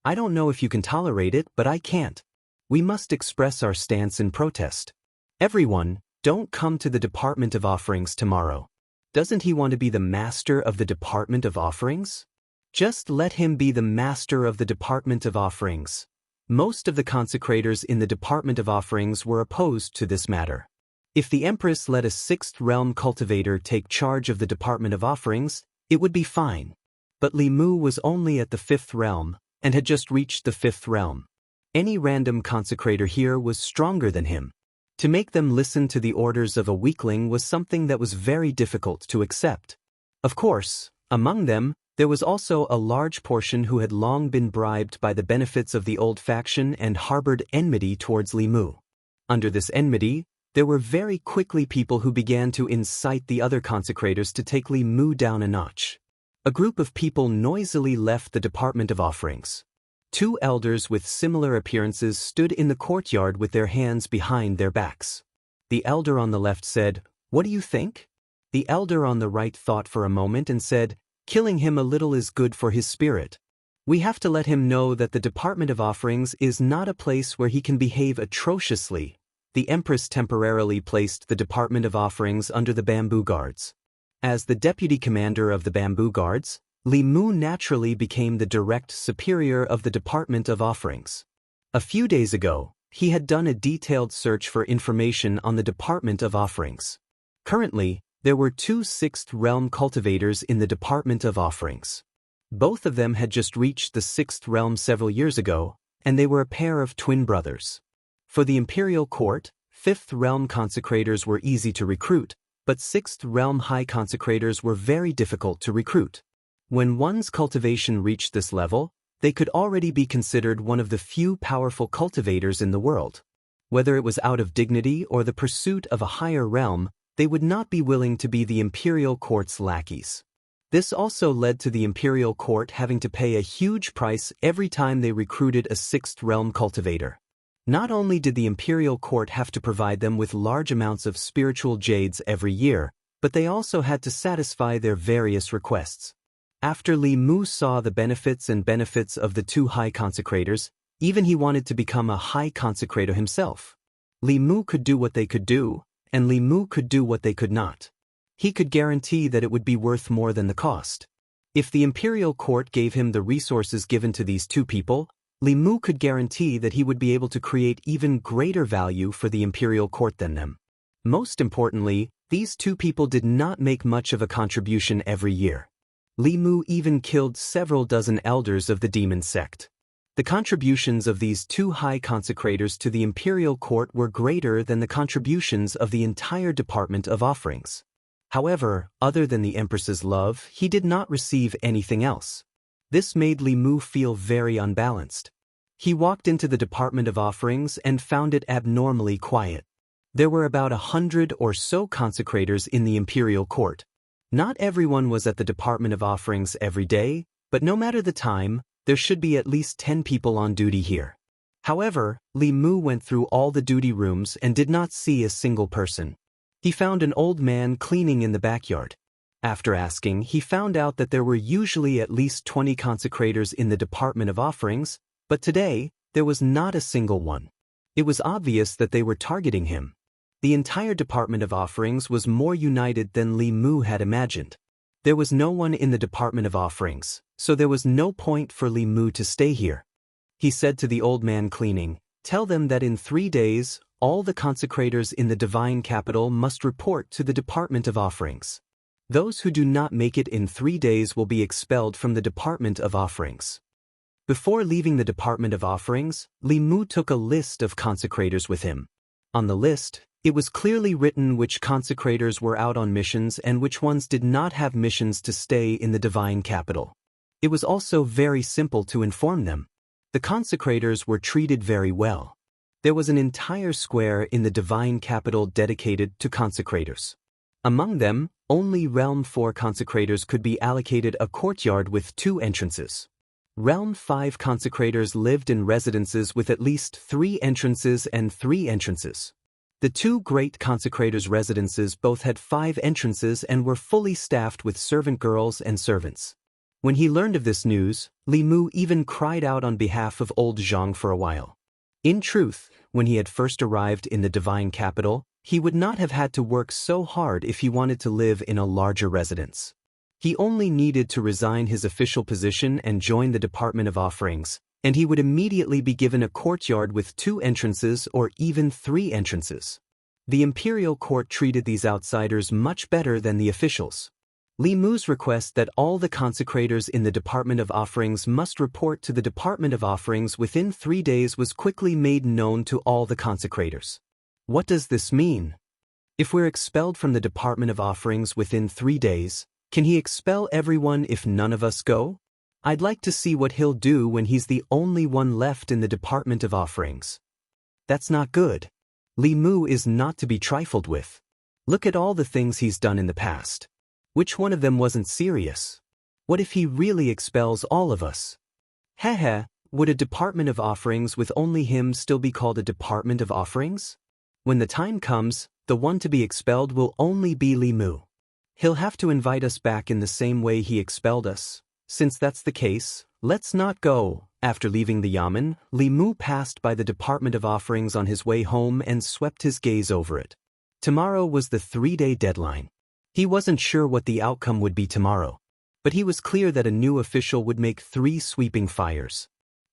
I don't know if you can tolerate it, but I can't. We must express our stance in protest. Everyone, don't come to the Department of Offerings tomorrow. Doesn't he want to be the master of the Department of Offerings? Just let him be the master of the Department of Offerings. Most of the consecrators in the Department of Offerings were opposed to this matter. If the Empress let a 6th realm cultivator take charge of the Department of Offerings, it would be fine. But Li Mu was only at the 5th realm, and had just reached the 5th realm. Any random consecrator here was stronger than him. To make them listen to the orders of a weakling was something that was very difficult to accept. Of course, among them, there was also a large portion who had long been bribed by the benefits of the old faction and harbored enmity towards Li Mu. Under this enmity, there were very quickly people who began to incite the other consecrators to take Li Mu down a notch. A group of people noisily left the Department of Offerings. 2 elders with similar appearances stood in the courtyard with their hands behind their backs. The elder on the left said, "What do you think?" The elder on the right thought for a moment and said, "Killing him a little is good for his spirit. We have to let him know that the Department of Offerings is not a place where he can behave atrociously." The Empress temporarily placed the Department of Offerings under the Bamboo Guards. As the deputy commander of the Bamboo Guards, Li Mu naturally became the direct superior of the Department of Offerings. A few days ago, he had done a detailed search for information on the Department of Offerings. Currently, there were 2 6th realm cultivators in the Department of Offerings. Both of them had just reached the 6th realm several years ago, and they were a pair of twin brothers. For the imperial court, 5th realm consecrators were easy to recruit, but 6th realm high consecrators were very difficult to recruit. When one's cultivation reached this level, they could already be considered one of the few powerful cultivators in the world. Whether it was out of dignity or the pursuit of a higher realm, they would not be willing to be the imperial court's lackeys. This also led to the imperial court having to pay a huge price every time they recruited a 6th realm cultivator. Not only did the imperial court have to provide them with large amounts of spiritual jades every year, but they also had to satisfy their various requests. After Li Mu saw the benefits of the 2 high consecrators, even he wanted to become a high consecrator himself. Li Mu could do what they could do, and Li Mu could do what they could not. He could guarantee that it would be worth more than the cost. If the imperial court gave him the resources given to these 2 people, Li Mu could guarantee that he would be able to create even greater value for the imperial court than them. Most importantly, these 2 people did not make much of a contribution every year. Li Mu even killed several dozen elders of the demon sect. The contributions of these 2 high consecrators to the imperial court were greater than the contributions of the entire Department of Offerings. However, other than the Empress's love, he did not receive anything else. This made Li Mu feel very unbalanced. He walked into the Department of Offerings and found it abnormally quiet. There were about 100 or so consecrators in the imperial court. Not everyone was at the Department of Offerings every day, but no matter the time, there should be at least 10 people on duty here. However, Li Mu went through all the duty rooms and did not see a single person. He found an old man cleaning in the backyard. After asking, he found out that there were usually at least 20 consecrators in the Department of Offerings, but today, there was not a single one. It was obvious that they were targeting him. The entire Department of Offerings was more united than Li Mu had imagined. There was no one in the Department of Offerings, so there was no point for Li Mu to stay here. He said to the old man cleaning, "Tell them that in 3 days, all the consecrators in the divine capital must report to the Department of Offerings. Those who do not make it in 3 days will be expelled from the Department of Offerings." Before leaving the Department of Offerings, Li Mu took a list of consecrators with him. On the list, it was clearly written which consecrators were out on missions and which ones did not have missions to stay in the divine capital. It was also very simple to inform them. The consecrators were treated very well. There was an entire square in the divine capital dedicated to consecrators. Among them, only Realm 4 consecrators could be allocated a courtyard with 2 entrances. Realm 5 consecrators lived in residences with at least 3 entrances and 3 entrances. The 2 great consecrators' residences both had 5 entrances and were fully staffed with servant girls and servants. When he learned of this news, Li Mu even cried out on behalf of old Jianghu for a while. In truth, when he had first arrived in the divine capital, he would not have had to work so hard if he wanted to live in a larger residence. He only needed to resign his official position and join the Department of Offerings, and he would immediately be given a courtyard with 2 entrances or even 3 entrances. The imperial court treated these outsiders much better than the officials. Li Mu's request that all the consecrators in the Department of Offerings must report to the Department of Offerings within 3 days was quickly made known to all the consecrators. What does this mean? If we're expelled from the Department of Offerings within 3 days, can he expel everyone if none of us go? I'd like to see what he'll do when he's the only one left in the Department of Offerings. That's not good. Li Mu is not to be trifled with. Look at all the things he's done in the past. Which one of them wasn't serious? What if he really expels all of us? Heh, would a Department of Offerings with only him still be called a Department of Offerings? When the time comes, the one to be expelled will only be Li Mu. He'll have to invite us back in the same way he expelled us. Since that's the case, let's not go. After leaving the yamen, Li Mu passed by the Department of Offerings on his way home and swept his gaze over it. Tomorrow was the 3-day deadline. He wasn't sure what the outcome would be tomorrow, but he was clear that a new official would make 3 sweeping fires.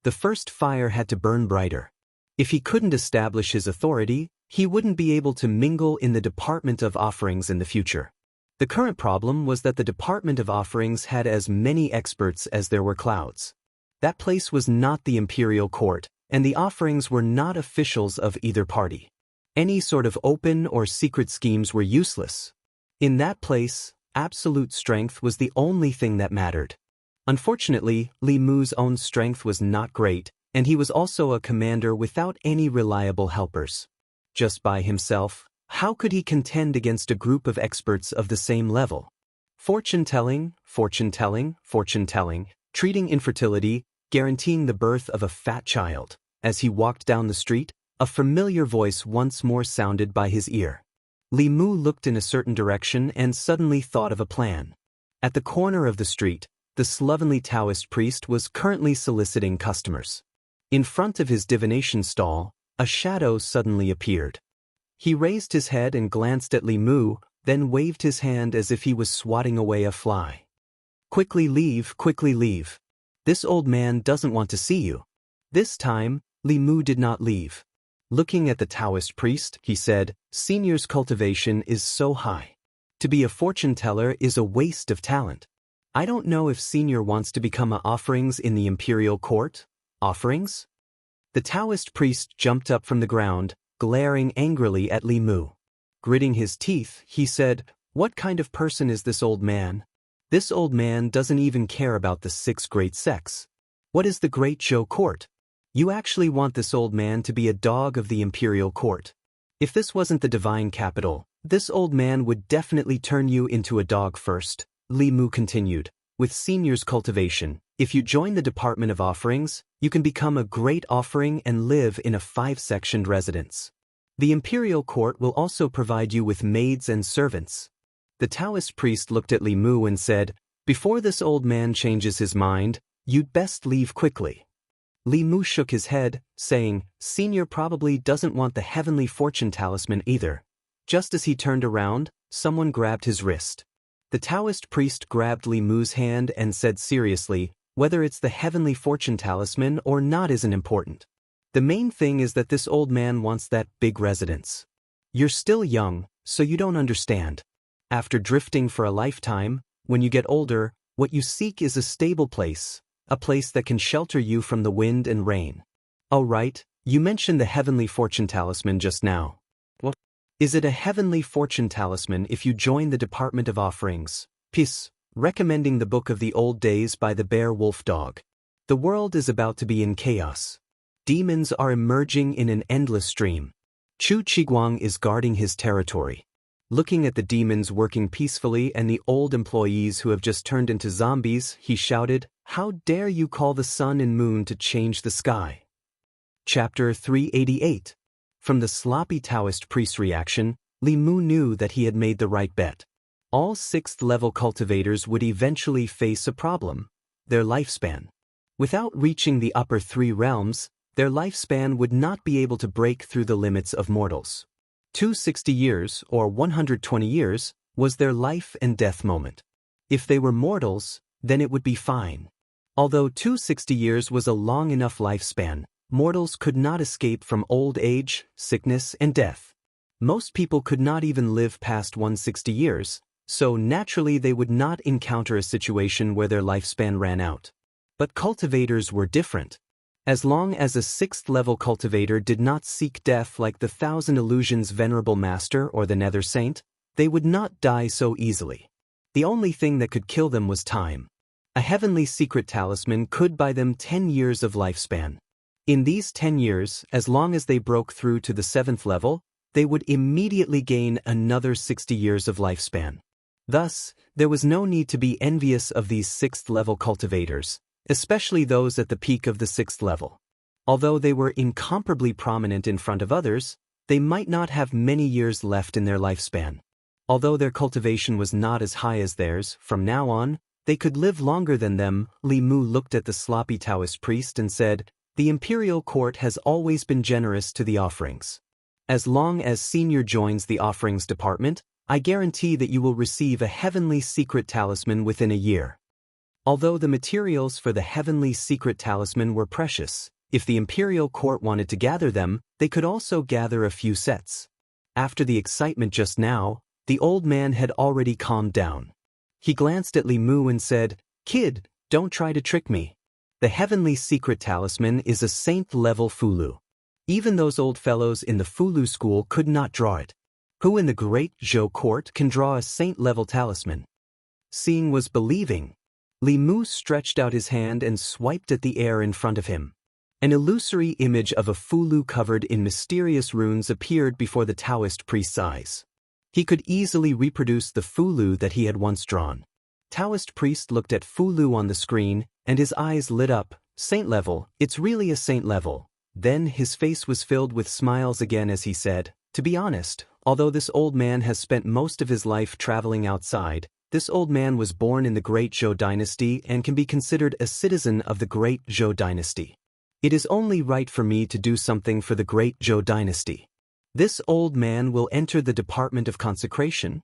The first fire had to burn brighter. If he couldn't establish his authority, he wouldn't be able to mingle in the Department of Offerings in the future. The current problem was that the Department of Offerings had as many experts as there were clouds. That place was not the imperial court, and the offerings were not officials of either party. Any sort of open or secret schemes were useless. In that place, absolute strength was the only thing that mattered. Unfortunately, Li Mu's own strength was not great, and he was also a commander without any reliable helpers. Just by himself, how could he contend against a group of experts of the same level? Fortune-telling, treating infertility, guaranteeing the birth of a fat child. As he walked down the street, a familiar voice once more sounded by his ear. Li Mu looked in a certain direction and suddenly thought of a plan. At the corner of the street, the slovenly Taoist priest was currently soliciting customers. In front of his divination stall, a shadow suddenly appeared. He raised his head and glanced at Li Mu, then waved his hand as if he was swatting away a fly. Quickly leave, quickly leave. This old man doesn't want to see you." This time, Li Mu did not leave. Looking at the Taoist priest, he said, "Senior's cultivation is so high. To be a fortune teller is a waste of talent. I don't know if Senior wants to become a offerings in the imperial court." "Offerings?" The Taoist priest jumped up from the ground, glaring angrily at Li Mu. Gritting his teeth, he said, "What kind of person is this old man? This old man doesn't even care about the 6 great sects. What is the Great Zhou Court? You actually want this old man to be a dog of the imperial court. If this wasn't the divine capital, this old man would definitely turn you into a dog first, Li Mu continued. With senior's cultivation, if you join the Department of Offerings, you can become a great offering and live in a 5-sectioned residence. The imperial court will also provide you with maids and servants. The Taoist priest looked at Li Mu and said, before this old man changes his mind, you'd best leave quickly. Li Mu shook his head, saying, Senior probably doesn't want the heavenly fortune talisman either. Just as he turned around, someone grabbed his wrist. The Taoist priest grabbed Li Mu's hand and said seriously, whether it's the heavenly fortune talisman or not isn't important. The main thing is that this old man wants that big residence. You're still young, so you don't understand. After drifting for a lifetime, when you get older, what you seek is a stable place, a place that can shelter you from the wind and rain. Oh right, you mentioned the heavenly fortune talisman just now. What? Is it a heavenly fortune talisman if you join the Department of Offerings? Peace, recommending the Book of the Old Days by the Bear Wolf Dog. The world is about to be in chaos. Demons are emerging in an endless stream. Chu Qiguang is guarding his territory. Looking at the demons working peacefully and the old employees who have just turned into zombies, he shouted, How dare you call the sun and moon to change the sky? Chapter 388. From the sloppy Taoist priest's reaction, Li Mu knew that he had made the right bet. All 6th-level cultivators would eventually face a problem: their lifespan. Without reaching the upper 3 realms, their lifespan would not be able to break through the limits of mortals. 260 years, or 120 years, was their life and death moment. If they were mortals, then it would be fine. Although 260 years was a long enough lifespan, mortals could not escape from old age, sickness, and death. Most people could not even live past 160 years, so naturally they would not encounter a situation where their lifespan ran out. But cultivators were different. As long as a 6th-level cultivator did not seek death like the Thousand Illusions Venerable Master or the Nether Saint, they would not die so easily. The only thing that could kill them was time. A heavenly secret talisman could buy them 10 years of lifespan. In these 10 years, as long as they broke through to the 7th level, they would immediately gain another 60 years of lifespan. Thus, there was no need to be envious of these 6th-level cultivators, especially those at the peak of the 6th level. Although they were incomparably prominent in front of others, they might not have many years left in their lifespan. Although their cultivation was not as high as theirs, from now on, they could live longer than them. Li Mu looked at the sloppy Taoist priest and said, The imperial court has always been generous to the offerings. As long as Senior joins the offerings department, I guarantee that you will receive a heavenly secret talisman within a year. Although the materials for the heavenly secret talisman were precious, if the imperial court wanted to gather them, they could also gather a few sets. After the excitement just now, the old man had already calmed down. He glanced at Li Mu and said, Kid, don't try to trick me. The heavenly secret talisman is a saint-level fulu. Even those old fellows in the fulu school could not draw it. Who in the great Zhou court can draw a saint-level talisman? Seeing was believing. Li Mu stretched out his hand and swiped at the air in front of him. An illusory image of a fulu covered in mysterious runes appeared before the Taoist priest's eyes. He could easily reproduce the fulu that he had once drawn. Taoist priest looked at fulu on the screen, and his eyes lit up. Saint level, it's really a saint level. Then his face was filled with smiles again as he said, To be honest, although this old man has spent most of his life traveling outside, this old man was born in the Great Zhou dynasty and can be considered a citizen of the Great Zhou dynasty. It is only right for me to do something for the Great Zhou dynasty. This old man will enter the Department of Consecration.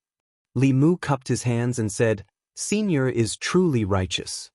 Li Mu cupped his hands and said, Senior is truly righteous.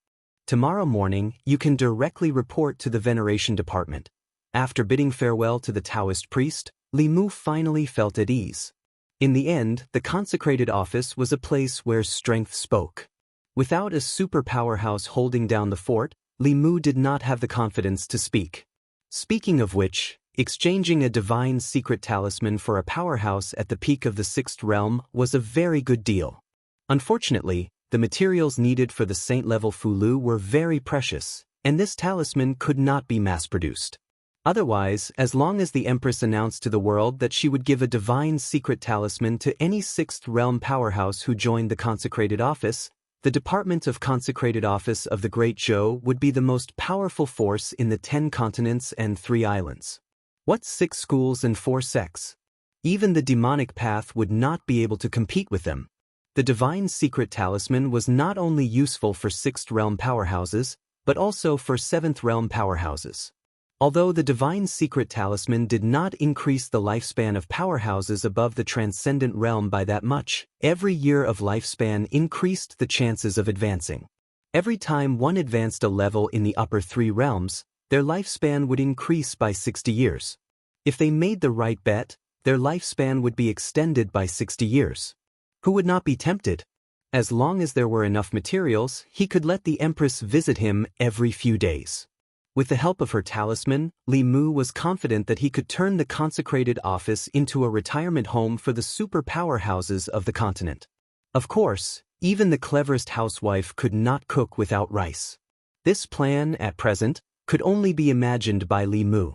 Tomorrow morning, you can directly report to the Veneration Department. After bidding farewell to the Taoist priest, Li Mu finally felt at ease. In the end, the consecrated office was a place where strength spoke. Without a super powerhouse holding down the fort, Li Mu did not have the confidence to speak. Speaking of which, exchanging a divine secret talisman for a powerhouse at the peak of the 6th realm was a very good deal. Unfortunately, the materials needed for the saint-level fulu were very precious, and this talisman could not be mass-produced. Otherwise, as long as the Empress announced to the world that she would give a divine secret talisman to any sixth realm powerhouse who joined the consecrated office, the Department of Consecrated Office of the Great Zhou would be the most powerful force in the 10 continents and 3 islands. What 6 schools and 4 sects? Even the demonic path would not be able to compete with them. The divine secret talisman was not only useful for 6th realm powerhouses, but also for 7th realm powerhouses. Although the divine secret talisman did not increase the lifespan of powerhouses above the transcendent realm by that much, every year of lifespan increased the chances of advancing. Every time one advanced a level in the upper 3 realms, their lifespan would increase by 60 years. If they made the right bet, their lifespan would be extended by 60 years. Who would not be tempted? As long as there were enough materials, he could let the Empress visit him every few days. With the help of her talisman, Li Mu was confident that he could turn the consecrated office into a retirement home for the super powerhouses of the continent. Of course, even the cleverest housewife could not cook without rice. This plan, at present, could only be imagined by Li Mu.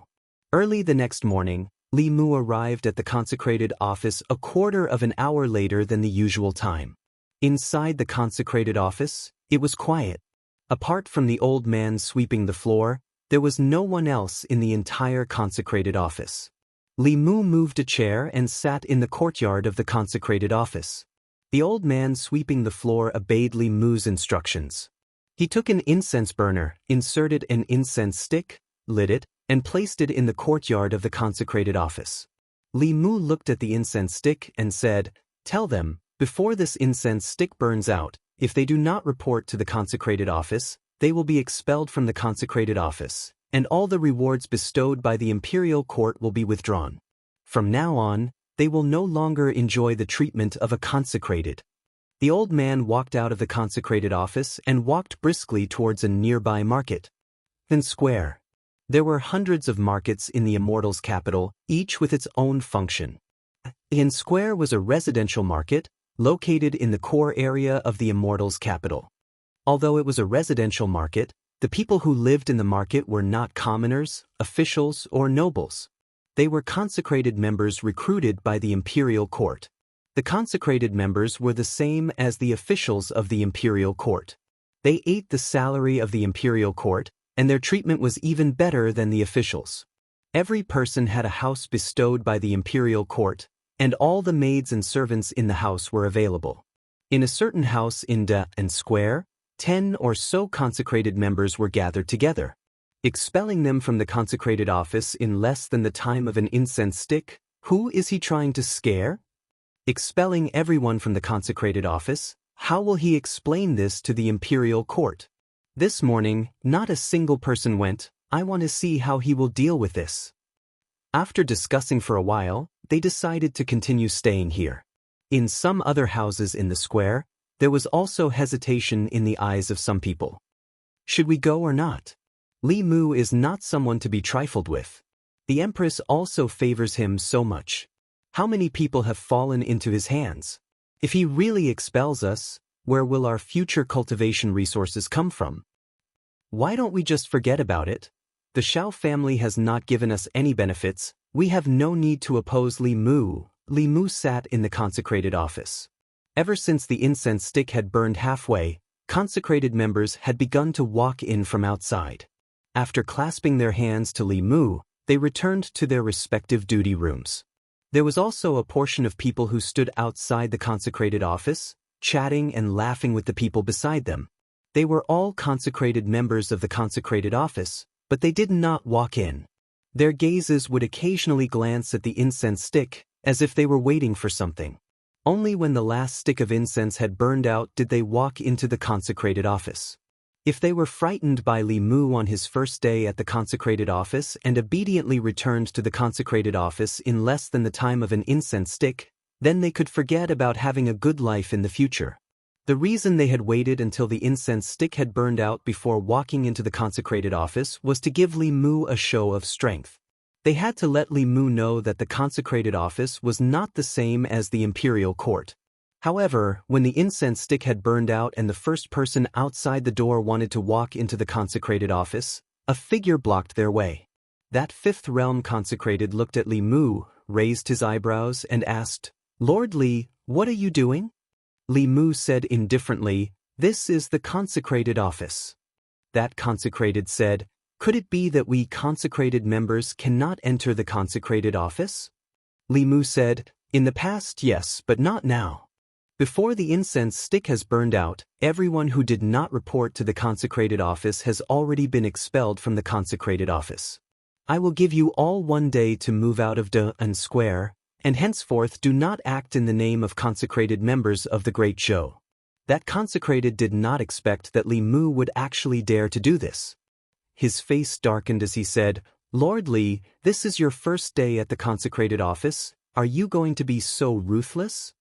Early the next morning, Li Mu arrived at the consecrated office a quarter of an hour later than the usual time. Inside the consecrated office, it was quiet. Apart from the old man sweeping the floor, there was no one else in the entire consecrated office. Li Mu moved a chair and sat in the courtyard of the consecrated office. The old man sweeping the floor obeyed Li Mu's instructions. He took an incense burner, inserted an incense stick, lit it, and placed it in the courtyard of the consecrated office. Li Mu looked at the incense stick and said, "Tell them, before this incense stick burns out, if they do not report to the consecrated office, they will be expelled from the consecrated office, and all the rewards bestowed by the imperial court will be withdrawn. From now on, they will no longer enjoy the treatment of a consecrated." The old man walked out of the consecrated office and walked briskly towards a nearby market. Then square. There were hundreds of markets in the Immortal's capital, each with its own function. In Square was a residential market, located in the core area of the Immortal's capital. Although it was a residential market, the people who lived in the market were not commoners, officials, or nobles. They were consecrated members recruited by the imperial court. The consecrated members were the same as the officials of the imperial court. They ate the salary of the imperial court, and their treatment was even better than the officials. Every person had a house bestowed by the imperial court, and all the maids and servants in the house were available. In a certain house in and Square, 10 or so consecrated members were gathered together. Expelling them from the consecrated office in less than the time of an incense stick, who is he trying to scare? Expelling everyone from the consecrated office, how will he explain this to the imperial court? This morning, not a single person went. I want to see how he will deal with this. After discussing for a while, they decided to continue staying here. In some other houses in the square, there was also hesitation in the eyes of some people. Should we go or not? Li Mu is not someone to be trifled with. The Empress also favors him so much. How many people have fallen into his hands? If he really expels us, where will our future cultivation resources come from? Why don't we just forget about it? The Shao family has not given us any benefits. We have no need to oppose Li Mu. Li Mu sat in the consecrated office. Ever since the incense stick had burned halfway, consecrated members had begun to walk in from outside. After clasping their hands to Li Mu, they returned to their respective duty rooms. There was also a portion of people who stood outside the consecrated office, chatting and laughing with the people beside them. They were all consecrated members of the consecrated office, but they did not walk in. Their gazes would occasionally glance at the incense stick, as if they were waiting for something. Only when the last stick of incense had burned out did they walk into the consecrated office. If they were frightened by Li Mu on his first day at the consecrated office and obediently returned to the consecrated office in less than the time of an incense stick, then they could forget about having a good life in the future. The reason they had waited until the incense stick had burned out before walking into the consecrated office was to give Li Mu a show of strength. They had to let Li Mu know that the consecrated office was not the same as the imperial court. However, when the incense stick had burned out and the first person outside the door wanted to walk into the consecrated office, a figure blocked their way. That fifth realm consecrated looked at Li Mu, raised his eyebrows, and asked, "Lord Li, what are you doing?" Li Mu said indifferently, "This is the consecrated office." That consecrated said, "Could it be that we consecrated members cannot enter the consecrated office?" Li Mu said, "In the past, yes, but not now. Before the incense stick has burned out, everyone who did not report to the consecrated office has already been expelled from the consecrated office. I will give you all 1 day to move out of Da'an Square, and henceforth do not act in the name of consecrated members of the Great Show." That consecrated did not expect that Li Mu would actually dare to do this. His face darkened as he said, "Lord Li, this is your first day at the consecrated office. Are you going to be so ruthless?"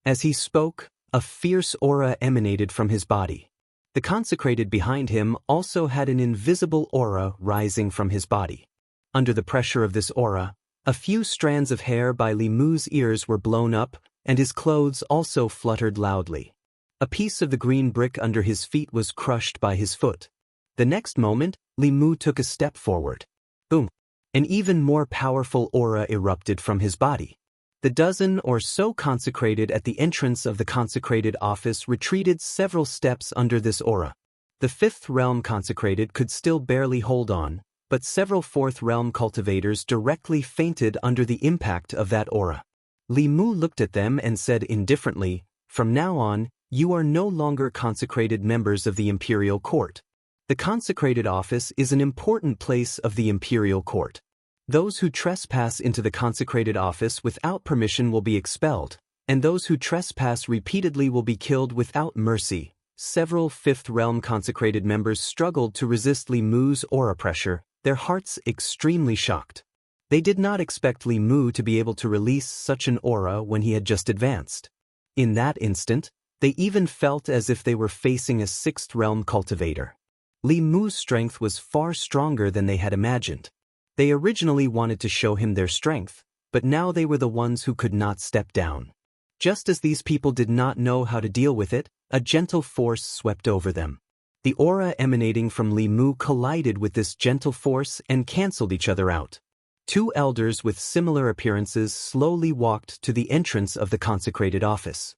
As he spoke, a fierce aura emanated from his body. The consecrated behind him also had an invisible aura rising from his body. Under the pressure of this aura, a few strands of hair by Li Mu's ears were blown up, and his clothes also fluttered loudly. A piece of the green brick under his feet was crushed by his foot. The next moment, Li Mu took a step forward. Boom! An even more powerful aura erupted from his body. The dozen or so consecrated at the entrance of the consecrated office retreated several steps under this aura. The fifth realm consecrated could still barely hold on, but several fourth realm cultivators directly fainted under the impact of that aura. Li Mu looked at them and said indifferently, "From now on, you are no longer consecrated members of the Imperial Court. The consecrated office is an important place of the Imperial Court. Those who trespass into the consecrated office without permission will be expelled, and those who trespass repeatedly will be killed without mercy." Several fifth realm consecrated members struggled to resist Li Mu's aura pressure, their hearts extremely shocked. They did not expect Li Mu to be able to release such an aura when he had just advanced. In that instant, they even felt as if they were facing a sixth realm cultivator. Li Mu's strength was far stronger than they had imagined. They originally wanted to show him their strength, but now they were the ones who could not step down. Just as these people did not know how to deal with it, a gentle force swept over them. The aura emanating from Li Mu collided with this gentle force and cancelled each other out. Two elders with similar appearances slowly walked to the entrance of the consecrated office.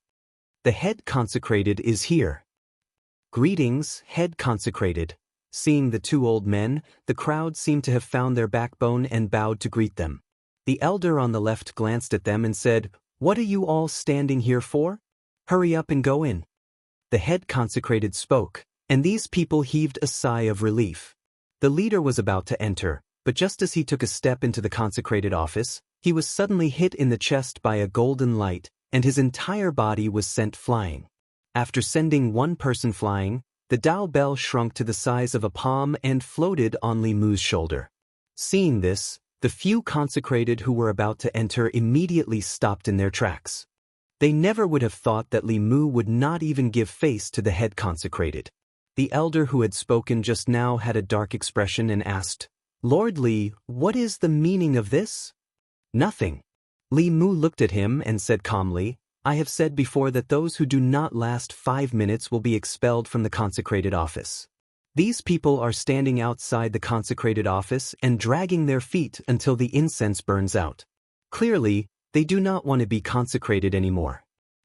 "The head consecrated is here." "Greetings, head consecrated." Seeing the two old men, the crowd seemed to have found their backbone and bowed to greet them. The elder on the left glanced at them and said, "What are you all standing here for? Hurry up and go in." The head consecrated spoke, and these people heaved a sigh of relief. The leader was about to enter, but just as he took a step into the consecrated office, he was suddenly hit in the chest by a golden light, and his entire body was sent flying. After sending one person flying, the Dao bell shrunk to the size of a palm and floated on Li Mu's shoulder. Seeing this, the few consecrated who were about to enter immediately stopped in their tracks. They never would have thought that Li Mu would not even give face to the head consecrated. The elder who had spoken just now had a dark expression and asked, "Lord Li, what is the meaning of this?" "Nothing." Li Mu looked at him and said calmly, "I have said before that those who do not last 5 minutes will be expelled from the consecrated office. These people are standing outside the consecrated office and dragging their feet until the incense burns out. Clearly, they do not want to be consecrated anymore.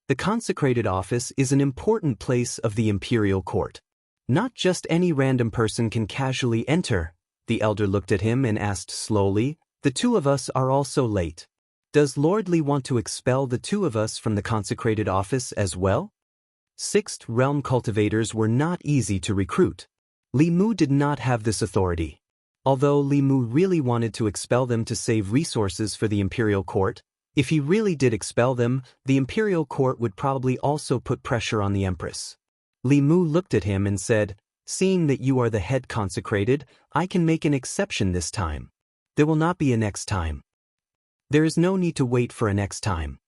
The consecrated office is an important place of the Imperial Court. Not just any random person can casually enter." The elder looked at him and asked slowly, "The two of us are also late. Does Lord Li want to expel the two of us from the consecrated office as well?" Sixth realm cultivators were not easy to recruit. Li Mu did not have this authority. Although Li Mu really wanted to expel them to save resources for the Imperial Court, if he really did expel them, the Imperial Court would probably also put pressure on the Empress. Li Mu looked at him and said, "Seeing that you are the head consecrated, I can make an exception this time. There will not be a next time. There is no need to wait for a next time."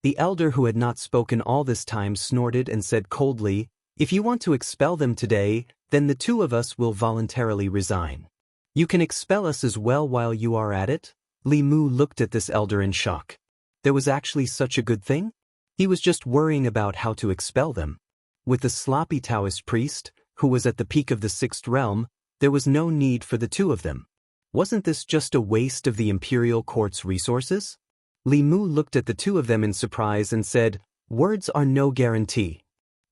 The elder who had not spoken all this time snorted and said coldly, "If you want to expel them today, then the two of us will voluntarily resign. You can expel us as well while you are at it." Li Mu looked at this elder in shock. There was actually such a good thing? He was just worrying about how to expel them. With the sloppy Taoist priest, who was at the peak of the sixth realm, there was no need for the two of them. Wasn't this just a waste of the imperial court's resources? Li Mu looked at the two of them in surprise and said, "Words are no guarantee.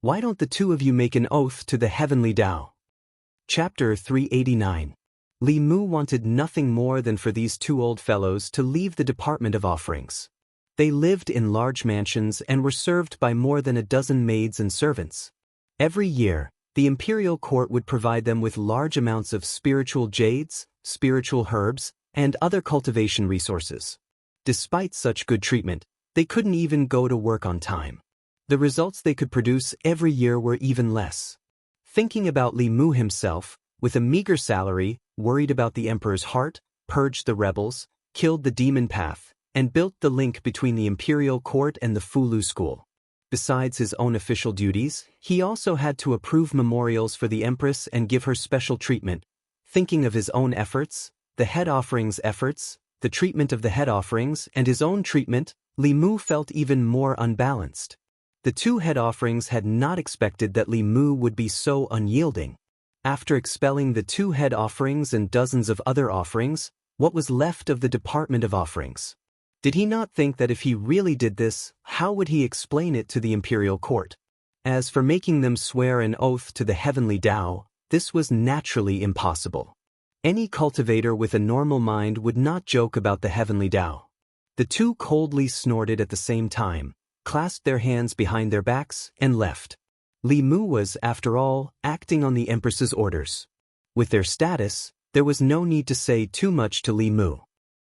Why don't the two of you make an oath to the heavenly Tao?" Chapter 389. Li Mu wanted nothing more than for these two old fellows to leave the Department of Offerings. They lived in large mansions and were served by more than a dozen maids and servants. Every year, the imperial court would provide them with large amounts of spiritual jades, spiritual herbs, and other cultivation resources. Despite such good treatment, they couldn't even go to work on time. The results they could produce every year were even less. Thinking about Li Mu himself, with a meager salary, worried about the emperor's heart, purged the rebels, killed the demon path, and built the link between the imperial court and the Fulu school. Besides his own official duties, he also had to approve memorials for the empress and give her special treatment. Thinking of his own efforts, the head offerings' efforts, the treatment of the head offerings, and his own treatment, Li Mu felt even more unbalanced. The two head offerings had not expected that Li Mu would be so unyielding. After expelling the two head offerings and dozens of other offerings, what was left of the Department of Offerings? Did he not think that if he really did this, how would he explain it to the imperial court? As for making them swear an oath to the heavenly Tao, this was naturally impossible. Any cultivator with a normal mind would not joke about the heavenly Tao. The two coldly snorted at the same time, clasped their hands behind their backs, and left. Li Mu was, after all, acting on the empress's orders. With their status, there was no need to say too much to Li Mu.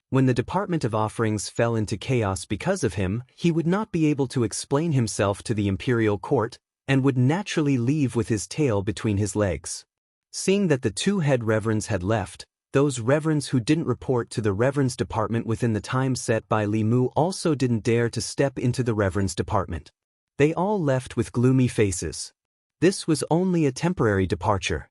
When the Department of Offerings fell into chaos because of him, he would not be able to explain himself to the imperial court, and would naturally leave with his tail between his legs. Seeing that the two head reverends had left, those reverends who didn't report to the reverends department within the time set by Li Mu also didn't dare to step into the reverends department. They all left with gloomy faces. This was only a temporary departure.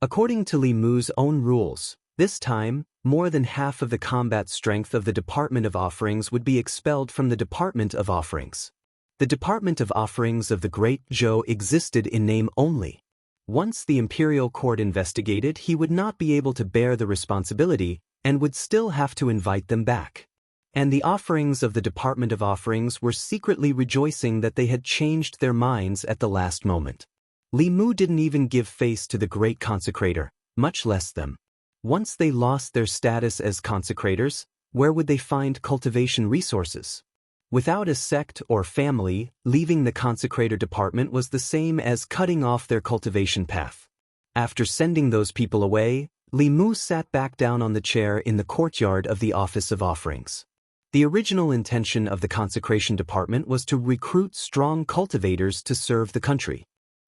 According to Li Mu's own rules, this time, more than half of the combat strength of the Department of Offerings would be expelled from the Department of Offerings. The Department of Offerings of the Great Zhou existed in name only. Once the imperial court investigated, he would not be able to bear the responsibility and would still have to invite them back. And the offerings of the Department of Offerings were secretly rejoicing that they had changed their minds at the last moment. Li Mu didn't even give face to the great consecrator, much less them. Once they lost their status as consecrators, where would they find cultivation resources? Without a sect or family, leaving the consecrator department was the same as cutting off their cultivation path. After sending those people away, Li Mu sat back down on the chair in the courtyard of the Office of Offerings. The original intention of the consecration department was to recruit strong cultivators to serve the country.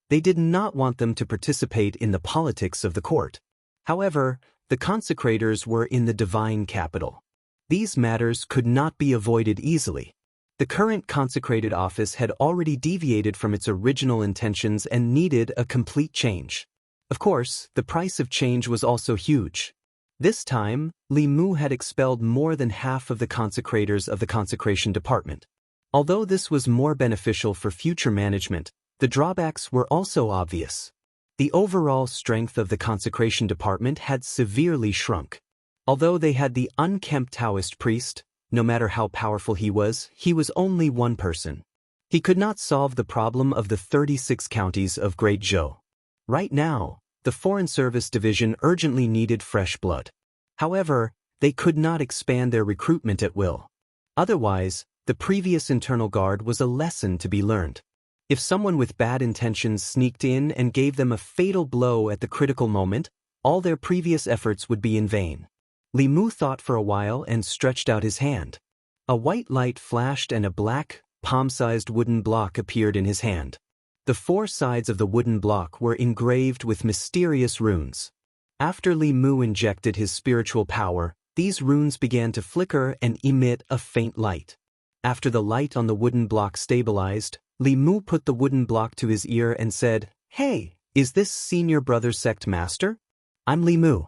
They did not want them to participate in the politics of the court. However, the consecrators were in the divine capital. These matters could not be avoided easily. The current consecrated office had already deviated from its original intentions and needed a complete change. Of course, the price of change was also huge. This time, Li Mu had expelled more than half of the consecrators of the consecration department. Although this was more beneficial for future management, the drawbacks were also obvious. The overall strength of the consecration department had severely shrunk. Although they had the unkempt Taoist priest, no matter how powerful he was only one person. He could not solve the problem of the 36 counties of Great Zhou. Right now, the Foreign Service Division urgently needed fresh blood. However, they could not expand their recruitment at will. Otherwise, the previous internal guard was a lesson to be learned. If someone with bad intentions sneaked in and gave them a fatal blow at the critical moment, all their previous efforts would be in vain. Li Mu thought for a while and stretched out his hand. A white light flashed and a black, palm-sized wooden block appeared in his hand. The four sides of the wooden block were engraved with mysterious runes. After Li Mu injected his spiritual power, these runes began to flicker and emit a faint light. After the light on the wooden block stabilized, Li Mu put the wooden block to his ear and said, "Hey, is this Senior Brother Sect Master? I'm Li Mu.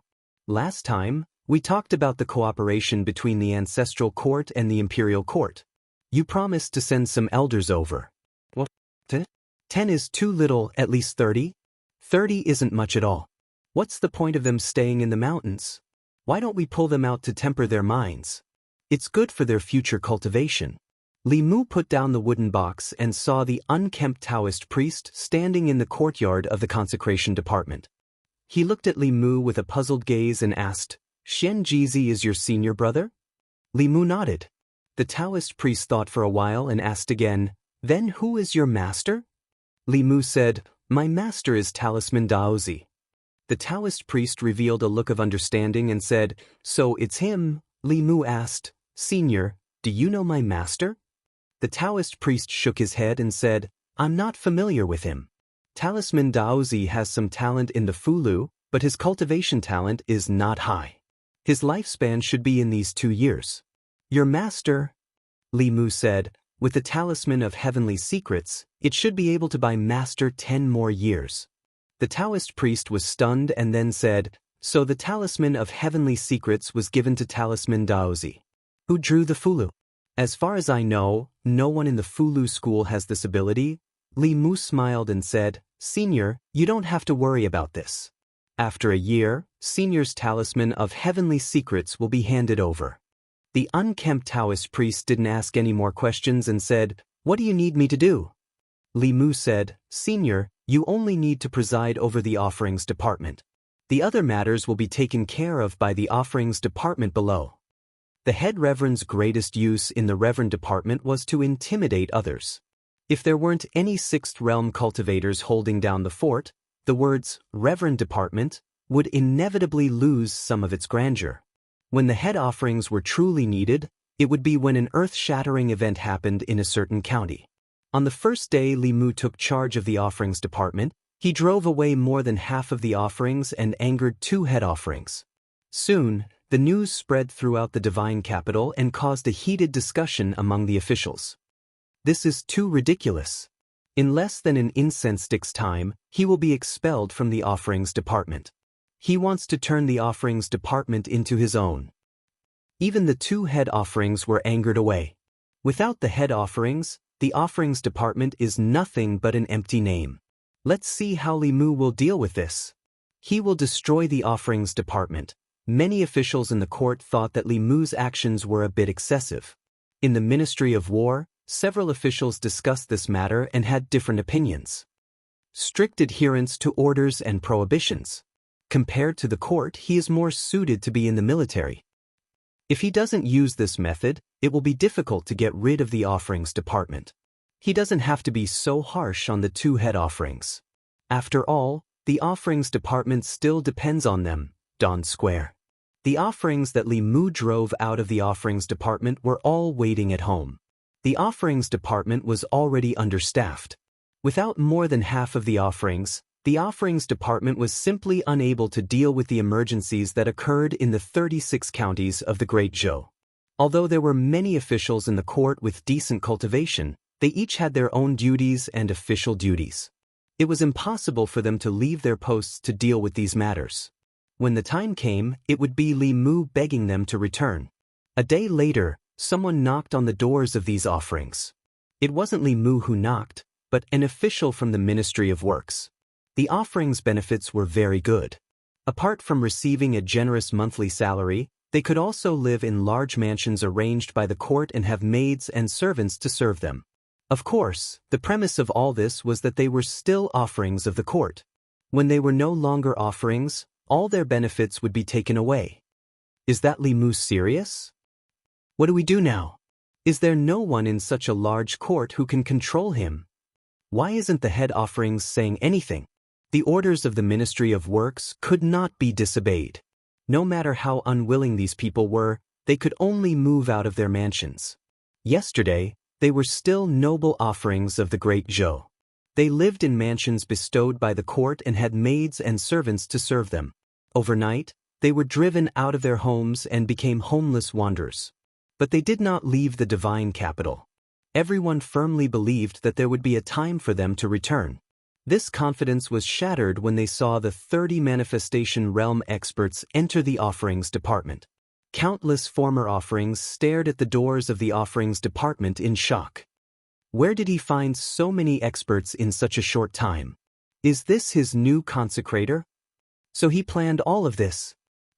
Last time, we talked about the cooperation between the Ancestral Court and the Imperial Court. You promised to send some elders over." "What? 10 is too little, at least 30? 30 isn't much at all. What's the point of them staying in the mountains?" Why don't we pull them out to temper their minds? It's good for their future cultivation. Li Mu put down the wooden box and saw the unkempt Taoist priest standing in the courtyard of the consecration department. He looked at Li Mu with a puzzled gaze and asked, "Xian Jizi is your senior brother?" Li Mu nodded. The Taoist priest thought for a while and asked again, "Then who is your master?" Li Mu said, "My master is Talisman Daozi." The Taoist priest revealed a look of understanding and said, "So it's him?" Li Mu asked, "Senior, do you know my master?" The Taoist priest shook his head and said, "I'm not familiar with him. Talisman Daozi has some talent in the Fulu, but his cultivation talent is not high. His lifespan should be in these 2 years. Your master," Li Mu said, "with the Talisman of Heavenly Secrets, it should be able to buy master 10 more years." The Taoist priest was stunned and then said, "So the Talisman of Heavenly Secrets was given to Talisman Daozi. Who drew the Fulu?" "As far as I know, no one in the Fulu school has this ability." Li Mu smiled and said, "Senior, you don't have to worry about this. After a year, Senior's Talisman of Heavenly Secrets will be handed over." The unkempt Taoist priest didn't ask any more questions and said, "What do you need me to do?" Li Mu said, "Senior, you only need to preside over the offerings department. The other matters will be taken care of by the offerings department below." The head reverend's greatest use in the reverend department was to intimidate others. If there weren't any sixth realm cultivators holding down the fort, the words reverend department would inevitably lose some of its grandeur. When the head offerings were truly needed, it would be when an earth-shattering event happened in a certain county. On the first day Li Mu took charge of the offerings department, he drove away more than half of the offerings and angered 2 head offerings. Soon, the news spread throughout the divine capital and caused a heated discussion among the officials. "This is too ridiculous. In less than an incense stick's time, he will be expelled from the offerings department. He wants to turn the offerings department into his own." Even the 2 head offerings were angered away. Without the head offerings, the offerings department is nothing but an empty name. Let's see how Li Mu will deal with this. He will destroy the offerings department. Many officials in the court thought that Li Mu's actions were a bit excessive. In the Ministry of War, several officials discussed this matter and had different opinions. Strict adherence to orders and prohibitions. Compared to the court, he is more suited to be in the military. If he doesn't use this method, it will be difficult to get rid of the offerings department. He doesn't have to be so harsh on the 2 head offerings. After all, the offerings department still depends on them. Dawn Square. The offerings that Li Mu drove out of the offerings department were all waiting at home. The offerings department was already understaffed. Without more than half of the offerings department was simply unable to deal with the emergencies that occurred in the 36 counties of the Great Zhou. Although there were many officials in the court with decent cultivation, they each had their own duties and official duties. It was impossible for them to leave their posts to deal with these matters. When the time came, it would be Li Mu begging them to return. A day later, someone knocked on the doors of these offerings. It wasn't Li Mu who knocked, but an official from the Ministry of Works. The offerings benefits were very good. Apart from receiving a generous monthly salary, they could also live in large mansions arranged by the court and have maids and servants to serve them. Of course, the premise of all this was that they were still offerings of the court. When they were no longer offerings, all their benefits would be taken away. Is that Li Mu serious? What do we do now? Is there no one in such a large court who can control him? Why isn't the head offerings saying anything? The orders of the Ministry of Works could not be disobeyed. No matter how unwilling these people were, they could only move out of their mansions. Yesterday, they were still noble offerings of the Great Zhou. They lived in mansions bestowed by the court and had maids and servants to serve them. Overnight, they were driven out of their homes and became homeless wanderers. But they did not leave the divine capital. Everyone firmly believed that there would be a time for them to return. This confidence was shattered when they saw the 30 manifestation realm experts enter the offerings department. Countless former offerings stared at the doors of the offerings department in shock. Where did he find so many experts in such a short time? Is this his new consecrator? So he planned all of this.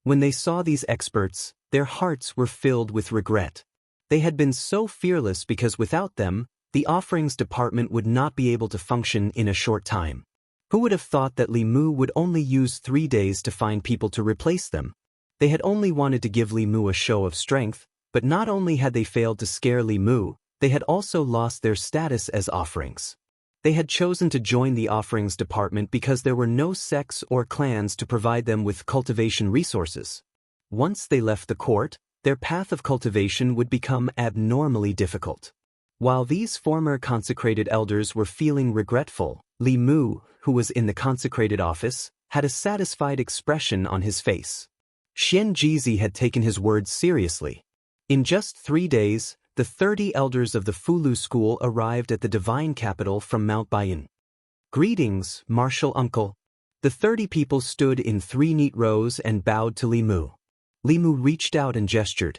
When they saw these experts, their hearts were filled with regret. They had been so fearless because without them, the offerings department would not be able to function in a short time. Who would have thought that Li Mu would only use 3 days to find people to replace them? They had only wanted to give Li Mu a show of strength, but not only had they failed to scare Li Mu, they had also lost their status as offerings. They had chosen to join the offerings department because there were no sects or clans to provide them with cultivation resources. Once they left the court, their path of cultivation would become abnormally difficult. While these former consecrated elders were feeling regretful, Li Mu, who was in the consecrated office, had a satisfied expression on his face. Xian Jizi had taken his words seriously. In just 3 days, the 30 elders of the Fulu school arrived at the divine capital from Mount Bayan. Greetings, martial uncle. The 30 people stood in 3 neat rows and bowed to Li Mu. Li Mu reached out and gestured.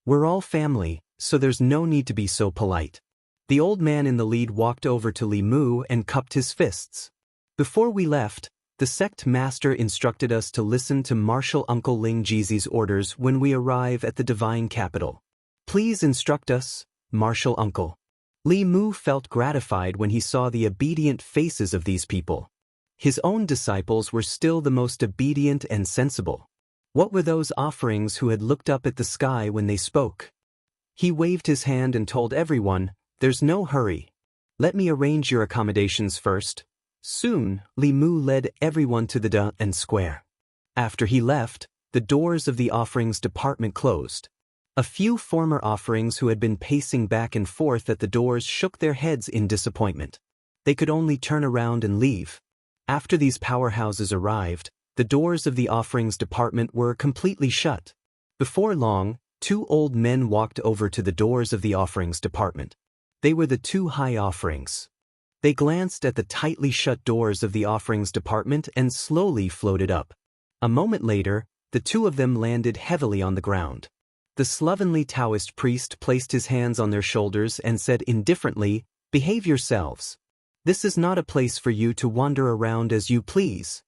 We're all family, so there's no need to be so polite. The old man in the lead walked over to Li Mu and cupped his fists. Before we left, the sect master instructed us to listen to Martial Uncle Ling Jizi's orders when we arrive at the divine capital. Please instruct us, Martial Uncle. Li Mu felt gratified when he saw the obedient faces of these people. His own disciples were still the most obedient and sensible. What were those offerings who had looked up at the sky when they spoke? He waved his hand and told everyone, "There's no hurry. Let me arrange your accommodations first." Soon, Li Mu led everyone to the Dun Square. After he left, the doors of the offerings department closed. A few former offerings who had been pacing back and forth at the doors shook their heads in disappointment. They could only turn around and leave. After these powerhouses arrived, the doors of the offerings department were completely shut. Before long, 2 old men walked over to the doors of the offerings department. They were the 2 high offerings. They glanced at the tightly shut doors of the offerings department and slowly floated up. A moment later, the 2 of them landed heavily on the ground. The slovenly Taoist priest placed his hands on their shoulders and said indifferently, "Behave yourselves. This is not a place for you to wander around as you please."